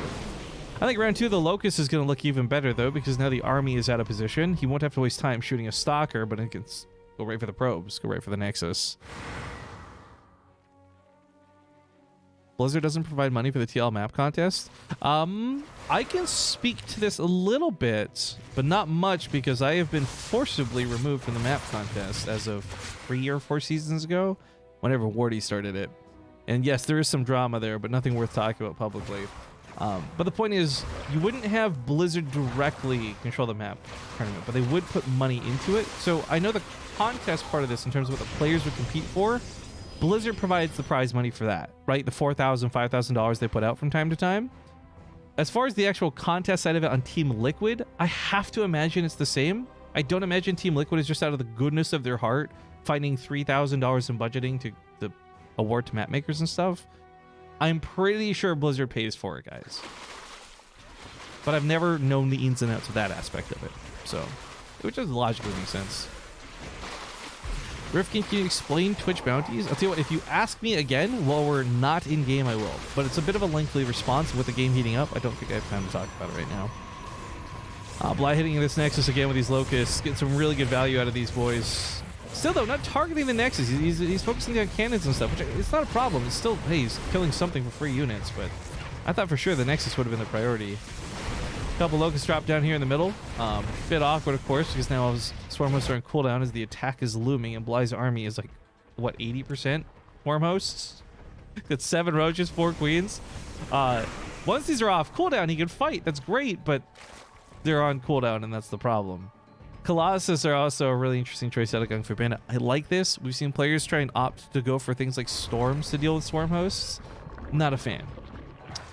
I think round 2 the Locust is gonna look even better though, because now the army is out of position. He won't have to waste time shooting a stalker, but it can go right for the probes, go right for the Nexus. Blizzard doesn't provide money for the TL map contest. I can speak to this a little bit, but not much, because I have been forcibly removed from the map contest as of 3 or 4 seasons ago, whenever Wardy started it. And yes, there is some drama there, but nothing worth talking about publicly. But the point is, you wouldn't have Blizzard directly control the map tournament, but they would put money into it. So I know the contest part of this, in terms of what the players would compete for, Blizzard provides the prize money for that, right? The $4,000, $5,000 they put out from time to time. As far as the actual contest side of it on Team Liquid, I have to imagine it's the same. I don't imagine Team Liquid is just out of the goodness of their heart finding $3,000 in budgeting to award to map makers and stuff. I'm pretty sure Blizzard pays for it, guys. But I've never known the ins and outs of that aspect of it. So, which does logically make sense. Rifkin, can you explain Twitch bounties? I'll tell you what, if you ask me again while we're not in game, I will. But it's a bit of a lengthy response with the game heating up. I don't think I have time to talk about it right now. Bly hitting this Nexus again with these Locusts. Getting some really good value out of these boys. Still, though, not targeting the Nexus. He's focusing on cannons and stuff, which it's not a problem. It's still, hey, he's killing something for free units, but I thought for sure the Nexus would have been the priority. Couple Locusts drop down here in the middle. Bit awkward, of course, because now Swarm hosts are on cooldown as the attack is looming, and Bly's army is like, what, 80% Swarm hosts? Got 7 roaches, 4 queens. Once these are off cooldown, he can fight. That's great, but they're on cooldown, and that's the problem. Colossus are also a really interesting choice out of Gung Fu Bandit. I like this. We've seen players try and opt to go for things like Storms to deal with Swarm hosts. Not a fan.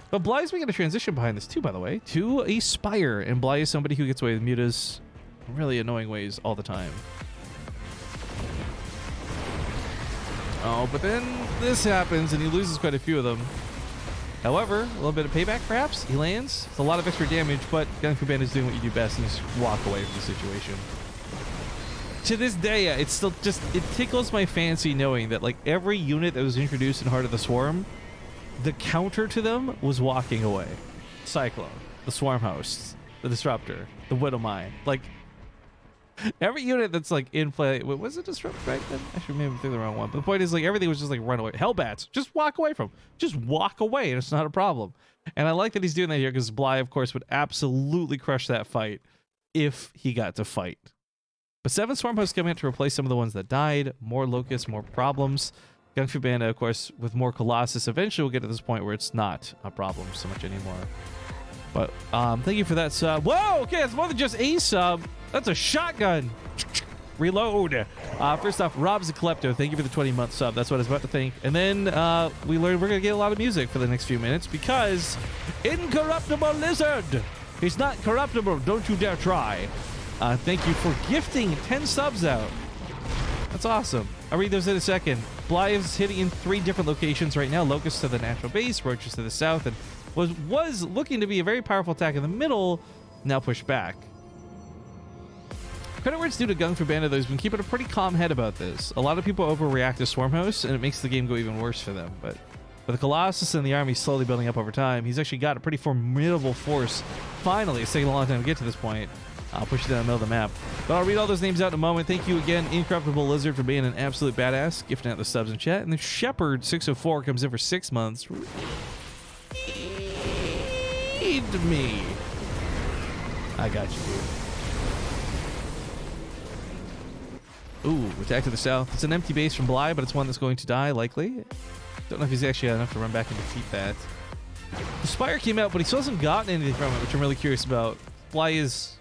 But Bly's making a transition behind this too, by the way, to a Spire. And Bly is somebody who gets away with mutas in really annoying ways all the time. Oh, but then this happens and he loses quite a few of them. However, a little bit of payback perhaps. He lands. It's a lot of extra damage, but Gung Fu Band is doing what you do best and just walk away from the situation. To this day, it's still just, it tickles my fancy knowing that like every unit that was introduced in Heart of the Swarm, the counter to them was walking away. Cyclone, the Swarm Hosts, the Disruptor, the Widowmine. Like, every unit that's like in play, wait, was it Disrupt right then? Actually, maybe I'm thinking the wrong one. But the point is, like, everything was just like run away. Hellbats, just walk away from. Just walk away, and it's not a problem. And I like that he's doing that here because Bly, of course, would absolutely crush that fight if he got to fight. But 7 Swarm Hosts coming out to replace some of the ones that died. More Locusts, more problems. Gung Fu Banda, of course, with more Colossus, eventually we'll get to this point where it's not a problem so much anymore. But thank you for that sub. Whoa, okay, it's more than just a sub. That's a shotgun. Reload. First off, Rob's a Klepto. Thank you for the 20-month sub. That's what I was about to think. And then we learned we're going to get a lot of music for the next few minutes because Incorruptible Lizard. He's not corruptible. Don't you dare try. Thank you for gifting 10 subs out. That's awesome. I'll read those in a second. Bly is hitting in 3 different locations right now. Locust to the natural base, Roaches to the south, and was looking to be a very powerful attack in the middle, now pushed back. Credit where it's due to Gung Fu Banda, though, he's been keeping a pretty calm head about this. A lot of people overreact to Swarm Hosts, and it makes the game go even worse for them. But with the Colossus and the army slowly building up over time, he's actually got a pretty formidable force. Finally, it's taken a long time to get to this point. I'll push it down the middle of the map. But I'll read all those names out in a moment. Thank you again, Incorruptible Lizard, for being an absolute badass, gifting out the subs in chat. And the Shepherd 604 comes in for 6 months. Read me. I got you, dude. Ooh, attack to the south. It's an empty base from Bly, but it's one that's going to die, likely. Don't know if he's actually got enough to run back and defeat that. The Spire came out, but he still hasn't gotten anything from it, which I'm really curious about. Bly is...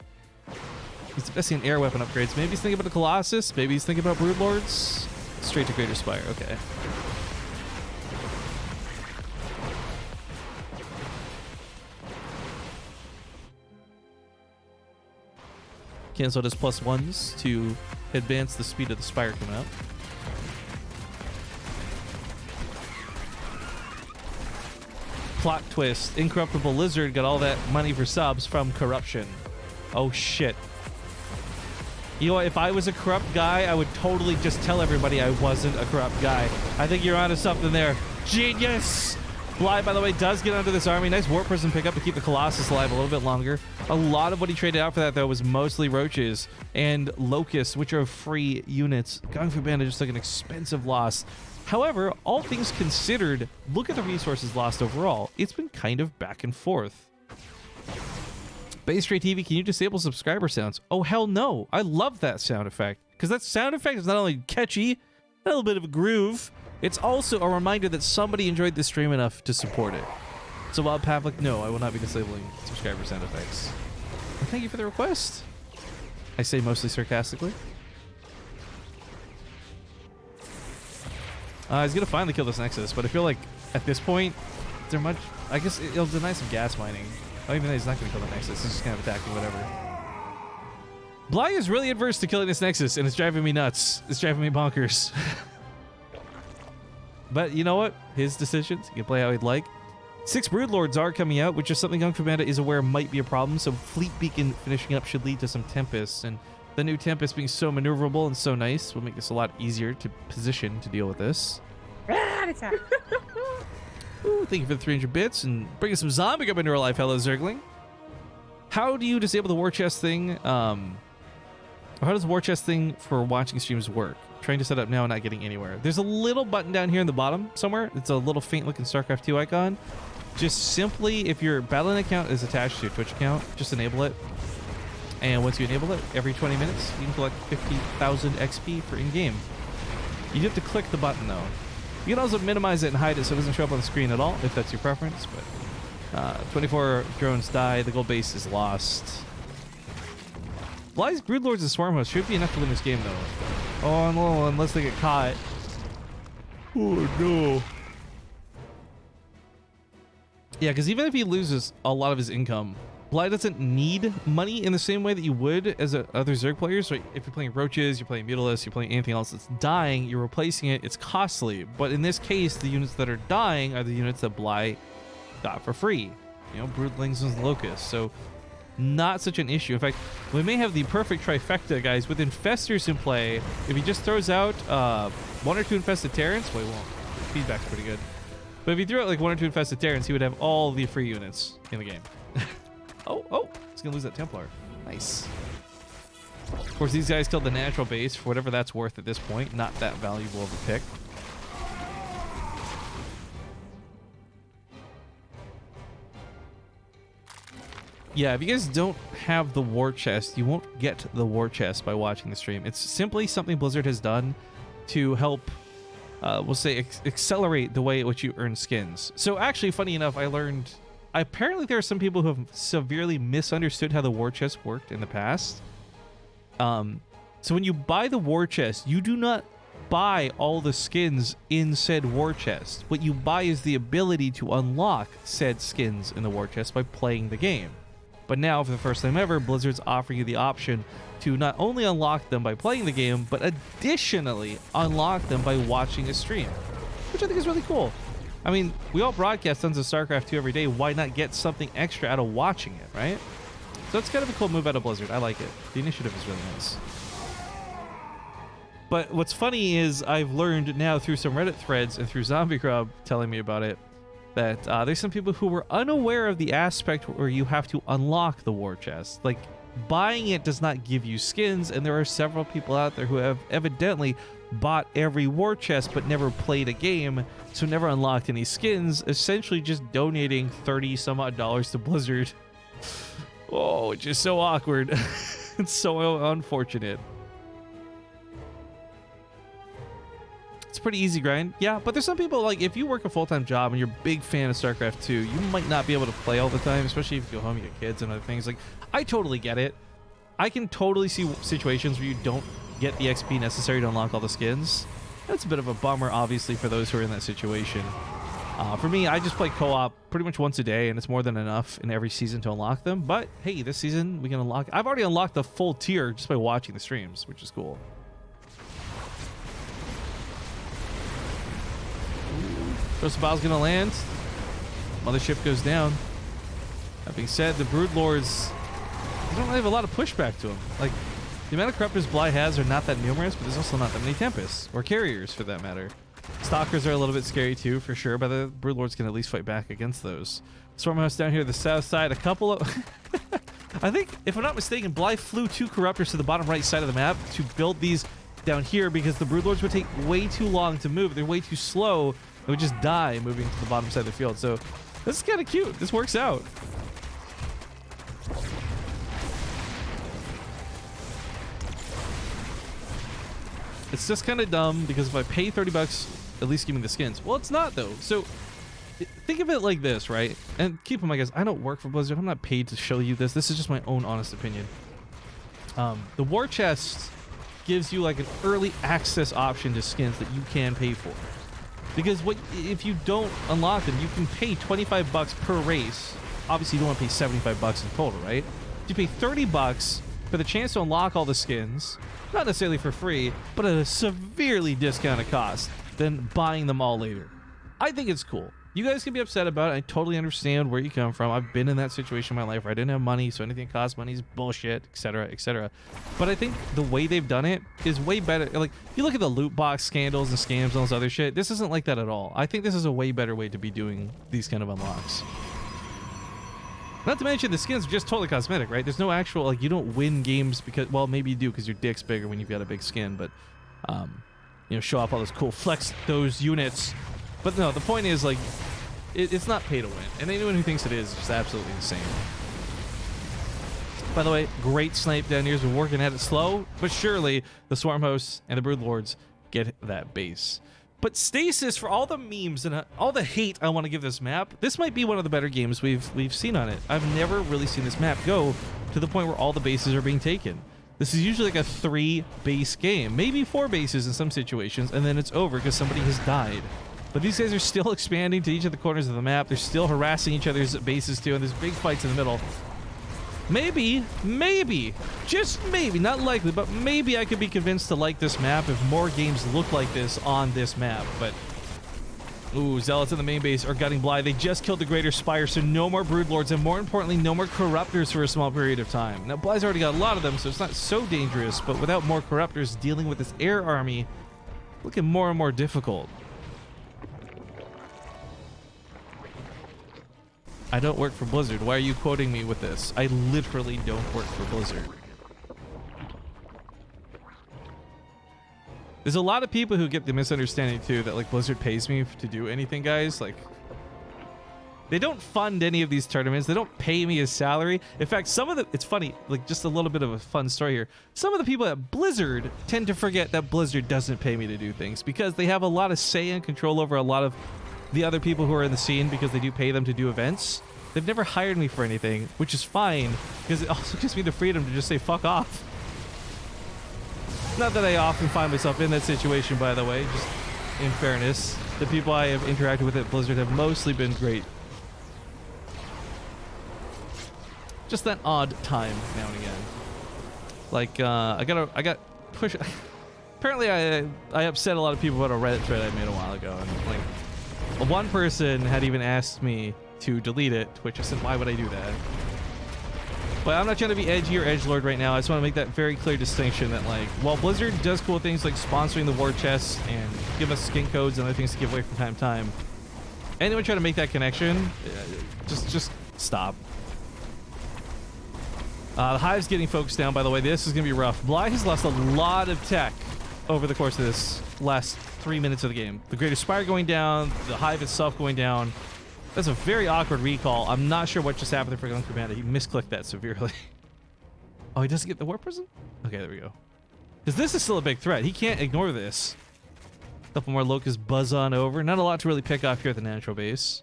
he's investing in air weapon upgrades. Maybe he's thinking about the Colossus. Maybe he's thinking about Broodlords. Straight to Greater Spire. Okay. Canceled his +1s to advance the speed of the Spire coming out. Plot twist. Incorruptible Lizard got all that money for subs from corruption. Oh shit. You know what? If I was a corrupt guy, I would totally just tell everybody I wasn't a corrupt guy. I think you're onto something there. Genius! Bly, by the way, does get under this army. Nice Warp Prism pickup to keep the Colossus alive a little bit longer. A lot of what he traded out for that, though, was mostly Roaches and Locusts, which are free units. Gung Fu Banda just took an expensive loss. However, all things considered, look at the resources lost overall. It's been kind of back and forth. BaseTradeTV, can you disable subscriber sounds? Oh, hell no. I love that sound effect. Because that sound effect is not only catchy, a little bit of a groove, it's also a reminder that somebody enjoyed this stream enough to support it. So Wild Pavlik, no, I will not be disabling subscriber sound effects. Well, thank you for the request. I say mostly sarcastically. He's going to finally kill this Nexus, but I feel like at this point, they're much... I guess it'll deny some gas mining. Oh, even though he's not going to kill the Nexus, he's just kind of attacking whatever. Bly is really adverse to killing this Nexus, and it's driving me nuts. It's driving me bonkers. But you know what? His decisions. He can play how he'd like. 6 Broodlords are coming out, which is something Gung Fu Banda is aware might be a problem, so Fleet Beacon finishing up should lead to some Tempests, and the new Tempest being so maneuverable and so nice will make this a lot easier to position to deal with this. Ooh, thank you for the 300 bits and bringing some zombie up into our life. Hello, Zergling. How do you disable the war chest thing? How does the war chest thing for watching streams work? Trying to set up now and not getting anywhere. There's a little button down here in the bottom somewhere. It's a little faint looking StarCraft 2 icon. Just simply, if your Battle.net account is attached to your Twitch account, just enable it. And once you enable it, every 20 minutes, you can collect 50,000 XP for in-game. You have to click the button, though. You can also minimize it and hide it so it doesn't show up on the screen at all, if that's your preference. But 24 drones die. The gold base is lost. Bly's Broodlords and Swarm Hosts should be enough to win this game, though. Oh, no, unless they get caught. Oh, no. Yeah, because even if he loses a lot of his income, Bly doesn't need money in the same way that you would as other Zerg players. Right? If you're playing Roaches, you're playing Mutalisk, you're playing anything else that's dying, you're replacing it, it's costly. But in this case, the units that are dying are the units that Bly got for free. You know, Broodlings and Locusts. So not such an issue. In fact, we may have the perfect trifecta, guys, with Infestors in play. If he just throws out 1 or 2 Infested Terrans, well, he won't. Feedback's pretty good. But if he threw out like 1 or 2 Infested Terrans, he would have all the free units in the game. Oh, he's gonna lose that Templar. Nice. Of course, these guys killed the natural base for whatever that's worth at this point. Not that valuable of a pick. Yeah, if you guys don't have the war chest, you won't get the war chest by watching the stream. It's simply something Blizzard has done to help, we'll say, accelerate the way in which you earn skins. So actually, funny enough, I learned... Apparently, there are some people who have severely misunderstood how the war chest worked in the past. So when you buy the war chest, you do not buy all the skins in said war chest. What you buy is the ability to unlock said skins in the war chest by playing the game. But now, for the first time ever, Blizzard's offering you the option to not only unlock them by playing the game, but additionally unlock them by watching a stream, which I think is really cool. I mean, we all broadcast tons of StarCraft 2 every day. Why not get something extra out of watching it, right? So it's kind of a cool move out of Blizzard. I like it. The initiative is really nice. But what's funny is I've learned now through some Reddit threads and through Zombie Grub telling me about it, that there's some people who were unaware of the aspect where you have to unlock the war chest. Like, buying it does not give you skins, and there are several people out there who have evidently bought every war chest but never played a game, so never unlocked any skins, essentially just donating 30 some odd dollars to Blizzard. Oh, it's just so awkward. It's so unfortunate. It's a pretty easy grind, yeah, but there's some people, like, if you work a full-time job and you're a big fan of StarCraft 2, you might not be able to play all the time, especially if you go home, you get kids and other things. Like, I totally get it. I can totally see situations where you don't get the XP necessary to unlock all the skins. That's a bit of a bummer, obviously, for those who are in that situation. For me, I just play co-op pretty much once a day, and it's more than enough in every season to unlock them. But hey, this season we can unlock... I've already unlocked the full tier just by watching the streams, which is cool. First ball's gonna land. Mothership goes down. That being said, the Broodlords, they don't really have a lot of pushback to them. Like, the amount of Corruptors Bly has are not that numerous, but there's also not that many Tempests, or Carriers for that matter. Stalkers are a little bit scary too, for sure, but the Broodlords can at least fight back against those. Stormhouse down here to the south side, a couple of... I think, if I'm not mistaken, Bly flew 2 Corruptors to the bottom right side of the map to build these down here because the Broodlords would take way too long to move. They're way too slow. They would just die moving to the bottom side of the field. So this is kind of cute. This works out. It's just kind of dumb because if I pay 30 bucks, at least give me the skins. Well, it's not though. So think of it like this, right? And keep in mind, guys, I don't work for Blizzard. I'm not paid to show you this. This is just my own honest opinion. The war chest gives you like an early access option to skins that you can pay for. Because if you don't unlock them, you can pay 25 bucks per race. Obviously, you don't want to pay 75 bucks in total, right? You pay 30 bucks for the chance to unlock all the skins, not necessarily for free, but at a severely discounted cost than buying them all later. I think it's cool. You guys can be upset about it. I totally understand where you come from. I've been in that situation in my life where I didn't have money, so anything that costs money is bullshit, etc., etc. But I think the way they've done it is way better. Like, you look at the loot box scandals and scams and all this other shit, this isn't like that at all. I think this is a way better way to be doing these kind of unlocks. Not to mention the skins are just totally cosmetic, right? There's no actual, like, you don't win games because, well, maybe you do because your dick's bigger when you've got a big skin, but, you know, show off all this cool, flex those units. But no, the point is, like, it's not pay to win. And anyone who thinks it is just absolutely insane. By the way, great snipe down here as we're working at it slow, but surely the Swarm Hosts and the Broodlords get that base. But Stasis, for all the memes and all the hate I want to give this map, this might be one of the better games we've seen on it. I've never really seen this map go to the point where all the bases are being taken. This is usually like a 3 base game, maybe 4 bases in some situations, and then it's over because somebody has died. But these guys are still expanding to each of the corners of the map. They're still harassing each other's bases too, and there's big fights in the middle. Maybe, just maybe, not likely, but maybe I could be convinced to like this map if more games look like this on this map. But, ooh, Zealots in the main base are gutting Bly. They just killed the Greater Spire, so no more Broodlords, and more importantly, no more Corruptors for a small period of time. Now, Bly's already got a lot of them, so it's not so dangerous, but without more Corruptors, dealing with this air army, looking more and more difficult. I don't work for Blizzard. Why are you quoting me with this? I literally don't work for Blizzard. There's a lot of people who get the misunderstanding too that like Blizzard pays me to do anything, guys. Like, they don't fund any of these tournaments. They don't pay me a salary. In fact, some of the, it's funny, like just a little bit of a fun story here. Some of the people at Blizzard tend to forget that Blizzard doesn't pay me to do things because they have a lot of say and control over a lot of the other people who are in the scene because they do pay them to do events. They've never hired me for anything, which is fine because it also gives me the freedom to just say fuck off. Not that I often find myself in that situation, by the way, just in fairness. The people I have interacted with at Blizzard have mostly been great. Just that odd time now and again. Like, I got pushed. Apparently I upset a lot of people about a Reddit thread I made a while ago, and like, one person had even asked me to delete it, to which I said, why would I do that? But I'm not trying to be edgy or edgelord right now. I just want to make that very clear distinction that, like, while Blizzard does cool things like sponsoring the war chests and give us skin codes and other things to give away from time to time, anyone trying to make that connection, just stop. The Hive's getting focused down, by the way. This is going to be rough. Bly has lost a lot of tech over the course of this last 3 minutes of the game. The Greater Spire going down, the Hive itself going down. That's a very awkward recall. I'm not sure what just happened for Gun Commander. He misclicked that severely. Oh, he doesn't get the War Prison? Okay, there we go. Because this is still a big threat. He can't ignore this. A couple more Locusts buzz on over. Not a lot to really pick off here at the natural base.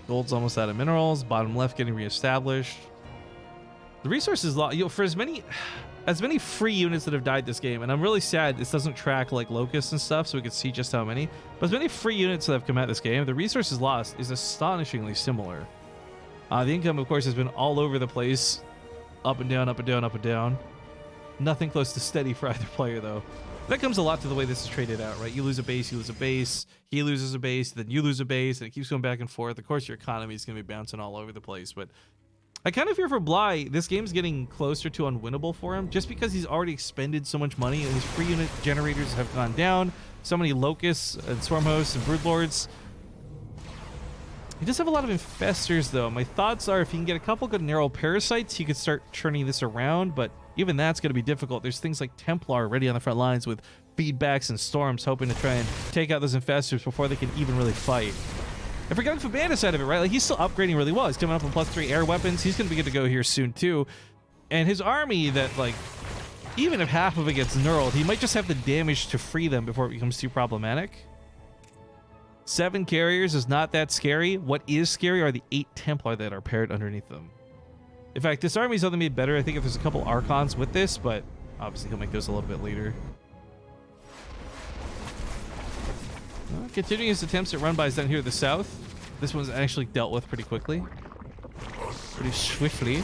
Gold's almost out of minerals. Bottom left getting reestablished. The resources, for as many free units that have died this game, and I'm really sad this doesn't track like locusts and stuff so we can see just how many, but as many free units that have come out this game, the resources lost is astonishingly similar. The income, of course, has been all over the place. Up and down, up and down, up and down. Nothing close to steady for either player, though. That comes a lot to the way this is traded out, right? You lose a base, he loses a base, then you lose a base, and it keeps going back and forth. Of course, your economy is going to be bouncing all over the place, but I kind of fear for Bly, this game's getting closer to unwinnable for him, just because he's already expended so much money, and his free unit generators have gone down, so many Locusts, and Swarm Hosts, and Broodlords. He does have a lot of Infestors, though. My thoughts are if he can get a couple good narrow Parasites, he could start turning this around, but even that's going to be difficult. There's things like Templar already on the front lines with feedbacks and Storms hoping to try and take out those Infestors before they can even really fight. If we're going for Bandit side of it, right? Like, he's still upgrading really well. He's coming up with +3 air weapons. He's going to be good to go here soon, too. And his army that, like, even if half of it gets knurled, he might just have the damage to free them before it becomes too problematic. 7 carriers is not that scary. What is scary are the 8 Templar that are paired underneath them. In fact, this army's only made better, I think, if there's a couple Archons with this, but obviously he'll make those a little bit later. Continuing his attempts at run-bys down here to the south. This one's actually dealt with pretty quickly. Pretty swiftly.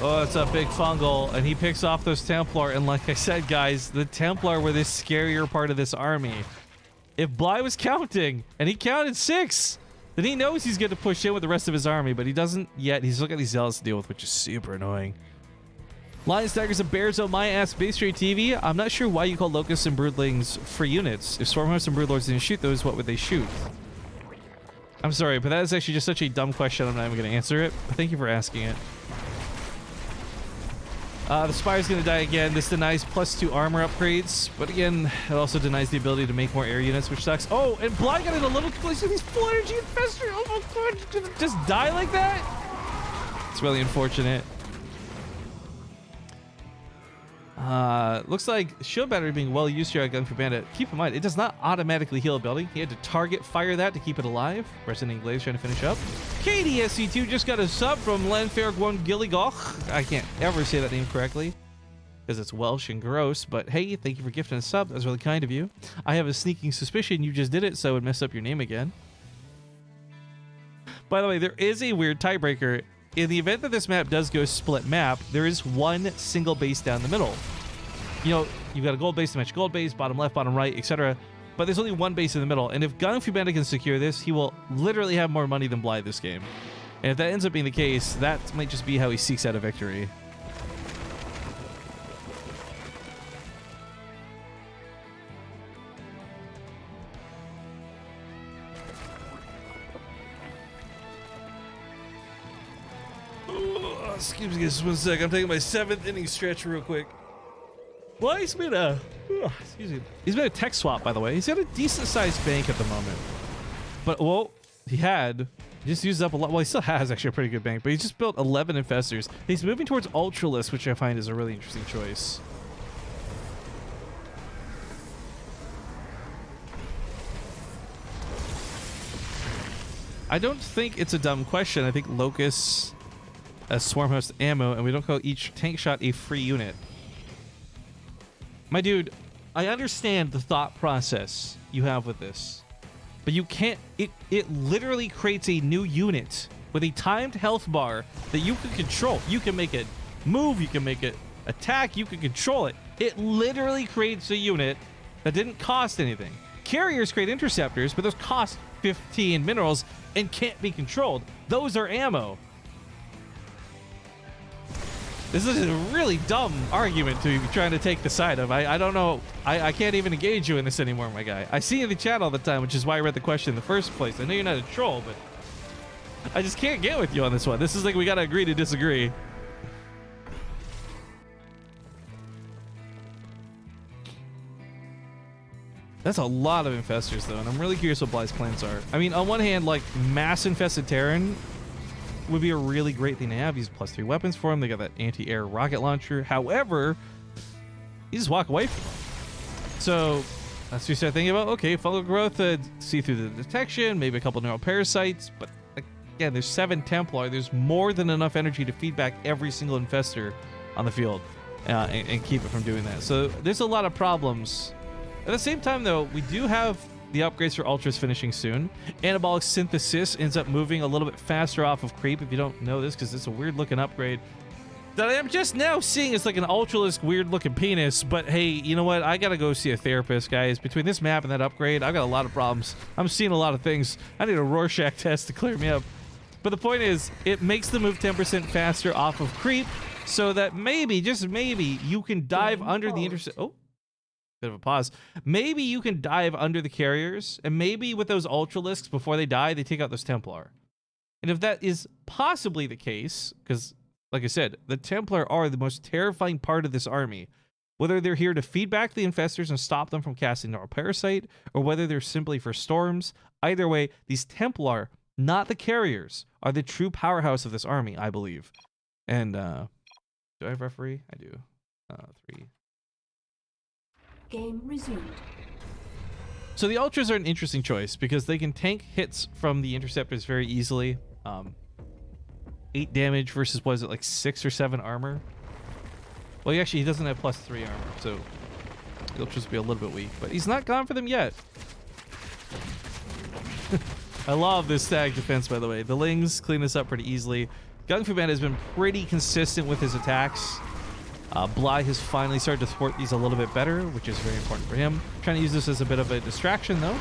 Oh, it's a big fungal, and he picks off those Templar, and like I said, guys, the Templar were this scarier part of this army. If Bly was counting, and he counted 6, then he knows he's going to push in with the rest of his army, but he doesn't yet. He's still got these Zealots to deal with, which is super annoying. Lions, Tigers, and Bears, oh my ass, BaseTradeTV. I'm not sure why you call Locusts and Broodlings free units. If Swarm Hosts and Broodlords didn't shoot those, what would they shoot? I'm sorry, but that is actually just such a dumb question, I'm not even going to answer it. But thank you for asking it. The Spire's going to die again. This denies +2 armor upgrades, but again, it also denies the ability to make more air units, which sucks. Oh, and Bly got in a little place with these full energy infestors. Oh my god, did it just die like that? It's really unfortunate. Looks like shield battery being well used here at Gun for Bandit. Keep in mind, it does not automatically heal a building. He had to target fire that to keep it alive. Resident Glaze trying to finish up. KDSC2 just got a sub from Lenfair Gwon Gilligoch. I can't ever say that name correctly. because it's Welsh and gross, but hey, thank you for gifting a sub. That was really kind of you. I have a sneaking suspicion you just did it, so it would mess up your name again. By the way, there is a weird tiebreaker. In the event that this map does go split map, there is one single base down the middle. You know, you've got a gold base to match gold base, bottom left, bottom right, etc. But there's only one base in the middle, and if Gung Fu Panda can secure this, he will literally have more money than Blythe this game. And if that ends up being the case, that might just be how he seeks out a victory. Excuse me just 1 sec. I'm taking my 7th inning stretch real quick. Well, he's made a tech swap, by the way. He's got a decent sized bank at the moment. But, well, he just used up a lot. Well, he still has actually a pretty good bank, but he just built 11 infestors. He's moving towards Ultralisk, which I find is a really interesting choice. I don't think it's a dumb question. I think Locust as Swarm host ammo, and we don't call each tank shot a free unit. My dude, I understand the thought process you have with this, but you can't. It literally creates a new unit with a timed health bar that you can control. You can make it move, you can make it attack, you can control it. It literally creates a unit that didn't cost anything. Carriers create interceptors, but those cost 15 minerals and can't be controlled. Those are ammo. This is a really dumb argument to be trying to take the side of. I don't know. I can't even engage you in this anymore, my guy. I see you in the chat all the time, which is why I read the question in the first place. I know you're not a troll, but I just can't get with you on this one. This is like we got to agree to disagree. That's a lot of infestors, though, and I'm really curious what Blythe's plans are. I mean, on one hand, like, mass infested Terran would be a really great thing to have. Use +3 weapons for him. They got that anti-air rocket launcher. However, you just walk away from them. So that's what you start thinking about. Okay, fungal growth, see through the detection, maybe a couple neural parasites. But again, there's 7 Templar. There's more than enough energy to feed back every single infestor on the field and keep it from doing that. So there's a lot of problems. At the same time, though, we do have the upgrades for Ultras finishing soon. Anabolic Synthesis ends up moving a little bit faster off of Creep, if you don't know this, because it's a weird-looking upgrade that I am just now seeing as like an Ultralisk weird-looking penis. But hey, you know what? I gotta go see a therapist, guys. Between this map and that upgrade, I've got a lot of problems. I'm seeing a lot of things. I need a Rorschach test to clear me up. But the point is, it makes the move 10% faster off of Creep, so that maybe, just maybe, you can dive under the intercept. Oh. Bit of a pause. Maybe you can dive under the carriers, and maybe with those Ultralisks, before they die, they take out those Templar. And if that is possibly the case, because, like I said, the Templar are the most terrifying part of this army, whether they're here to feed back the infestors and stop them from casting Neural Parasite, or whether they're simply for storms, either way, these Templar, not the carriers, are the true powerhouse of this army, I believe. And, do I have referee? I do. 3. Game resumed. So the Ultras are an interesting choice because they can tank hits from the interceptors very easily. 8 damage versus, what is it, like 6 or 7 armor? Well, he doesn't have +3 armor, so the Ultras will be a little bit weak, but he's not gone for them yet. I love this stag defense, by the way. The Lings clean this up pretty easily. Gung Fu Band has been pretty consistent with his attacks. Bly has finally started to thwart these a little bit better, which is very important for him. Trying to use this as a bit of a distraction, though.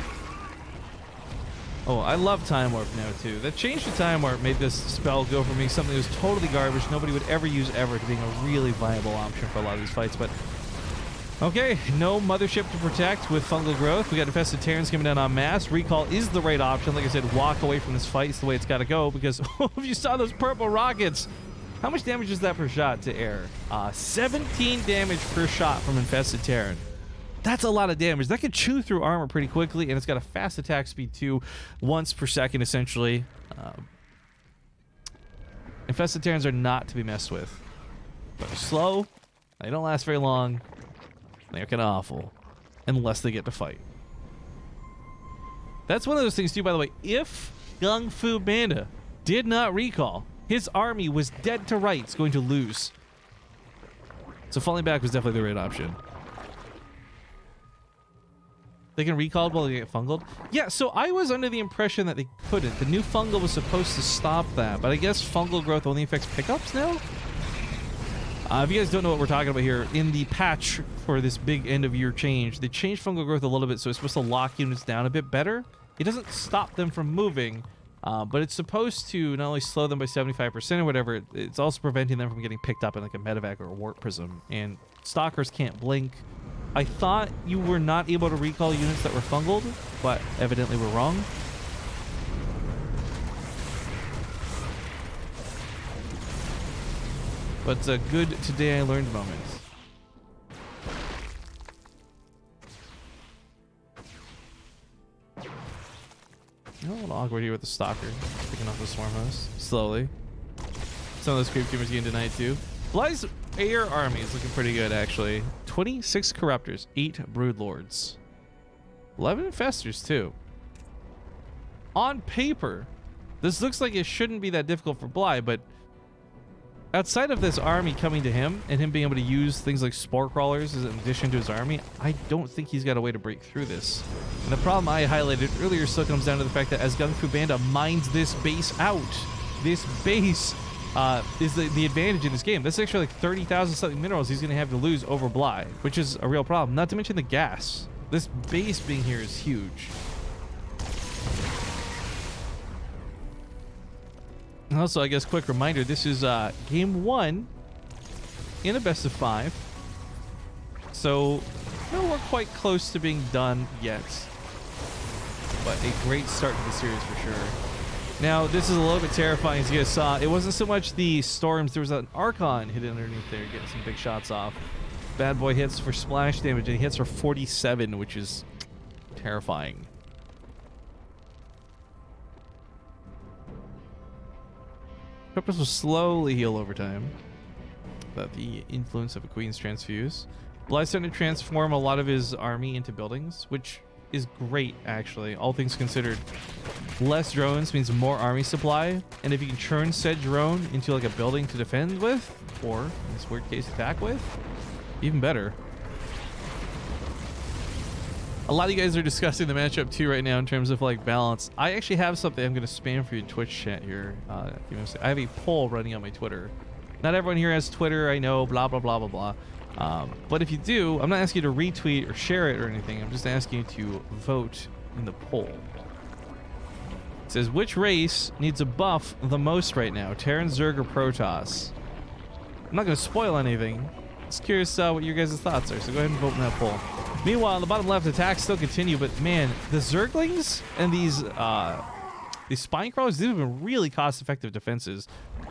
Oh, I love Time Warp now, too. That change to Time Warp made this spell go from being something that was totally garbage, nobody would ever use ever, to being a really viable option for a lot of these fights. But okay, no Mothership to protect with Fungal Growth. We got Infested Terrans coming down en masse. Recall is the right option. Like I said, walk away from this fight. It's the way it's got to go, because if you saw those purple rockets, how much damage is that per shot to air? 17 damage per shot from Infested Terran. That's a lot of damage. That could chew through armor pretty quickly, and it's got a fast attack speed too, once per second essentially. Infested Terrans are not to be messed with. But they're slow, they don't last very long, they're kind of awful, unless they get to fight. That's one of those things too, by the way. If Gung Fu Panda did not recall, his army was dead to rights going to lose. So falling back was definitely the right option. They can recall while they get fungled? Yeah, so I was under the impression that they couldn't. The new fungal was supposed to stop that, but I guess fungal growth only affects pickups now? If you guys don't know what we're talking about here, in the patch for this big end of year change, they changed fungal growth a little bit, so it's supposed to lock units down a bit better. It doesn't stop them from moving, but it's supposed to not only slow them by 75% or whatever, it's also preventing them from getting picked up in like a medevac or a warp prism. And stalkers can't blink. I thought you were not able to recall units that were fungled, but evidently we're wrong. But it's a good today I learned moment. A little awkward here with the stalker picking up the swarm host slowly. Some of those creep tumors getting denied too. Bly's air army is looking pretty good actually. 26 corruptors, 8 broodlords, 11 infestors too. On paper, this looks like it shouldn't be that difficult for Bly, but outside of this army coming to him and him being able to use things like spore crawlers as an addition to his army, I don't think he's got a way to break through this. And the problem I highlighted earlier still comes down to the fact that as Gung Fu Banda mines this base out, this base is the advantage in this game. That's actually like 30,000 something minerals he's going to have to lose over Bly, which is a real problem. Not to mention the gas. This base being here is huge. And also, I guess, quick reminder, this is game 1 in a best of 5. So, no, we're quite close to being done yet. But a great start to the series for sure. Now, this is a little bit terrifying, as you guys saw. It wasn't so much the storms. There was an Archon hidden underneath there, getting some big shots off. Bad boy hits for splash damage, and he hits for 47, which is terrifying. Peppers will slowly heal over time. Without the influence of a Queen's Transfuse. Bly's starting to transform a lot of his army into buildings, which is great, actually. All things considered. Less drones means more army supply, and if you can turn said drone into like a building to defend with, or in this weird case attack with, even better. A lot of you guys are discussing the matchup too right now in terms of like balance. I actually have something I'm going to spam for you in Twitch chat here. I have a poll running on my Twitter. Not everyone here has Twitter, I know, blah, blah, blah, blah, blah. But if you do, I'm not asking you to retweet or share it or anything. I'm just asking you to vote in the poll. It says, which race needs a buff the most right now? Terran, Zerg, or Protoss? I'm not going to spoil anything. Just curious what your guys' thoughts are, so go ahead and vote in that poll. Meanwhile, on the bottom left, attacks still continue, but man, the Zerglings and these spine crawlers, these have been really cost-effective defenses.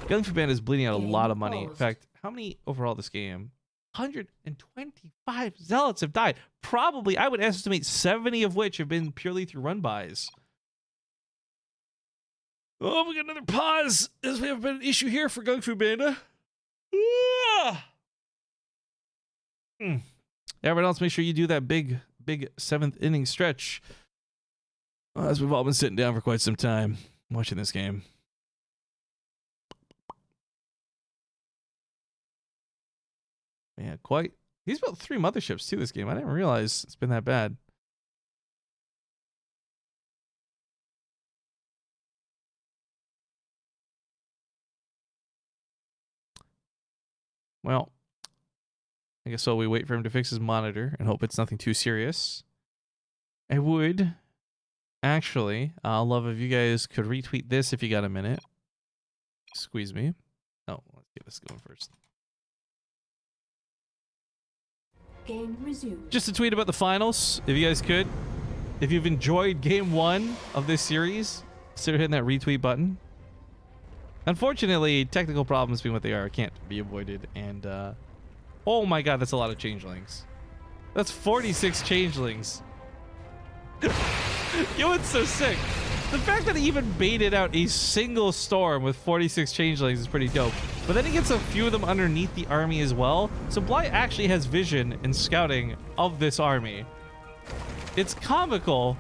Gung Fu Band is bleeding out a lot of money. In fact, how many overall this game? 125 zealots have died. Probably, I would estimate 70 of which have been purely through run-bys. Oh, we got another pause as we have been an issue here for Gung Fu Banda. Everyone else, make sure you do that big 7th inning stretch. As we've all been sitting down for quite some time watching this game. Man, quite. He's built 3 motherships too this game. I didn't realize it's been that bad. Well, I guess while we wait for him to fix his monitor and hope it's nothing too serious, I would actually, I'll love if you guys could retweet this if you got a minute. Squeeze me. Oh, let's get this going first. Game resumed. Just a tweet about the finals, if you guys could. If you've enjoyed game 1 of this series, consider hitting that retweet button. Unfortunately, technical problems being what they are can't be avoided, and oh my god, that's a lot of changelings. That's 46 changelings. Yo, it's so sick. The fact that he even baited out a single storm with 46 changelings is pretty dope. But then he gets a few of them underneath the army as well. So Bly actually has vision and scouting of this army. It's comical,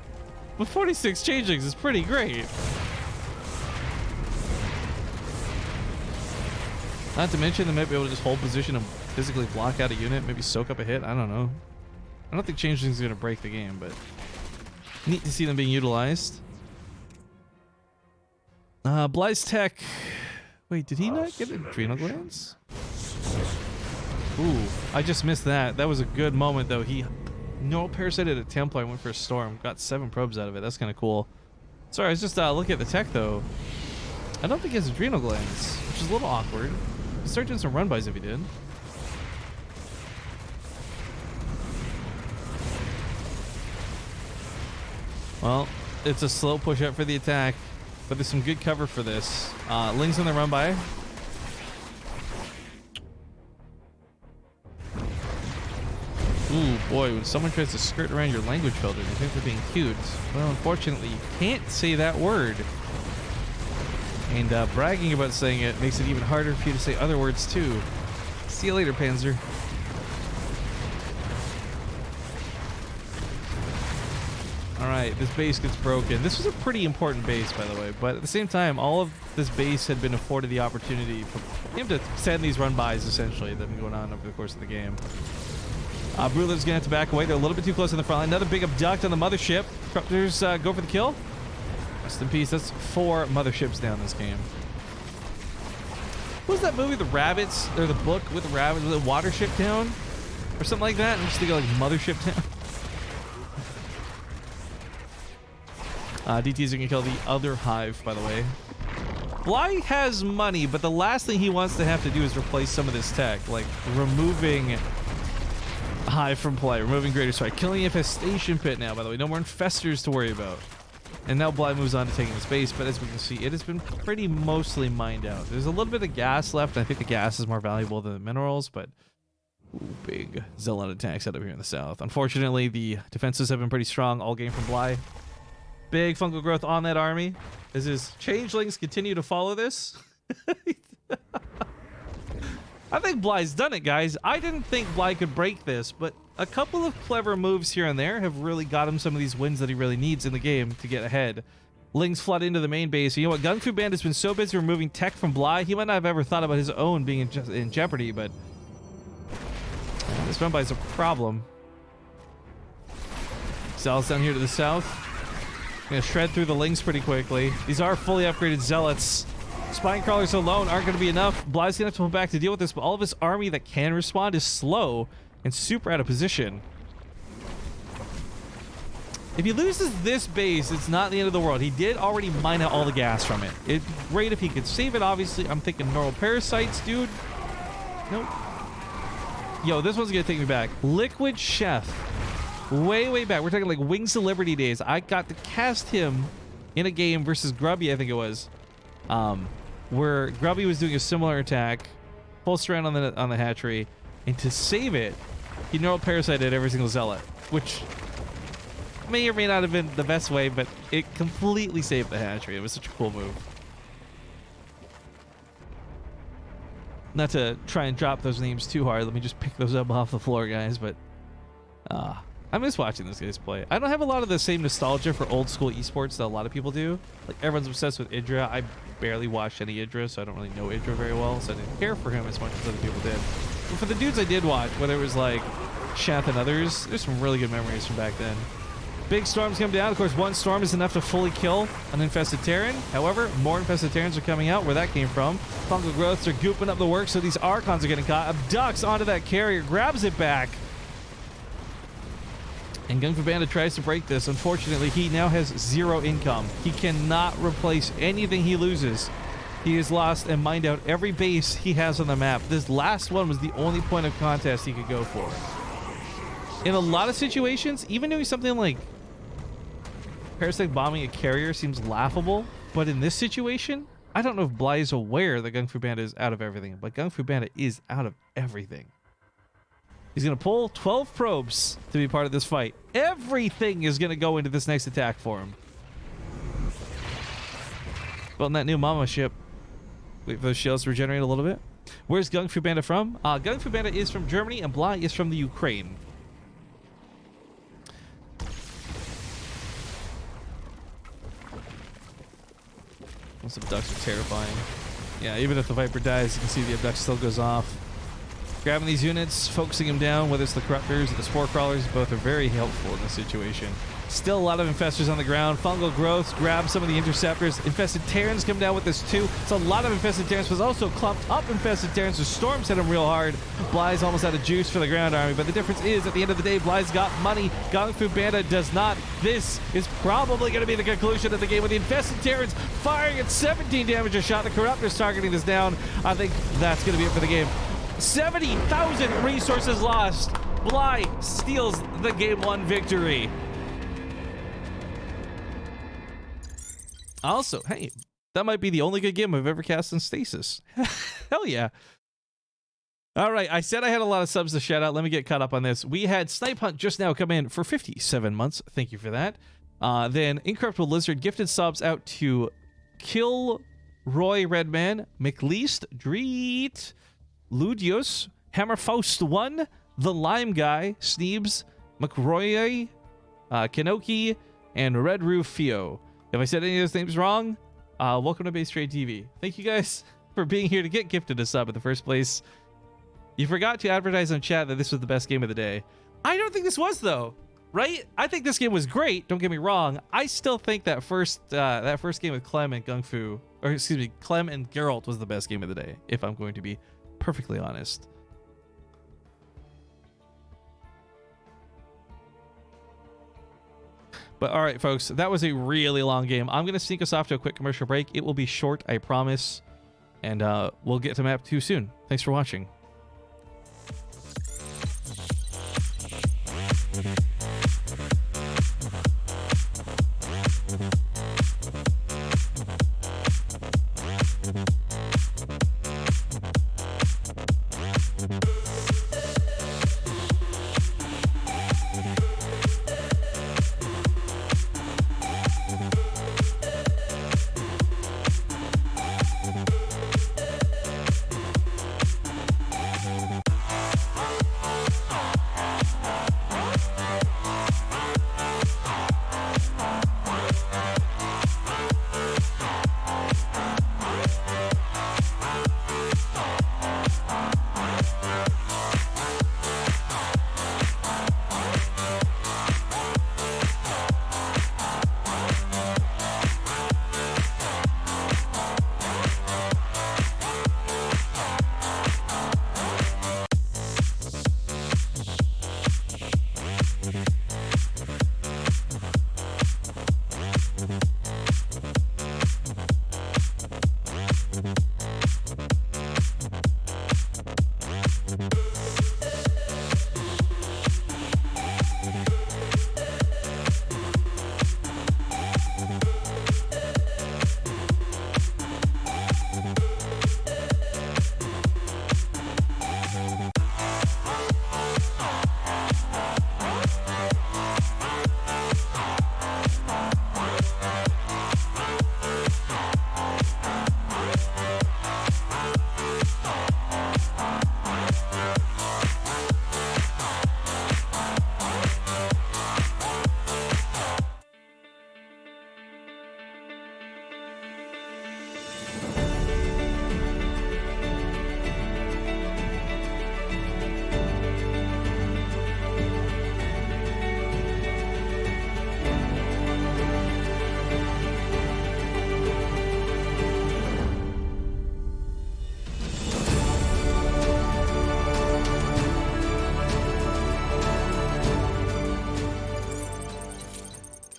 but 46 changelings is pretty great. Not to mention they might be able to just hold position and physically block out a unit, maybe soak up a hit. I don't know. I don't think Changeling's going to break the game, but neat to see them being utilized. Bly's tech. Wait, did he not get adrenal glands? Ooh, I just missed that. That was a good moment, though. He no parasited at Templar, went for a storm, got 7 probes out of it. That's kind of cool. Sorry, I was just looking at the tech, though. I don't think he has adrenal glands, which is a little awkward. He'd start doing some run-bys if he did. Well, it's a slow push-up for the attack, but there's some good cover for this. Ling's on the run-by. Ooh, boy, when someone tries to skirt around your language filter, they think they're being cute. Well, unfortunately, you can't say that word. And bragging about saying it makes it even harder for you to say other words, too. See you later, Panzer. Alright, this base gets broken. This was a pretty important base, by the way, but at the same time, all of this base had been afforded the opportunity for him to send these run-bys, essentially, that have been going on over the course of the game. Brulev's gonna have to back away. They're a little bit too close on the front line. Another big abduct on the mothership. Corruptors go for the kill. Rest in peace. That's 4 motherships down this game. What was that movie, The Rabbits? Or the book with the rabbits? Was it Watership Town? Or something like that? I'm just thinking like Mothership Town. DTs are gonna kill the other hive, by the way. Bly has money, but the last thing he wants to have to do is replace some of this tech. Like removing hive from play, removing Greater Strike, killing the infestation pit now, by the way. No more infestors to worry about. And now Bly moves on to taking the space, but as we can see, it has been pretty mostly mined out. There's a little bit of gas left. I think the gas is more valuable than the minerals, but ooh, big Zealot attacks out of here in the south. Unfortunately, the defenses have been pretty strong all game from Bly. Big fungal growth on that army. As his changelings continue to follow this. I think Bly's done it, guys. I didn't think Bly could break this, but a couple of clever moves here and there have really got him some of these wins that he really needs in the game to get ahead. Lings flood into the main base. You know what? Gung Fu Band has been so busy removing tech from Bly, he might not have ever thought about his own being in jeopardy, but this run-by is a problem. Zealots down here to the south. Gonna shred through the Lings pretty quickly. These are fully upgraded Zealots. Spine crawlers alone aren't going to be enough. Bly's going to have to pull back to deal with this, but all of his army that can respond is slow and super out of position. If he loses this base, it's not the end of the world. He did already mine out all the gas from it. It'd be great if he could save it, obviously. I'm thinking normal parasites, dude. Nope. Yo, this one's going to take me back. Liquid Chef. Way, way back. We're talking like Wings of Liberty days. I got to cast him in a game versus Grubby, I think it was. Where Grubby was doing a similar attack, full strand on the hatchery, and to save it, he neural parasited every single Zealot, which may or may not have been the best way, but it completely saved the hatchery. It was such a cool move. Not to try and drop those names too hard, let me just pick those up off the floor, guys, but I miss watching those guys play. I don't have a lot of the same nostalgia for old school esports that a lot of people do. Like, everyone's obsessed with Idra. I barely watched any Idra, so I don't really know Idra very well, so I didn't care for him as much as other people did. But for the dudes I did watch, whether it was like Shath and others, there's some really good memories from back then. Big storms come down. Of course, one storm is enough to fully kill an infested Terran. However, more infested Terrans are coming out. Where that came from. Fungal growths are gooping up the work, so these Archons are getting caught. Abducts onto that carrier, grabs it back. And Gung Fu Bandit tries to break this. Unfortunately, he now has 0 income. He cannot replace anything he loses. He has lost and mined out every base he has on the map. This last one was the only point of contest he could go for. In a lot of situations, even doing something like parasite bombing a carrier seems laughable, but in this situation, I don't know if Bly is aware that Gung Fu Bandit is out of everything, but Gung Fu Bandit is out of everything. He's going to pull 12 probes to be part of this fight. Everything is going to go into this next attack for him. Building that new Mama ship. Wait for those shields to regenerate a little bit. Where's Gung Fu Bandit from? Gung Fu Bandit is from Germany, and Bly is from the Ukraine. Those abducts are terrifying. Yeah, even if the Viper dies, you can see the abduct still goes off. Grabbing these units, focusing them down, whether it's the Corruptors or the Spore Crawlers, both are very helpful in this situation. Still a lot of Infestors on the ground. Fungal growths, grab some of the Interceptors. Infested Terrans come down with this too. It's a lot of Infested Terrans, but also clumped up Infested Terrans. The Storms hit them real hard. Bly's almost out of juice for the ground army, but the difference is, at the end of the day, Bly's got money. Gung Fu Banda does not. This is probably going to be the conclusion of the game with the Infested Terrans firing at 17 damage a shot. The Corruptors targeting this down. I think that's going to be it for the game. 70,000 resources lost. Bly steals the game 1 victory. Also, hey, that might be the only good game I've ever cast in Stasis. Hell yeah. All right, I said I had a lot of subs to shout out. Let me get caught up on this. We had Snipe Hunt just now come in for 57 months. Thank you for that. Then Incorruptible Lizard gifted subs out to Kill Roy Redman, McLeast, Dreet, Ludius, Hammerfaust1, The Lime Guy, Sneebs, McRoy, Kenoki, and Red Rufio. If I said any of those names wrong, welcome to BaseTradeTV. Thank you guys for being here to get gifted a sub in the first place. You forgot to advertise on chat that this was the best game of the day. I don't think this was, though, right? I think this game was great. Don't get me wrong. I still think that first game with Clem and Gung Fu, or excuse me, Clem and Geralt was the best game of the day, if I'm going to be perfectly honest. But all right, folks, that was a really long game. I'm going to sneak us off to a quick commercial break. It will be short, I promise. And we'll get to map 2 soon. Thanks for watching.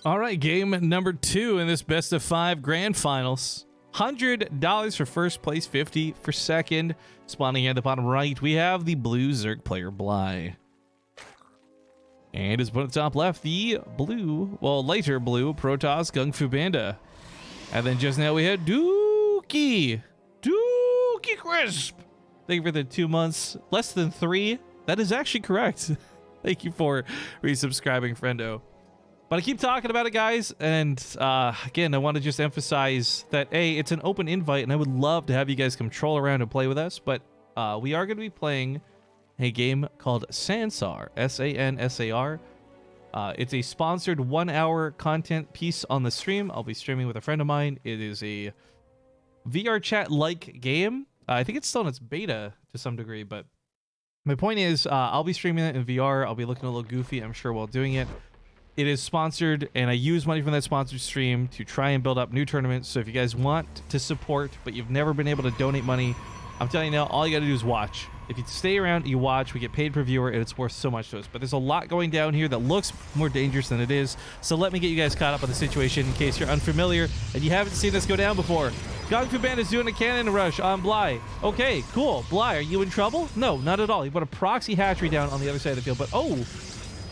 All right, game number 2 in this best of 5 grand finals. $100 for first place, 50 for second. Spawning at the bottom right, we have the blue Zerg player Bly. And his opponent top left, the blue, well, lighter blue Protoss Gung Fu Banda. And then just now we had Dookie Crisp. Thank you for the 2 months, less than 3. That is actually correct. Thank you for resubscribing, friendo. But I keep talking about it, guys, and again, I want to just emphasize that, A, it's an open invite, and I would love to have you guys come troll around and play with us, but we are going to be playing a game called Sansar, S-A-N-S-A-R. It's a sponsored 1-hour content piece on the stream. I'll be streaming with a friend of mine. It is a VR chat-like game. I think it's still in its beta to some degree, but My point is, I'll be streaming it in VR. I'll be looking a little goofy, I'm sure, while doing it. It is sponsored, and I use money from that sponsored stream to try and build up new tournaments. So if you guys want to support, but you've never been able to donate money, I'm telling you now, all you got to do is watch. If you stay around, you watch, we get paid per viewer, and it's worth so much to us. But there's a lot going down here that looks more dangerous than it is. So let me get you guys caught up on the situation in case you're unfamiliar and you haven't seen this go down before. Kung Fu Banda's doing a cannon rush on Bly. Okay, cool. Bly, are you in trouble? No, not at all. He put a proxy hatchery down on the other side of the field, but oh,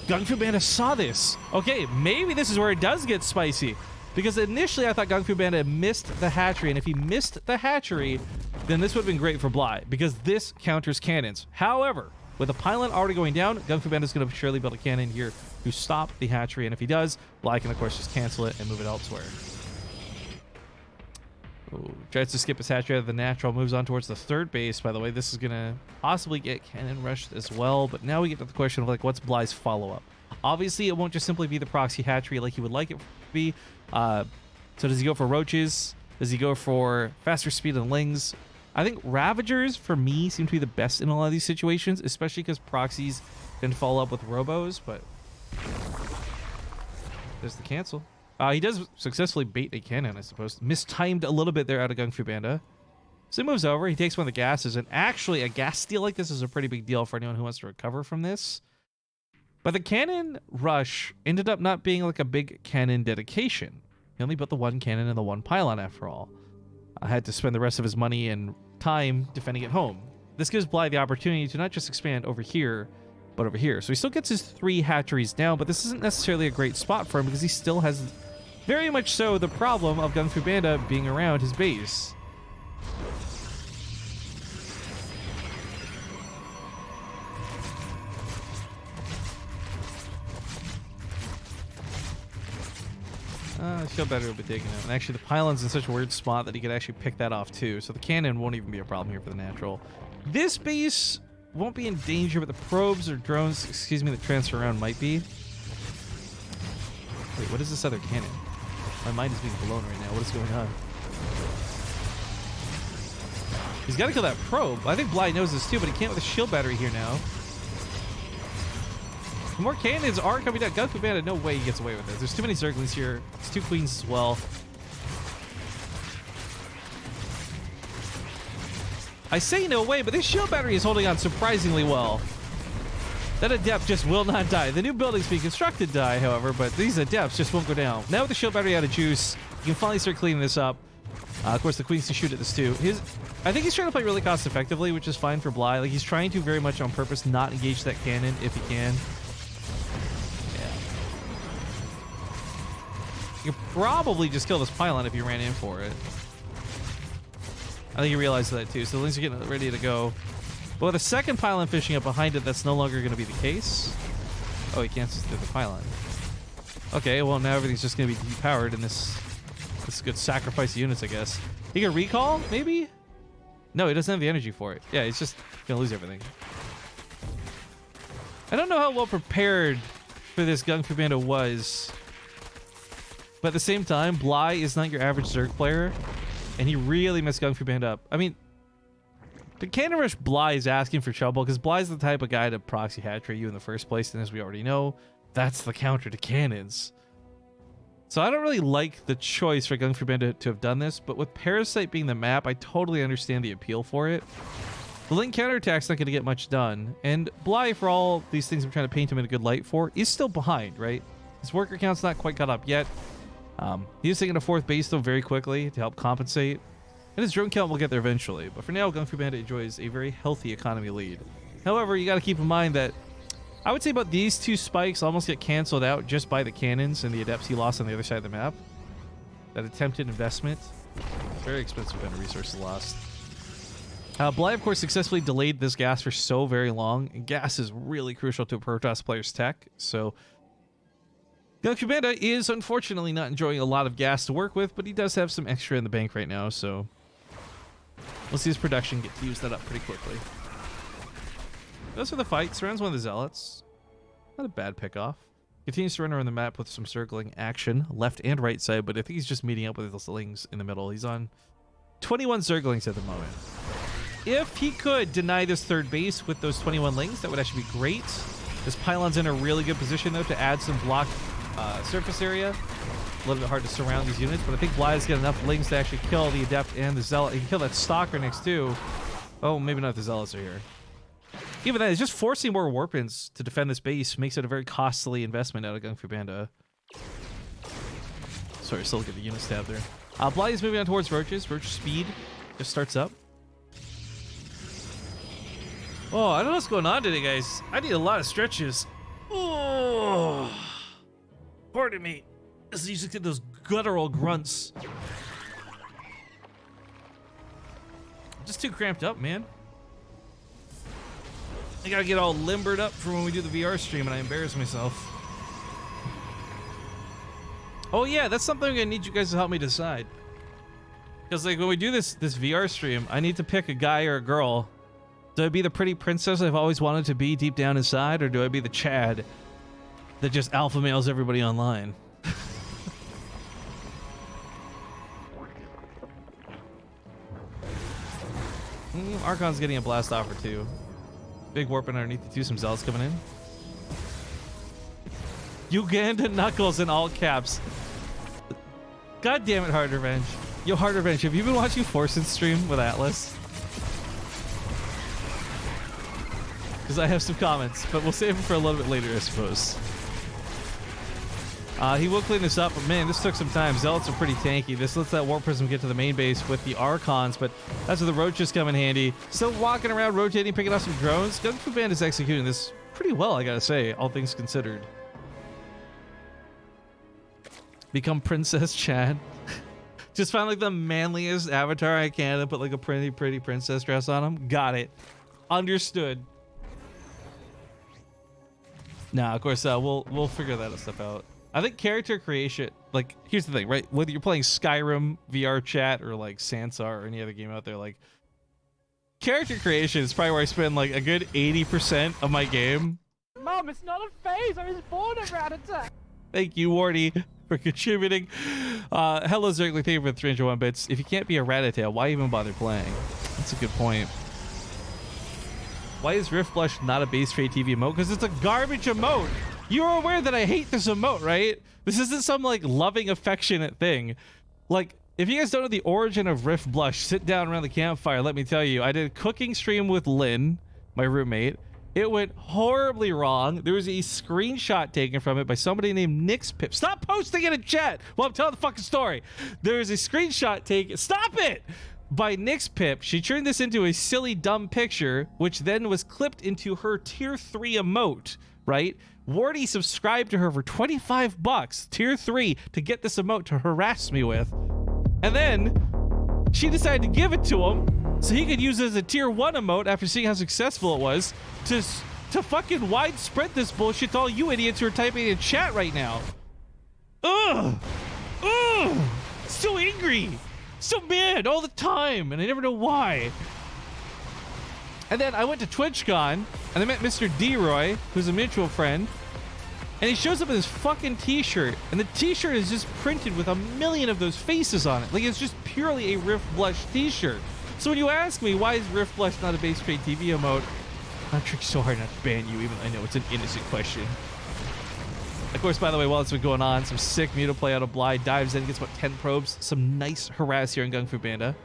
Kung Fu Banda saw this. Okay, maybe this is where it does get spicy. Because initially I thought Kung Fu Banda missed the hatchery, and if he missed the hatchery, then this would have been great for Bly, because this counters cannons. However, with a pylon already going down, Kung Fu Banda is going to surely build a cannon here to stop the hatchery, and if he does, Bly can of course just cancel it and move it elsewhere. Ooh, tries to skip his hatchery out of the natural, moves on towards the third base. By the way, this is going to possibly get cannon rushed as well, but now we get to the question of like, what's Bly's follow-up? Obviously, it won't just simply be the proxy hatchery like he would like it to be. So does he go for roaches? Does he go for faster speed and lings? I think Ravagers, for me, seem to be the best in a lot of these situations, especially because proxies can follow up with robos, but there's the cancel. He does successfully bait a cannon, I suppose. Mistimed a little bit there out of Kung Fu Banda. So he moves over, he takes one of the gases, and actually a gas steal like this is a pretty big deal for anyone who wants to recover from this. But the cannon rush ended up not being like a big cannon dedication. He only built the one cannon and the one pylon after all. I had to spend the rest of his money and time defending it home. This gives Bly the opportunity to not just expand over here, but over here. So he still gets his 3 hatcheries down, but this isn't necessarily a great spot for him because he still has very much so the problem of Kung Fu Banda being around his base. Feel better with taking it. And actually, the pylon's in such a weird spot that he could actually pick that off too. So the cannon won't even be a problem here for the natural. This base won't be in danger, but the probes or drones, excuse me, that transfer around might be. Wait, what is this other cannon? My mind is being blown right now. What is going on? He's got to kill that probe. I think Bly knows this too, but he can't with a shield battery here now. More cannons are coming down. Kung Fu Banda, no way he gets away with this. There's too many Zerglings here. It's 2 queens as well. I say no way, but this shield battery is holding on surprisingly well. That adept just will not die. The new buildings being constructed die, however, but these adepts just won't go down. Now with the shield battery out of juice, you can finally start cleaning this up. Of course, the queens can shoot at this too. I think he's trying to play really cost effectively, which is fine for Bly. Like, he's trying to very much on purpose not engage that cannon if he can. You could probably just kill this pylon if you ran in for it. I think he realized that too, so the lings are getting ready to go. But with a second pylon fishing up behind it, that's no longer going to be the case. Oh, he cancels through the pylon. Okay, well now everything's just going to be depowered, and this could sacrifice units, I guess. He can recall, maybe? No, he doesn't have the energy for it. Yeah, he's just going to lose everything. I don't know how well prepared for this Kung Fu Banda was. But at the same time, Bly is not your average Zerg player, and he really messed Kung Fu Banda up. I mean, the cannon rush Bly is asking for trouble, because Bly's the type of guy to proxy hatchery you in the first place, and as we already know, that's the counter to cannons. So I don't really like the choice for Kung Fu Banda to have done this, but with Parasite being the map, I totally understand the appeal for it. The Link counterattack's not going to get much done, and Bly, for all these things I'm trying to paint him in a good light for, is still behind, right? His worker count's not quite caught up yet. He's taking a 4th base though very quickly to help compensate, and his drone count will get there eventually. But for now, Kung Fu Banda enjoys a very healthy economy lead. However, you got to keep in mind that I would say about these 2 spikes almost get canceled out just by the cannons and the adepts he lost on the other side of the map. That attempted investment, very expensive amount of resources lost. Bly, of course, successfully delayed this gas for so very long, and gas is really crucial to a Protoss player's tech, so Kung Fu Banda is unfortunately not enjoying a lot of gas to work with, but he does have some extra in the bank right now, so we'll see his production get to use that up pretty quickly. Goes for the fight, surrounds one of the zealots. Not a bad pickoff. Continues to run around the map with some circling action, left and right side, but I think he's just meeting up with the Zerglings in the middle. He's on 21 Zerglings at the moment. if he could deny this third base with those 21 lings, that would actually be great. This pylon's in a really good position, though, to add some block surface area. A little bit hard to surround these units, but I think Bly's got enough lings to actually kill the Adept and the Zealot. He can kill that Stalker next, too. Oh, maybe not if the Zealots are here. Even that, it's just forcing more Warpins to defend this base makes it a very costly investment out of Gung Fu Panda. Sorry, still get the units tab there. Bly is moving on towards Roaches. Roach speed just starts up. Oh, I don't know what's going on today, guys. I need a lot of stretches. Oh, pardon me. As you just get those guttural grunts. I'm just too cramped up, man. I gotta get all limbered up for when we do the VR stream and I embarrass myself. Oh yeah, that's something I'm gonna need you guys to help me decide. Because like when we do this VR stream, I need to pick a guy or a girl. Do I be the pretty princess I've always wanted to be deep down inside, or do I be the Chad that just alpha males everybody online? Archon's getting a blast offer too. Big warp underneath the two, some Zealots coming in. Uganda Knuckles in all caps. God damn it, Hard Revenge. Yo, Hard Revenge, have you been watching Forsen stream with Atlas? Because I have some comments, but we'll save them for a little bit later, I suppose. He will clean this up, but man, this took some time. Zealots are pretty tanky. This lets that Warp Prism get to the main base with the Archons, but that's where the Roaches come in handy. Still walking around, rotating, picking up some drones. Gung Fu Band is executing this pretty well, I gotta say, all things considered. Become Princess Chad. Just found like the manliest avatar I can and put like a pretty princess dress on him. Got it. Understood. Nah, of course, we'll figure that stuff out. I think character creation, like, here's the thing, right? Whether you're playing Skyrim, VR chat, or like Sansar or any other game out there, like, character creation is probably where I spend like a good 80% of my game. Mom, it's not a phase. I was born a rat attack. Thank you, Wardy, for contributing. Hello, Zergly, thank you for the 301 bits. If you can't be a Rattatail, why even bother playing? That's a good point. Why is Rift Blush not a BaseTradeTV emote? Because it's a garbage emote. You're aware that I hate this emote, right? This isn't some like loving, affectionate thing. Like, if you guys don't know the origin of Rift Blush, sit down around the campfire. Let me tell you, I did a cooking stream with Lynn, my roommate. It went horribly wrong. There was a screenshot taken from it by somebody named NixPip. Stop posting it in chat while I'm telling the fucking story. There was a screenshot taken. Stop it! By NixPip. She turned this into a silly, dumb picture, which then was clipped into her tier 3 emote, right? Wardy subscribed to her for 25 bucks, tier 3, to get this emote to harass me with. And then she decided to give it to him so he could use it as a tier 1 emote after seeing how successful it was to fucking widespread this bullshit to all you idiots who are typing in chat right now. Ugh! Ugh! So angry! So mad all the time, and I never know why. And then I went to TwitchCon, and I met Mr. D-Roy, who's a mutual friend, and he shows up in this fucking t-shirt, and the t-shirt is just printed with a million of those faces on it. Like, it's just purely a Rift Blush t-shirt. So when you ask me, why is Rift Blush not a BaseTradeTV emote, I'm trying so hard not to ban you, even though I know it's an innocent question. Of course, by the way, while it's been going on, some sick Muto play out of Bly, dives in, gets about 10 probes, some nice harass here in Gung Fu Panda.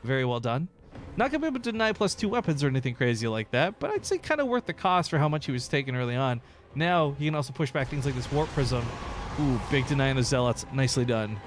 Very well done. Not gonna be able to deny +2 weapons or anything crazy like that, but I'd say kind of worth the cost for how much he was taking early on. Now, he can also push back things like this Warp Prism. Ooh, big deny on the Zealots. Nicely done.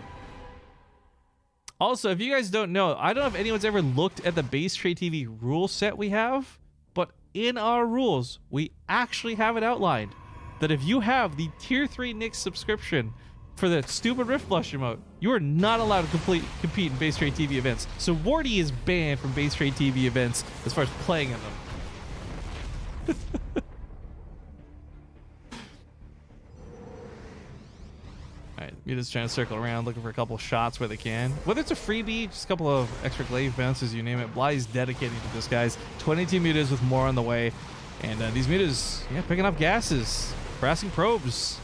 Also, if you guys don't know, I don't know if anyone's ever looked at the BaseTradeTV rule set we have, but in our rules, we actually have it outlined that if you have the tier 3 Nix subscription for the stupid Rift Blush emote, you are not allowed to compete in BaseTradeTV events. So Wardy is banned from BaseTradeTV events as far as playing in them. Alright, you're just trying to circle around looking for a couple shots where they can. Whether it's a freebie, just a couple of extra glaive bounces, you name it. Bly's dedicated to this, guys. 22 mutas with more on the way. And these mutas, yeah, picking up gases, harassing probes.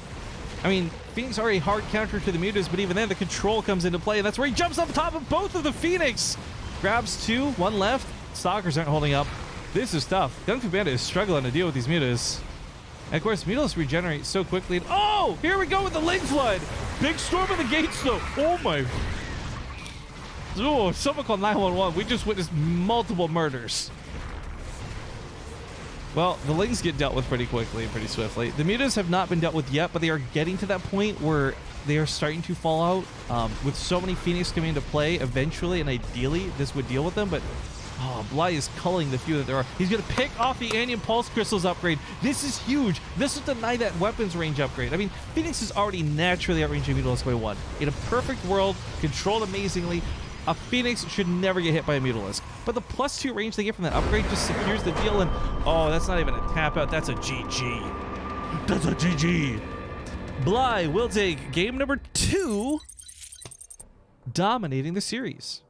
I mean, Phoenix are a hard counter to the mutas, but even then the control comes into play, and that's where he jumps on top of both of the Phoenix. Grabs 2, 1 left. Stalkers aren't holding up. This is tough. Gung Fu Bandit is struggling to deal with these mutas. And of course, mutas regenerate so quickly. Oh, here we go with the Ling Flood. Big storm of the gates, though. Oh my. Oh, someone called 911. We just witnessed multiple murders. Well, the Lings get dealt with pretty quickly and pretty swiftly. The mutas have not been dealt with yet, but they are getting to that point where they are starting to fall out. With so many Phoenix coming into play, eventually and ideally, this would deal with them, but oh, Bly is culling the few that there are. He's going to pick off the Anion Pulse Crystals upgrade. This is huge. This will deny that weapons range upgrade. I mean, Phoenix is already naturally outranging Mutalisk by 1. In a perfect world, controlled amazingly, a Phoenix should never get hit by a Mutalisk. But the +2 range they get from that upgrade just secures the deal, and oh, that's not even a tap out. That's a GG. That's a GG. Bly will take game number 2, dominating the series.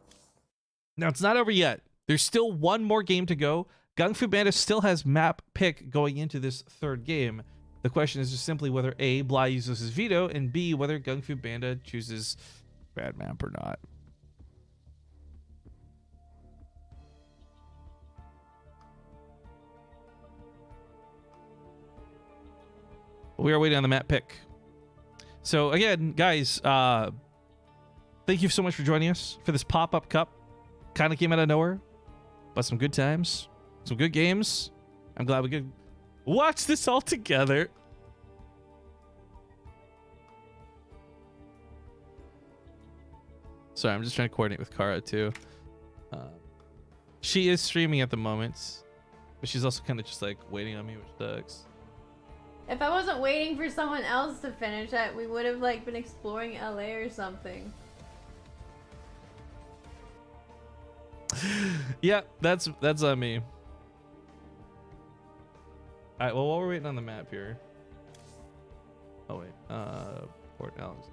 Now, it's not over yet. There's still one more game to go. Gung Fu Bandit still has map pick going into this 3rd game. The question is just simply whether A, Bly uses his veto, and B, whether Gung Fu Bandit chooses bad map or not. We are waiting on the map pick. So again, guys, thank you so much for joining us for this pop-up cup. Kind of came out of nowhere, but some good times, some good games. I'm glad we could watch this all together. Sorry, I'm just trying to coordinate with Kara too. She is streaming at the moment, but she's also kind of just like waiting on me, which sucks. If I wasn't waiting for someone else to finish it, we would have like been exploring LA or something. Yeah, that's on me. All right, well, while we're waiting on the map here. Oh wait, Port Alex.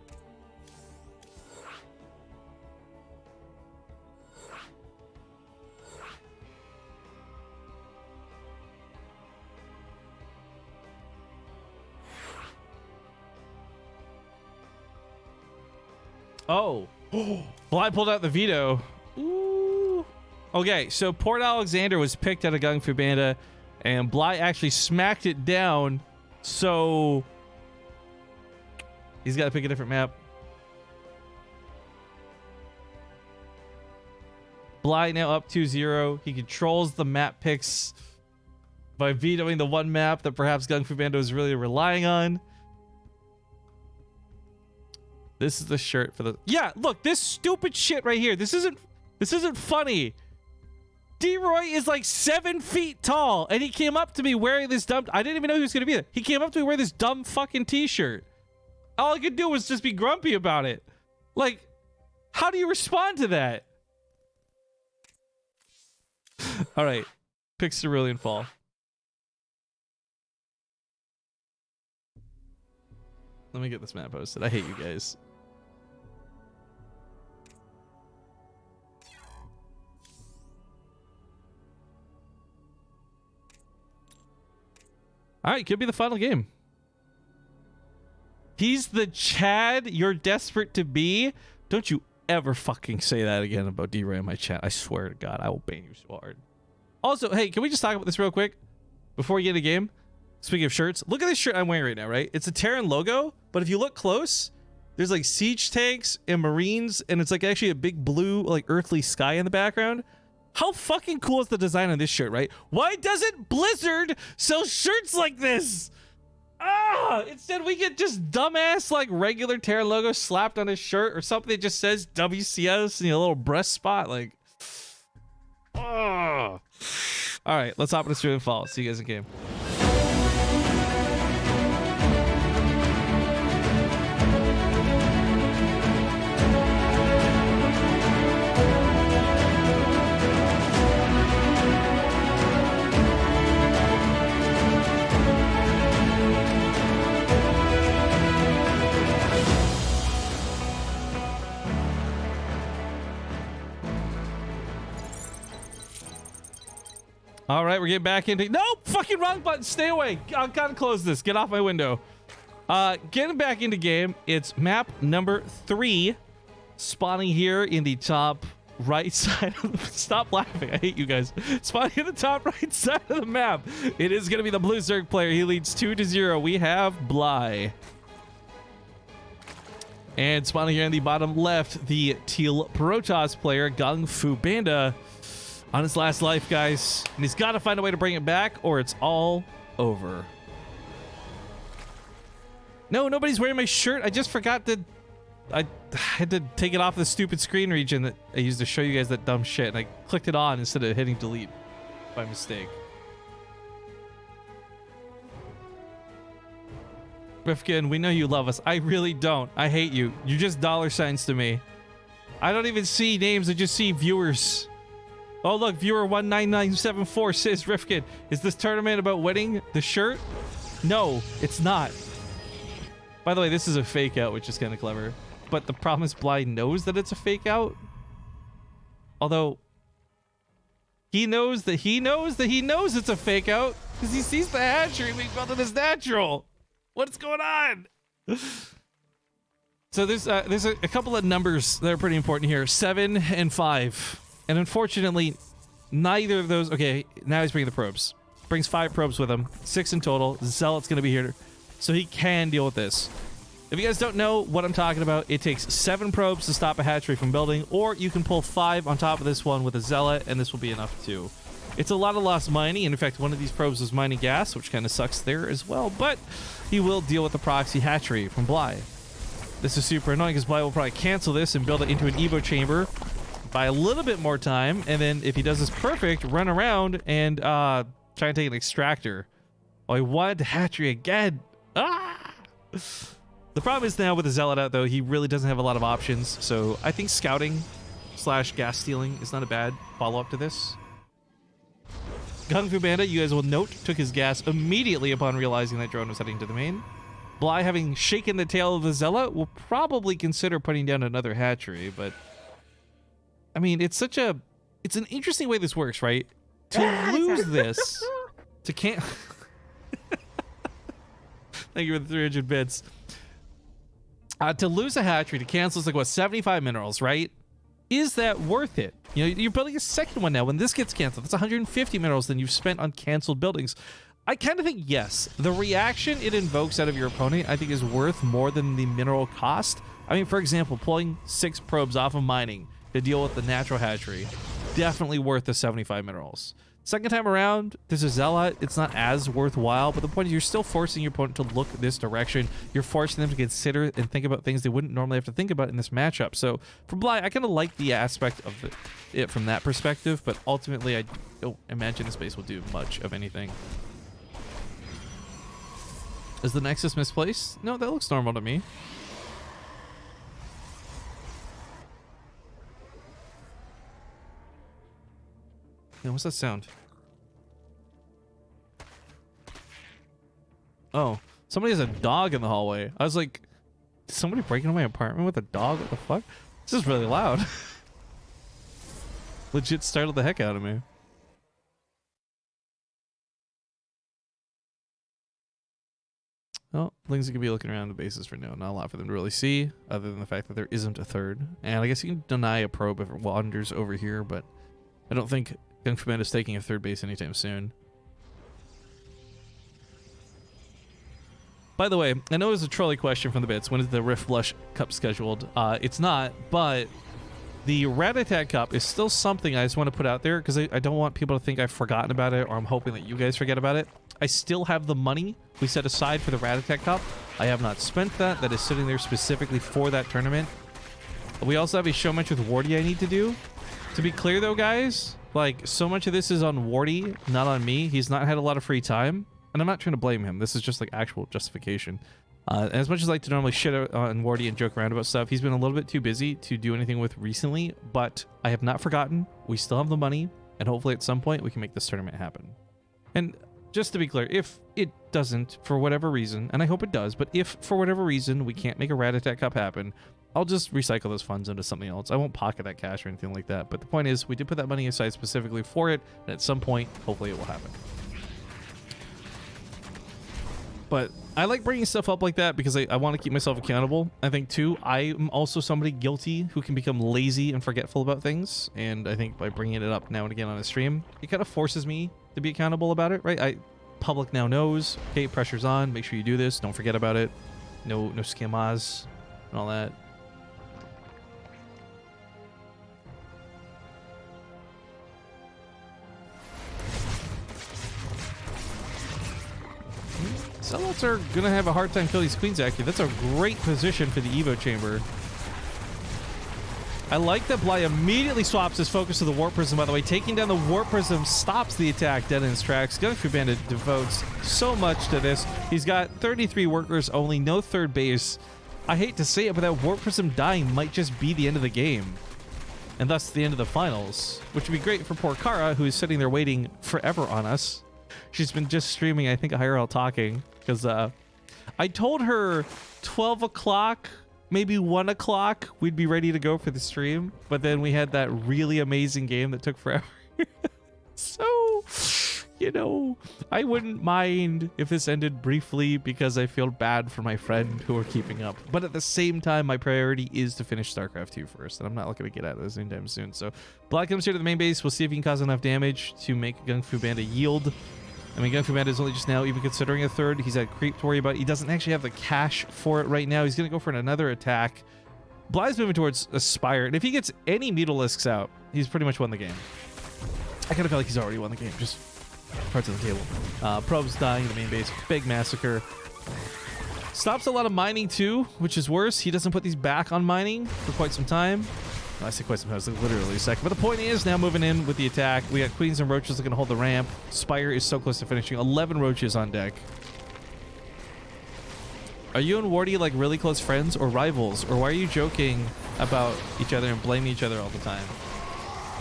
Oh, Bly pulled out the veto. Ooh. Okay, so Port Alexander was picked out of Gung Fu Bandit, and Bly actually smacked it down. So he's got to pick a different map. Bly now up 2-0. He controls the map picks by vetoing the one map that perhaps Gung Fu Bandit is really relying on. This is the shirt for the... Yeah, look, this stupid shit right here. This isn't funny. D-Roy is like 7 feet tall, and he came up to me wearing this dumb... I didn't even know he was going to be there. He came up to me wearing this dumb fucking t-shirt. All I could do was just be grumpy about it. Like, how do you respond to that? All right. Pick Cerulean Fall. Let me get this map posted. I hate you guys. All right, could be the final game. He's the Chad you're desperate to be. Don't you ever fucking say that again about D-Ray in my chat. I swear to God, I will ban you so hard. Also, hey, can we just talk about this real quick before we get into game? Speaking of shirts, look at this shirt I'm wearing right now, right? It's a Terran logo, but if you look close, there's like siege tanks and marines, and it's like actually a big blue, like earthly sky in the background. How fucking cool is the design on this shirt, right? Why doesn't Blizzard sell shirts like this? Instead we get just dumbass like regular Terran logo slapped on his shirt or something that just says WCS and a little breast spot. Like, all right, let's hop into stream and fall. See you guys in game. All right, we're getting back into... No! Fucking wrong button! Stay away! I gotta close this. Get off my window. Getting back into game. It's map number 3. Spawning here in the top right side of the, stop laughing, I hate you guys. Spawning in the top right side of the map. It is going to be the blue Zerg player. He leads 2-0. We have Bly. And spawning here in the bottom left, the teal Protoss player, Gung Fu Banda, on his last life, guys. And he's got to find a way to bring it back, or it's all over. No, nobody's wearing my shirt. I just forgot that I had to take it off the stupid screen region that I used to show you guys that dumb shit. And I clicked it on instead of hitting delete by mistake. Rifkin, we know you love us. I really don't. I hate you. You're just $signs to me. I don't even see names. I just see viewers. Oh, look. Viewer 19974 says, Rifkin, is this tournament about winning the shirt? No, it's not. By the way, this is a fake out, which is kind of clever. But the problem is Bly knows that it's a fake out. Although, he knows that he knows that he knows it's a fake out because he sees the hatchery being built in his natural. What's going on? So there's a couple of numbers that are pretty important here. 7 and 5. And unfortunately, neither of those... Okay, now he's bringing the probes. Brings 5 probes with him. 6 in total. Zealot's going to be here. So he can deal with this. If you guys don't know what I'm talking about, it takes 7 probes to stop a hatchery from building, or you can pull 5 on top of this one with a Zealot, and this will be enough too. It's a lot of lost mining, and in fact, one of these probes was mining gas, which kind of sucks there as well, but he will deal with the proxy hatchery from Bly. This is super annoying because Bly will probably cancel this and build it into an Evo chamber, buy a little bit more time, and then if he does this perfect, run around and try and take an extractor. Oh, he wanted the hatchery again. Ah! The problem is now with the Zealot out, though, he really doesn't have a lot of options. So I think scouting / gas stealing is not a bad follow-up to this. Gung Fu Banda, you guys will note, took his gas immediately upon realizing that drone was heading to the main. Bly, having shaken the tail of the Zealot, will probably consider putting down another hatchery, but... I mean, it's an interesting way this works, right? To lose this... To can't... Thank you for the 300 bits. To lose a hatchery, to cancel, it's like, what, 75 minerals, right? Is that worth it? You know, you're building a second one now. When this gets canceled, that's 150 minerals than you've spent on canceled buildings. I kind of think, yes. The reaction it invokes out of your opponent, I think, is worth more than the mineral cost. I mean, for example, pulling 6 probes off of mining to deal with the natural hatchery, definitely worth the 75 minerals. Second time around, there's a Zealot. It's not as worthwhile, but the point is you're still forcing your opponent to look this direction. You're forcing them to consider and think about things they wouldn't normally have to think about in this matchup. So for Bly, I kind of like the aspect of it from that perspective, but ultimately I don't imagine this base will do much of anything. Is the Nexus misplaced? No, that looks normal to me. Yeah, what's that sound? Oh, somebody has a dog in the hallway. I was like, did somebody break into my apartment with a dog? What the fuck? This is really loud. Legit startled the heck out of me. Well, things that could be looking around the bases for now. Not a lot for them to really see, other than the fact that there isn't a third. And I guess you can deny a probe if it wanders over here, but I don't think Gung Fu Banda is taking a third base anytime soon. By the way, I know it was a trolley question from the bits. When is the Rift Blush Cup scheduled? It's not, but the Rat Attack Cup is still something I just want to put out there because I don't want people to think I've forgotten about it, or I'm hoping that you guys forget about it. I still have the money we set aside for the Rat Attack Cup. I have not spent that. That is sitting there specifically for that tournament. We also have a show match with Wardy I need to do. To be clear though, guys, like, so much of this is on Wardy, not on me. He's not had a lot of free time, and I'm not trying to blame him. This is just like actual justification. As much as I like to normally shit on Wardy and joke around about stuff, he's been a little bit too busy to do anything with recently, but I have not forgotten. We still have the money, and hopefully at some point we can make this tournament happen. And just to be clear, if it doesn't, for whatever reason, and I hope it does, but if for whatever reason we can't make a Rat Attack Cup happen, I'll just recycle those funds into something else. I won't pocket that cash or anything like that. But the point is, we did put that money aside specifically for it, and at some point, hopefully it will happen. But I like bringing stuff up like that because I want to keep myself accountable. I think, too, I am also somebody guilty who can become lazy and forgetful about things. And I think by bringing it up now and again on a stream, it kind of forces me to be accountable about it, right? Public now knows, okay, pressure's on. Make sure you do this. Don't forget about it. No scammers and all that. Sellouts are going to have a hard time killing these queens, actually. That's a great position for the Evo chamber. I like that Bly immediately swaps his focus to the Warp Prism, by the way. Taking down the Warp Prism stops the attack dead in its tracks. Gung Fu Bandit devotes so much to this. He's got 33 workers only, no third base. I hate to say it, but that Warp Prism dying might just be the end of the game. And thus the end of the finals, which would be great for poor Kara, who is sitting there waiting forever on us. She's been just streaming, I think, IRL talking, because I told her 12 o'clock, maybe 1 o'clock, we'd be ready to go for the stream, but then we had that really amazing game that took forever. So, you know, I wouldn't mind if this ended briefly because I feel bad for my friend who are keeping up. But at the same time, my priority is to finish StarCraft 2 first, and I'm not looking to get out of this anytime soon. So, Black comes here to the main base. We'll see if he can cause enough damage to make Gung Fu Bandit yield. I mean, Gung Fu Bandit is only just now even considering a third. He's had creep to worry about. He doesn't actually have the cash for it right now. He's going to go for another attack. Bly's moving towards Aspire, and if he gets any Mutalisks out, he's pretty much won the game. I kind of feel like he's already won the game, just parts of the table. Probes dying in the main base. Big massacre. Stops a lot of mining, too, which is worse. He doesn't put these back on mining for quite some time. I say quite some time, it's literally a second. But the point is, now moving in with the attack. We got Queens and Roaches that can hold the ramp. Spire is so close to finishing. 11 Roaches on deck. Are you and Wardy like really close friends or rivals? Or why are you joking about each other and blaming each other all the time?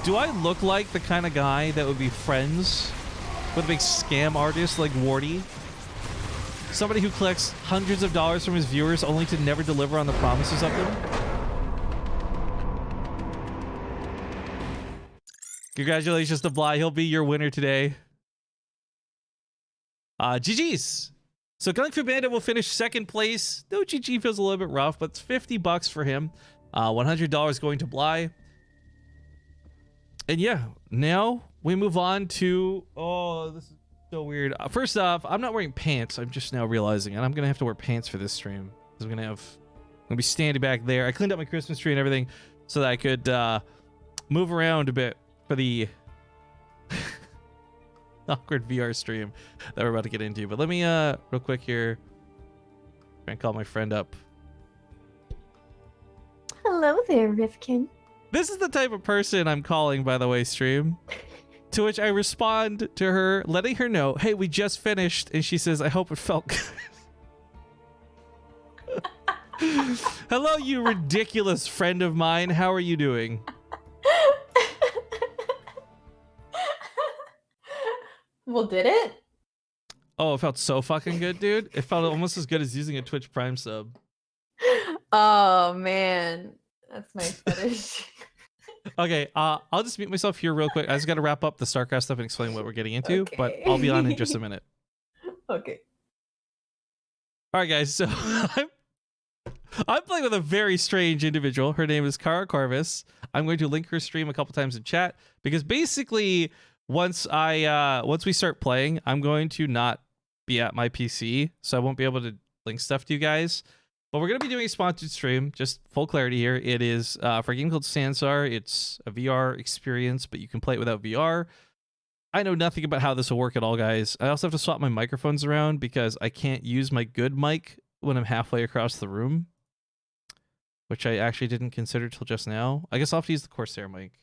Do I look like the kind of guy that would be friends with a big scam artist like Wardy? Somebody who collects hundreds of dollars from his viewers only to never deliver on the promises of them? Congratulations to Bly. He'll be your winner today. GG's. So Gung Fu Bandit will finish second place. No GG feels a little bit rough, but it's $50 for him. $100 going to Bly. And yeah, now we move on to... Oh, this is so weird. First off, I'm not wearing pants. I'm just now realizing, and I'm going to have to wear pants for this stream. Because I'm going to be standing back there. I cleaned up my Christmas tree and everything so that I could move around a bit for the awkward VR stream that we're about to get into. But let me real quick here try and call my friend up. Hello there, Rifkin. This is the type of person I'm calling, by the way, stream. To which I respond to her, letting her know, hey, we just finished. And she says, I hope it felt good. Hello, you ridiculous friend of mine. How are you doing? Well, did it? Oh, it felt so fucking good, dude. It felt almost as good as using a Twitch Prime sub. Oh, man. That's my fetish. Okay, I'll just mute myself here real quick. I just got to wrap up the StarCraft stuff and explain what we're getting into, Okay. but I'll be on in just a minute. Okay. All right, guys, so I'm playing with a very strange individual. Her name is Kara Corvus. I'm going to link her stream a couple times in chat because basically once we start playing, I'm going to not be at my PC, so I won't be able to link stuff to you guys. But we're going to be doing a sponsored stream, just full clarity here. It is for a game called Sansar. It's a VR experience, but you can play it without VR. I know nothing about how this will work at all, guys. I also have to swap my microphones around because I can't use my good mic when I'm halfway across the room, which I actually didn't consider till just now. I guess I'll have to use the Corsair mic.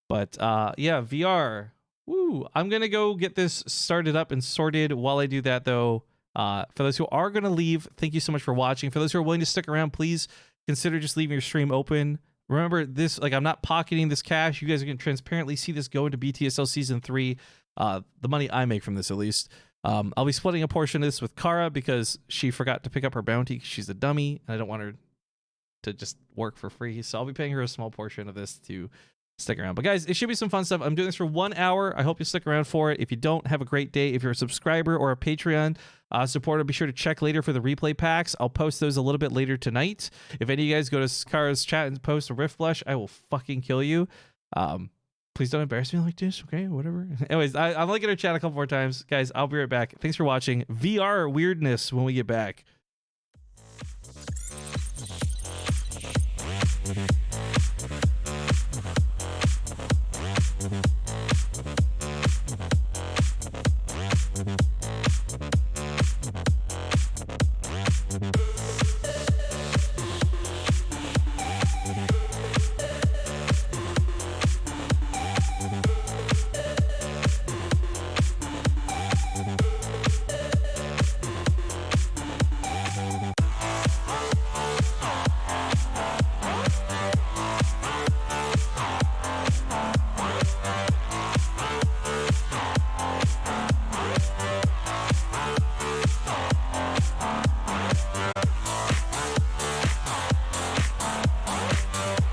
But yeah, VR. Woo! I'm going to go get this started up and sorted. While I do that, though, for those who are going to leave, thank you so much for watching. For those who are willing to stick around, please consider just leaving your stream open. Remember this, like, I'm not pocketing this cash. You guys are going to transparently see this go into BTSL Season 3. The money I make from this, at least. I'll be splitting a portion of this with Kara because she forgot to pick up her bounty because she's a dummy, and I don't want her to just work for free. So I'll be paying her a small portion of this to stick around. But guys, it should be some fun stuff. I'm doing this for 1 hour. I hope you stick around for it. If you don't, have a great day. If you're a subscriber or a Patreon supporter, be sure to check later for the replay packs. I'll post those a little bit later tonight. If any of you guys go to Scar's chat and post a Rift Blush, I will fucking kill you. Please don't embarrass me like this, okay? Whatever. Anyways, I'm only going to chat a couple more times. Guys, I'll be right back. Thanks for watching. VR weirdness when we get back.